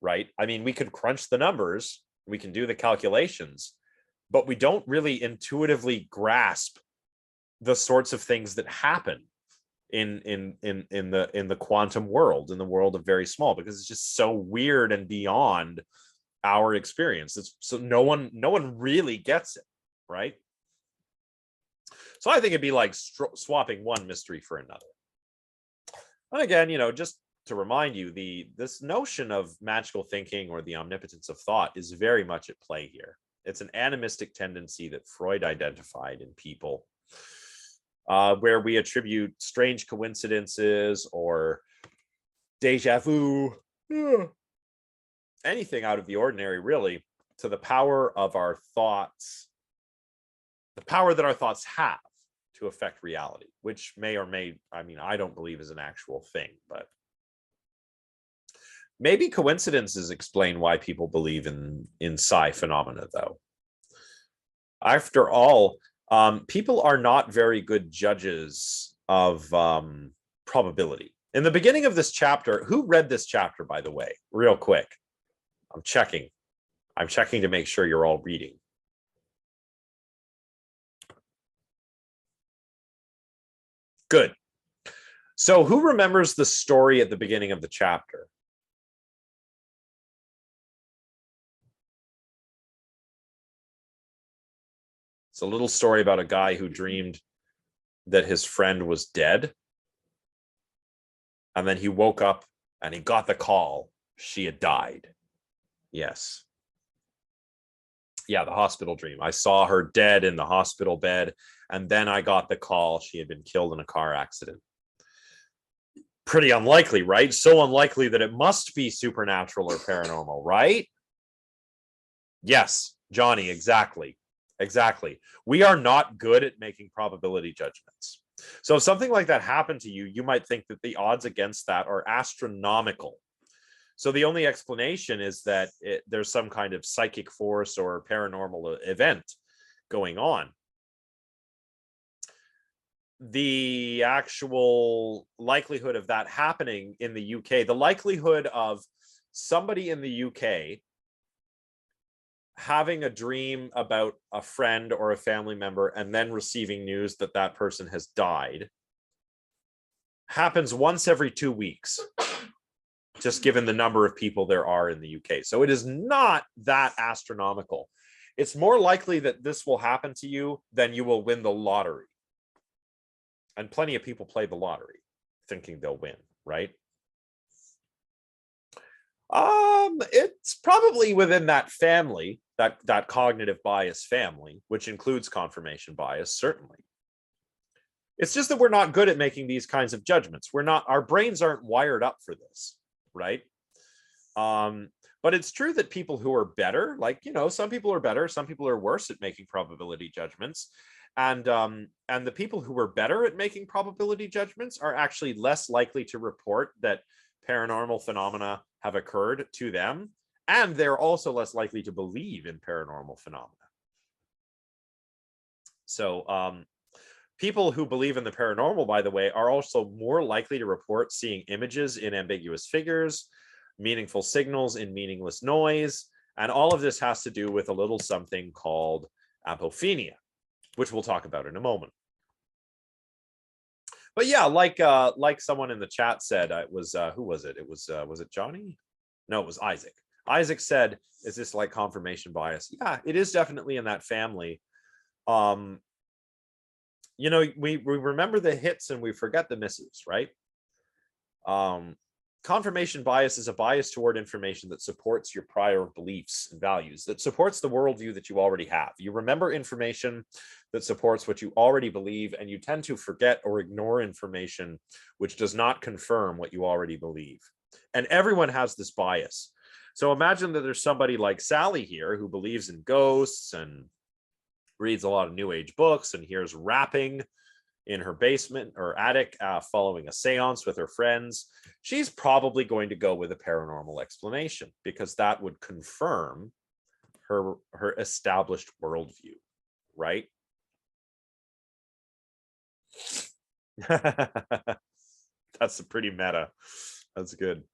right? I mean, we could crunch the numbers, we can do the calculations, but we don't really intuitively grasp the sorts of things that happen in the quantum world, in the world of very small, because it's just so weird and beyond our experience. So no one really gets it, right? So I think it'd be like swapping one mystery for another. And again, just to remind you, this notion of magical thinking or the omnipotence of thought is very much at play here. It's an animistic tendency that Freud identified in people, where we attribute strange coincidences or deja vu, anything out of the ordinary, really, to the power of our thoughts, the power that our thoughts have to affect reality, which may or may, I don't believe is an actual thing, but maybe coincidences explain why people believe in psi phenomena, though. After all, people are not very good judges of probability. In the beginning of this chapter, who read this chapter, by the way, real quick? I'm checking to make sure you're all reading. Good. So who remembers the story at the beginning of the chapter? It's a little story about a guy who dreamed that his friend was dead. And then he woke up and he got the call. She had died. Yes. Yeah, the hospital dream. I saw her dead in the hospital bed, and then I got the call. She had been killed in a car accident. Pretty unlikely, right? So unlikely that it must be supernatural or paranormal, right? Yes, Johnny, exactly. Exactly. We are not good at making probability judgments. So if something like that happened to you, you might think that the odds against that are astronomical. So the only explanation is that there's some kind of psychic force or paranormal event going on. The actual likelihood of that happening in the UK, the likelihood of somebody in the UK having a dream about a friend or a family member and then receiving news that that person has died happens once every 2 weeks, just given the number of people there are in the UK. So it is not that astronomical. It's more likely that this will happen to you than you will win the lottery. And plenty of people play the lottery thinking they'll win, right? It's probably within that family, that cognitive bias family, which includes confirmation bias, certainly. It's just that we're not good at making these kinds of judgments. Our brains aren't wired up for this, right? But it's true that people who are better, like, some people are better, some people are worse at making probability judgments. And the people who are better at making probability judgments are actually less likely to report that paranormal phenomena have occurred to them. And they're also less likely to believe in paranormal phenomena. So people who believe in the paranormal, by the way, are also more likely to report seeing images in ambiguous figures, meaningful signals in meaningless noise. And all of this has to do with a little something called apophenia, which we'll talk about in a moment. But yeah, like someone in the chat said, it was who was it? Was it Johnny? No, it was Isaac. Isaac said, "Is this like confirmation bias?" Yeah, it is definitely in that family. We remember the hits and we forget the misses, right? Confirmation bias is a bias toward information that supports your prior beliefs and values, that supports the worldview that you already have. You remember information that supports what you already believe, and you tend to forget or ignore information which does not confirm what you already believe. And everyone has this bias. So imagine that there's somebody like Sally here who believes in ghosts and reads a lot of New Age books and hears rapping in her basement or attic following a seance with her friends. She's probably going to go with a paranormal explanation because that would confirm her established worldview, right? That's a pretty meta. That's good.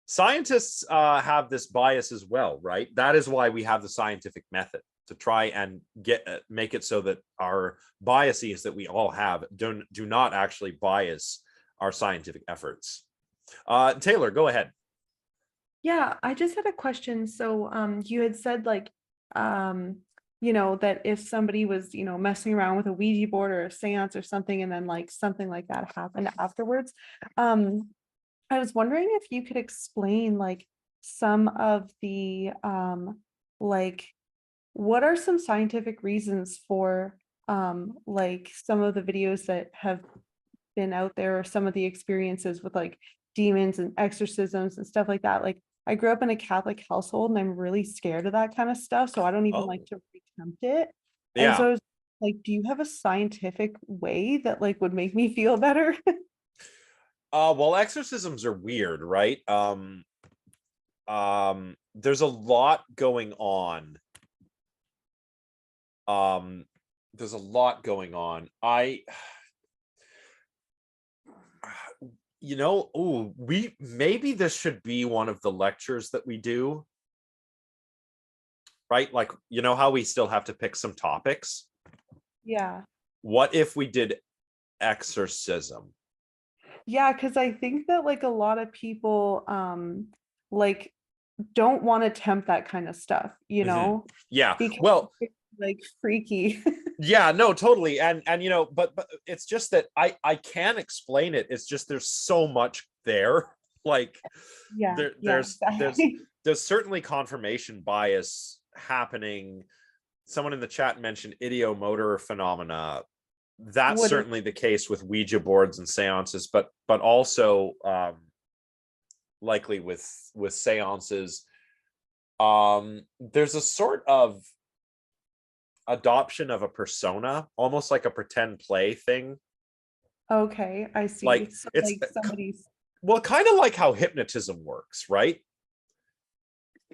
Scientists have this bias as well, right? That is why we have the scientific method, to try and make it so that our biases that we all have do not actually bias our scientific efforts. Taylor, go ahead. Yeah, I just had a question. So you had said like that if somebody was, messing around with a Ouija board or a seance or something, and then like something like that happened afterwards. I was wondering if you could explain like some of the like what are some scientific reasons for like some of the videos that have been out there, or some of the experiences with like demons and exorcisms and stuff like that. Like I grew up in a Catholic household and I'm really scared of that kind of stuff, so I don't even like to attempt it. And Yeah. so I was like, do you have a scientific way that like would make me feel better? Well, exorcisms are weird, right? There's a lot going on. There's a lot going on. Maybe this should be one of the lectures that we do, right? Like, how we still have to pick some topics? Yeah. What if we did exorcism? Yeah, because I think that like a lot of people like don't want to tempt that kind of stuff, Yeah. because Well, it's like freaky. yeah, no, totally. And but it's just that I can explain it. It's just there's so much there. Like Yeah, there's certainly confirmation bias happening. Someone in the chat mentioned ideomotor phenomena. That's certainly the case with Ouija boards and seances, but also likely with seances. There's a sort of adoption of a persona, almost like a pretend play thing. Okay, I see. Like So it's like somebody's well, kind of like how hypnotism works, right?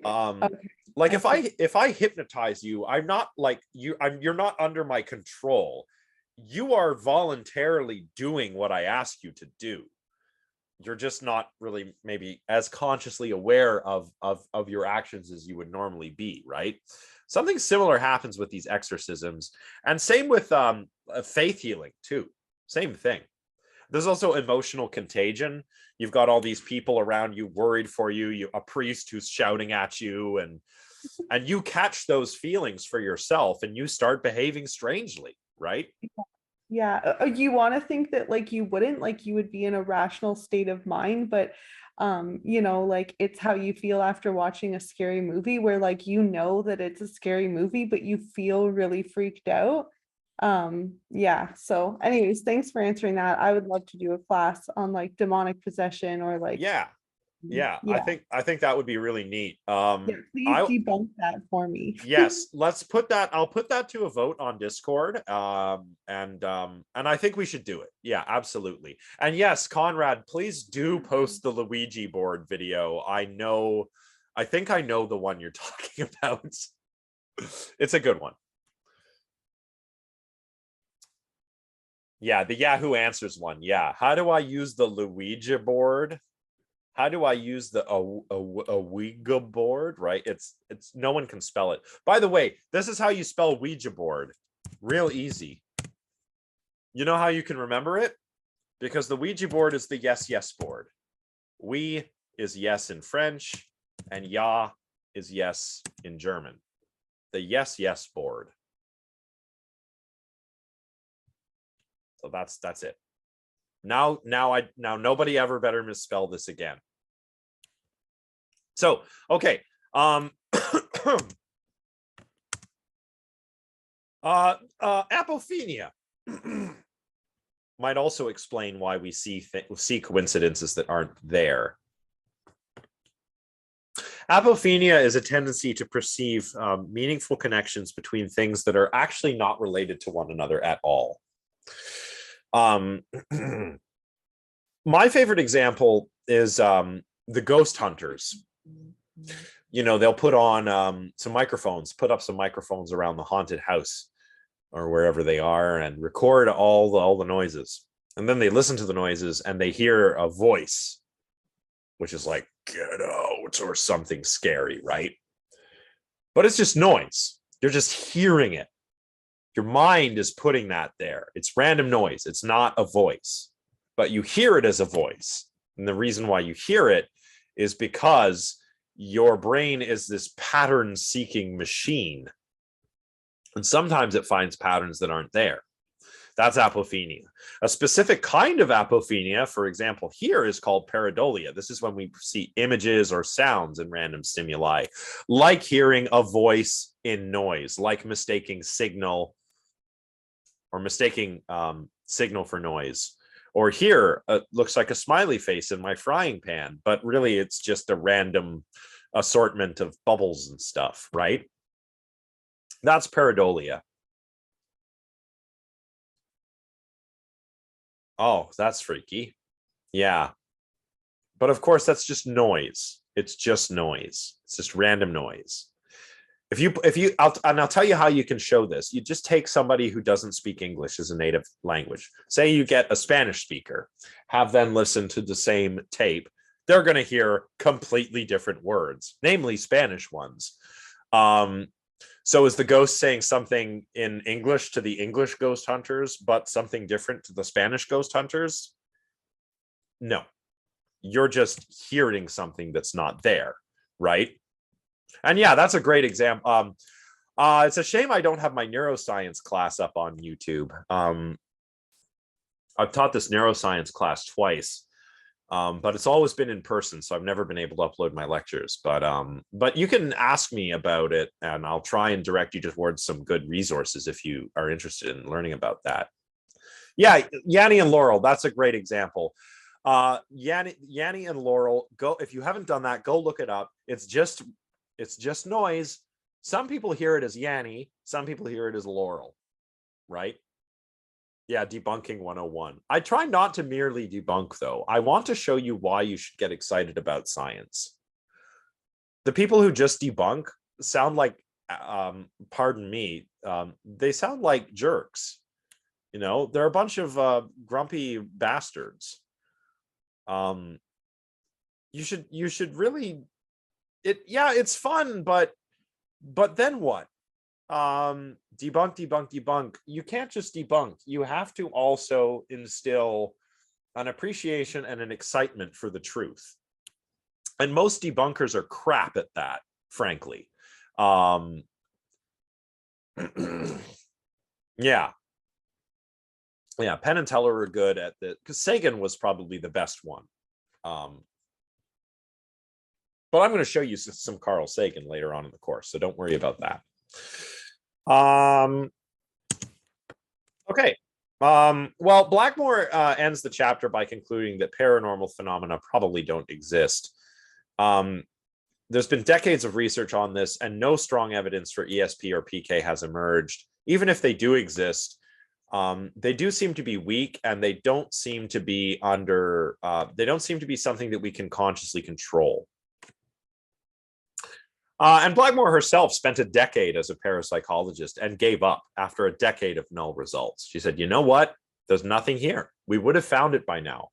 okay. Like I see. if I hypnotize you, I'm not like you're not under my control. You are voluntarily doing what I ask you to do. You're just not really maybe as consciously aware of your actions as you would normally be, right? Something similar happens with these exorcisms, and same with faith healing too. Same thing. There's also emotional contagion. You've got all these people around you worried for you, a priest who's shouting at you, and you catch those feelings for yourself and you start behaving strangely, right? Yeah, you want to think that like you wouldn't, like you would be in a rational state of mind, but you know, like it's how you feel after watching a scary movie where like you know that it's a scary movie, but you feel really freaked out. Yeah, so anyways, thanks for answering that. I would love to do a class on like demonic possession or like Yeah. Yeah, yeah, I think that would be really neat. yeah, please I debunk that for me. yes, let's put that. I'll put that to a vote on Discord. And I think we should do it. Yeah, absolutely. And yes, Conrad, please do post the Luigi board video. I think I know the one you're talking about. It's a good one. Yeah, the Yahoo Answers one. Yeah. How do I use the Luigi board? How do I use the a Ouija board? Right? It's no one can spell it. By the way, this is how you spell Ouija board. Real easy. You know how you can remember it? Because the Ouija board is the yes, yes board. Oui is yes in French, and ja is yes in German. The yes, yes board. So that's it. Now nobody ever better misspell this again. So, okay. Apophenia might also explain why we see coincidences that aren't there. Apophenia is a tendency to perceive meaningful connections between things that are actually not related to one another at all. My favorite example is the ghost hunters. You know, they'll put on some microphones, put up some microphones around the haunted house or wherever they are and record all the noises. And then they listen to the noises and they hear a voice, which is like, get out, or something scary, right? But it's just noise. You're just hearing it. Your mind is putting that there. It's random noise. It's not a voice, but you hear it as a voice. And the reason why you hear it is because your brain is this pattern-seeking machine. And sometimes it finds patterns that aren't there. That's apophenia. A specific kind of apophenia, for example, here is called pareidolia. This is when we see images or sounds in random stimuli, like hearing a voice in noise, like mistaking signal or mistaking signal for noise. Or here, it looks like a smiley face in my frying pan, but really it's just a random assortment of bubbles and stuff, right? That's pareidolia. Oh, that's freaky. Yeah. But of course, that's just noise. It's just noise. It's just random noise. I'll tell you how you can show this. You just take somebody who doesn't speak English as a native language. Say you get a Spanish speaker, have them listen to the same tape. They're going to hear completely different words, namely Spanish ones. So is the ghost saying something in English to the English ghost hunters, but something different to the Spanish ghost hunters? No, you're just hearing something that's not there, right? And yeah, that's a great example. It's a shame I don't have my neuroscience class up on YouTube. I've taught this neuroscience class twice, but it's always been in person, so I've never been able to upload my lectures. But you can ask me about it, and I'll try and direct you towards some good resources if you are interested in learning about that. Yeah, Yanni and Laurel, that's a great example. Yanni and Laurel, go if you haven't done that, go look it up. It's just noise. Some people hear it as Yanni, Some people hear it as Laurel, right? Yeah, debunking 101. I try not to merely debunk, though. I want to show you why you should get excited about science. The people who just debunk sound like, pardon me, they sound like jerks. You know, they're a bunch of grumpy bastards. You should really, it's fun, but then what? Debunk. You can't just debunk. You have to also instill an appreciation and an excitement for the truth. And most debunkers are crap at that, frankly. Yeah. Penn and Teller are good at that, because Sagan was probably the best one. But I'm going to show you some Carl Sagan later on in the course, so don't worry about that. Okay. Well, Blackmore ends the chapter by concluding that paranormal phenomena probably don't exist. There's been decades of research on this, and no strong evidence for ESP or PK has emerged. Even if they do exist, they do seem to be weak, and they don't seem to be something that we can consciously control. And Blackmore herself spent a decade as a parapsychologist and gave up after a decade of null results. She said, you know what? There's nothing here. We would have found it by now.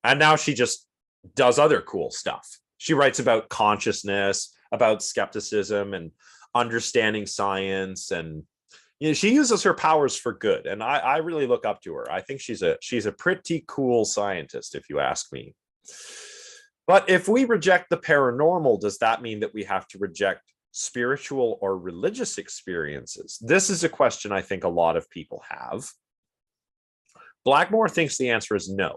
And now she just does other cool stuff. She writes about consciousness, about skepticism and understanding science. And she uses her powers for good. And I really look up to her. I think she's a pretty cool scientist, if you ask me. But if we reject the paranormal, does that mean that we have to reject spiritual or religious experiences? This is a question I think a lot of people have. Blackmore thinks the answer is no.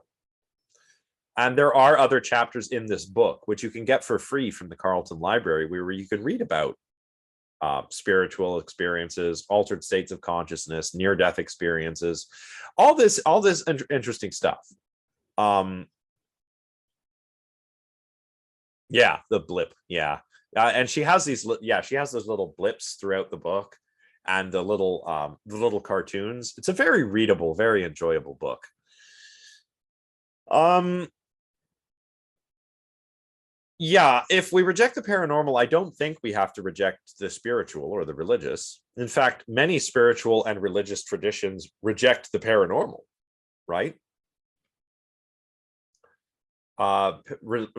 And there are other chapters in this book, which you can get for free from the Carleton Library, where you can read about spiritual experiences, altered states of consciousness, near-death experiences, all this interesting stuff. Yeah, the blip. Yeah. And she has these, she has those little blips throughout the book, and the little cartoons. It's a very readable, very enjoyable book. Yeah, if we reject the paranormal, I don't think we have to reject the spiritual or the religious. In fact, many spiritual and religious traditions reject the paranormal, right?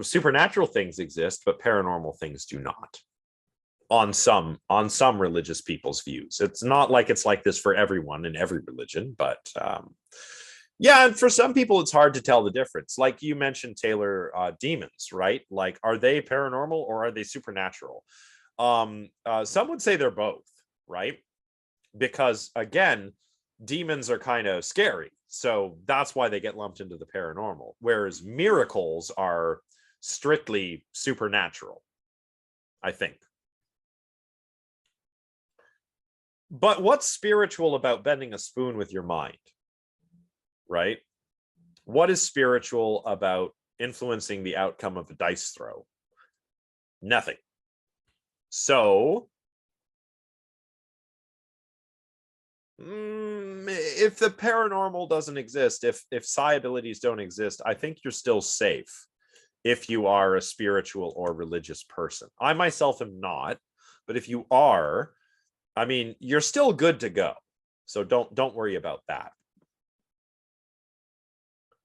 Supernatural things exist, but paranormal things do not. On some religious people's views, it's not like it's like this for everyone in every religion, but yeah, and for some people it's hard to tell the difference. Like you mentioned, Taylor, demons, right? Like, are they paranormal or are they supernatural? Some would say they're both, right? Because again, demons are kind of scary. So that's why they get lumped into the paranormal, whereas miracles are strictly supernatural, I think. But what's spiritual about bending a spoon with your mind, right? What is spiritual about influencing the outcome of a dice throw? Nothing. So if the paranormal doesn't exist, if psi abilities don't exist, I think you're still safe if you are a spiritual or religious person. I myself am not, but if you are, I mean, you're still good to go. So don't worry about that.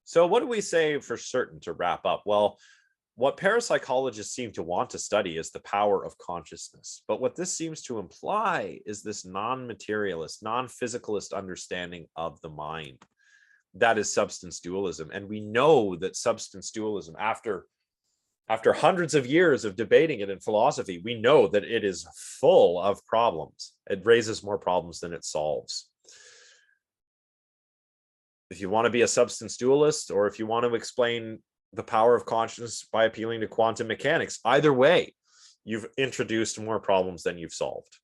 So what do we say for certain to wrap up? Well, what parapsychologists seem to want to study is the power of consciousness. But what this seems to imply is this non-materialist, non-physicalist understanding of the mind. That is substance dualism. And we know that substance dualism, after hundreds of years of debating it in philosophy, we know that it is full of problems. It raises more problems than it solves. If you want to be a substance dualist, or if you want to explain the power of consciousness by appealing to quantum mechanics, either way, you've introduced more problems than you've solved.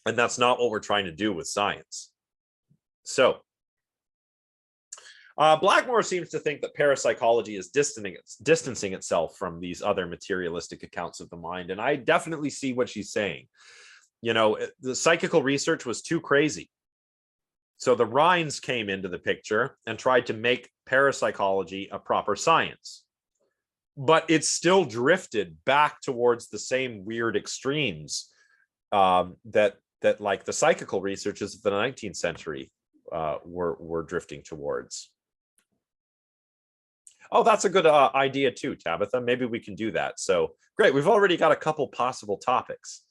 And that's not what we're trying to do with science. So Blackmore seems to think that parapsychology is distancing itself from these other materialistic accounts of the mind. And I definitely see what she's saying. You know, the psychical research was too crazy. So the Rhines came into the picture and tried to make parapsychology a proper science. But it still drifted back towards the same weird extremes that like the psychical researchers of the 19th century were drifting towards. Oh, that's a good idea too, Tabitha. Maybe we can do that. So great. We've already got a couple possible topics.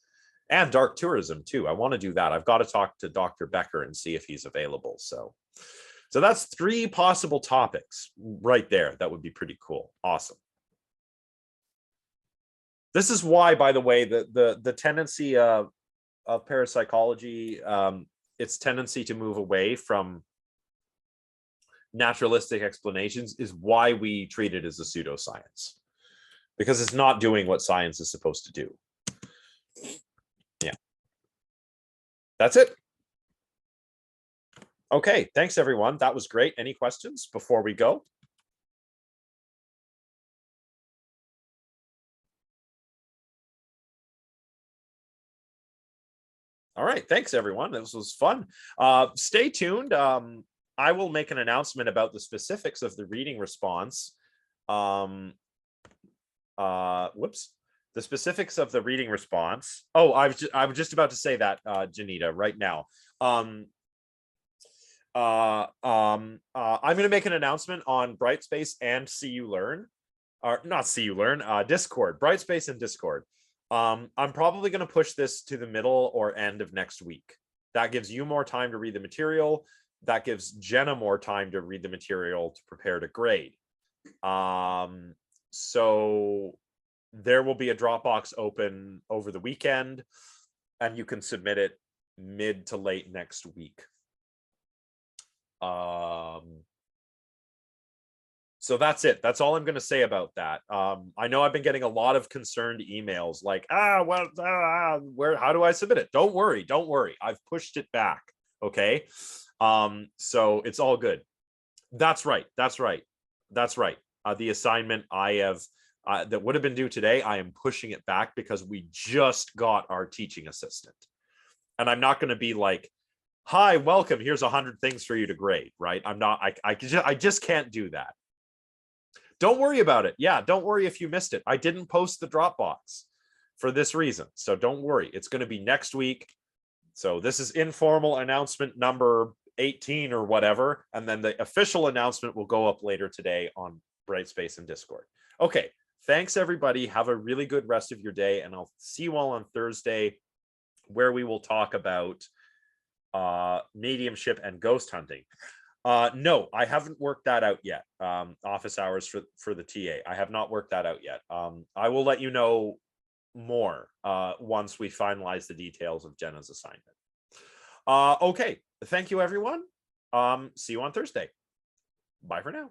And dark tourism too. I want to do that. I've got to talk to Dr. Becker and see if he's available. So that's 3 possible topics right there. That would be pretty cool. Awesome. This is why, by the way, the tendency of parapsychology, its tendency to move away from naturalistic explanations is why we treat it as a pseudoscience, because it's not doing what science is supposed to do. Yeah. That's it. Okay, thanks everyone. That was great. Any questions before we go? All right, thanks everyone. This was fun. Stay tuned. I will make an announcement about the specifics of the reading response. The specifics of the reading response. Oh, I was just about to say that, Janita, right now. I'm going to make an announcement on Brightspace and See You Learn, or not See You Learn, Discord, Brightspace and Discord. I'm probably going to push this to the middle or end of next week. That gives you more time to read the material. That gives Jenna more time to read the material to prepare to grade. So there will be a Dropbox open over the weekend, and you can submit it mid to late next week. So that's it. That's all I'm going to say about that. I know I've been getting a lot of concerned emails like, where, how do I submit it? Don't worry. I've pushed it back. Okay. So it's all good. That's right. The assignment I have that would have been due today, I am pushing it back because we just got our teaching assistant, and I'm not going to be like, hi, welcome, here's 100 things for you to grade, right? I'm not, I just can't do that. Don't worry about it. Yeah, don't worry if you missed it. I didn't post the Dropbox for this reason. So don't worry. It's going to be next week. So this is informal announcement number 18 or whatever. And then the official announcement will go up later today on Brightspace and Discord. Okay. Thanks, everybody. Have a really good rest of your day. And I'll see you all on Thursday, where we will talk about mediumship and ghost hunting. No, I haven't worked that out yet. Office hours for the TA. I have not worked that out yet. I will let you know more once we finalize the details of Jenna's assignment. Okay, thank you, everyone. See you on Thursday. Bye for now.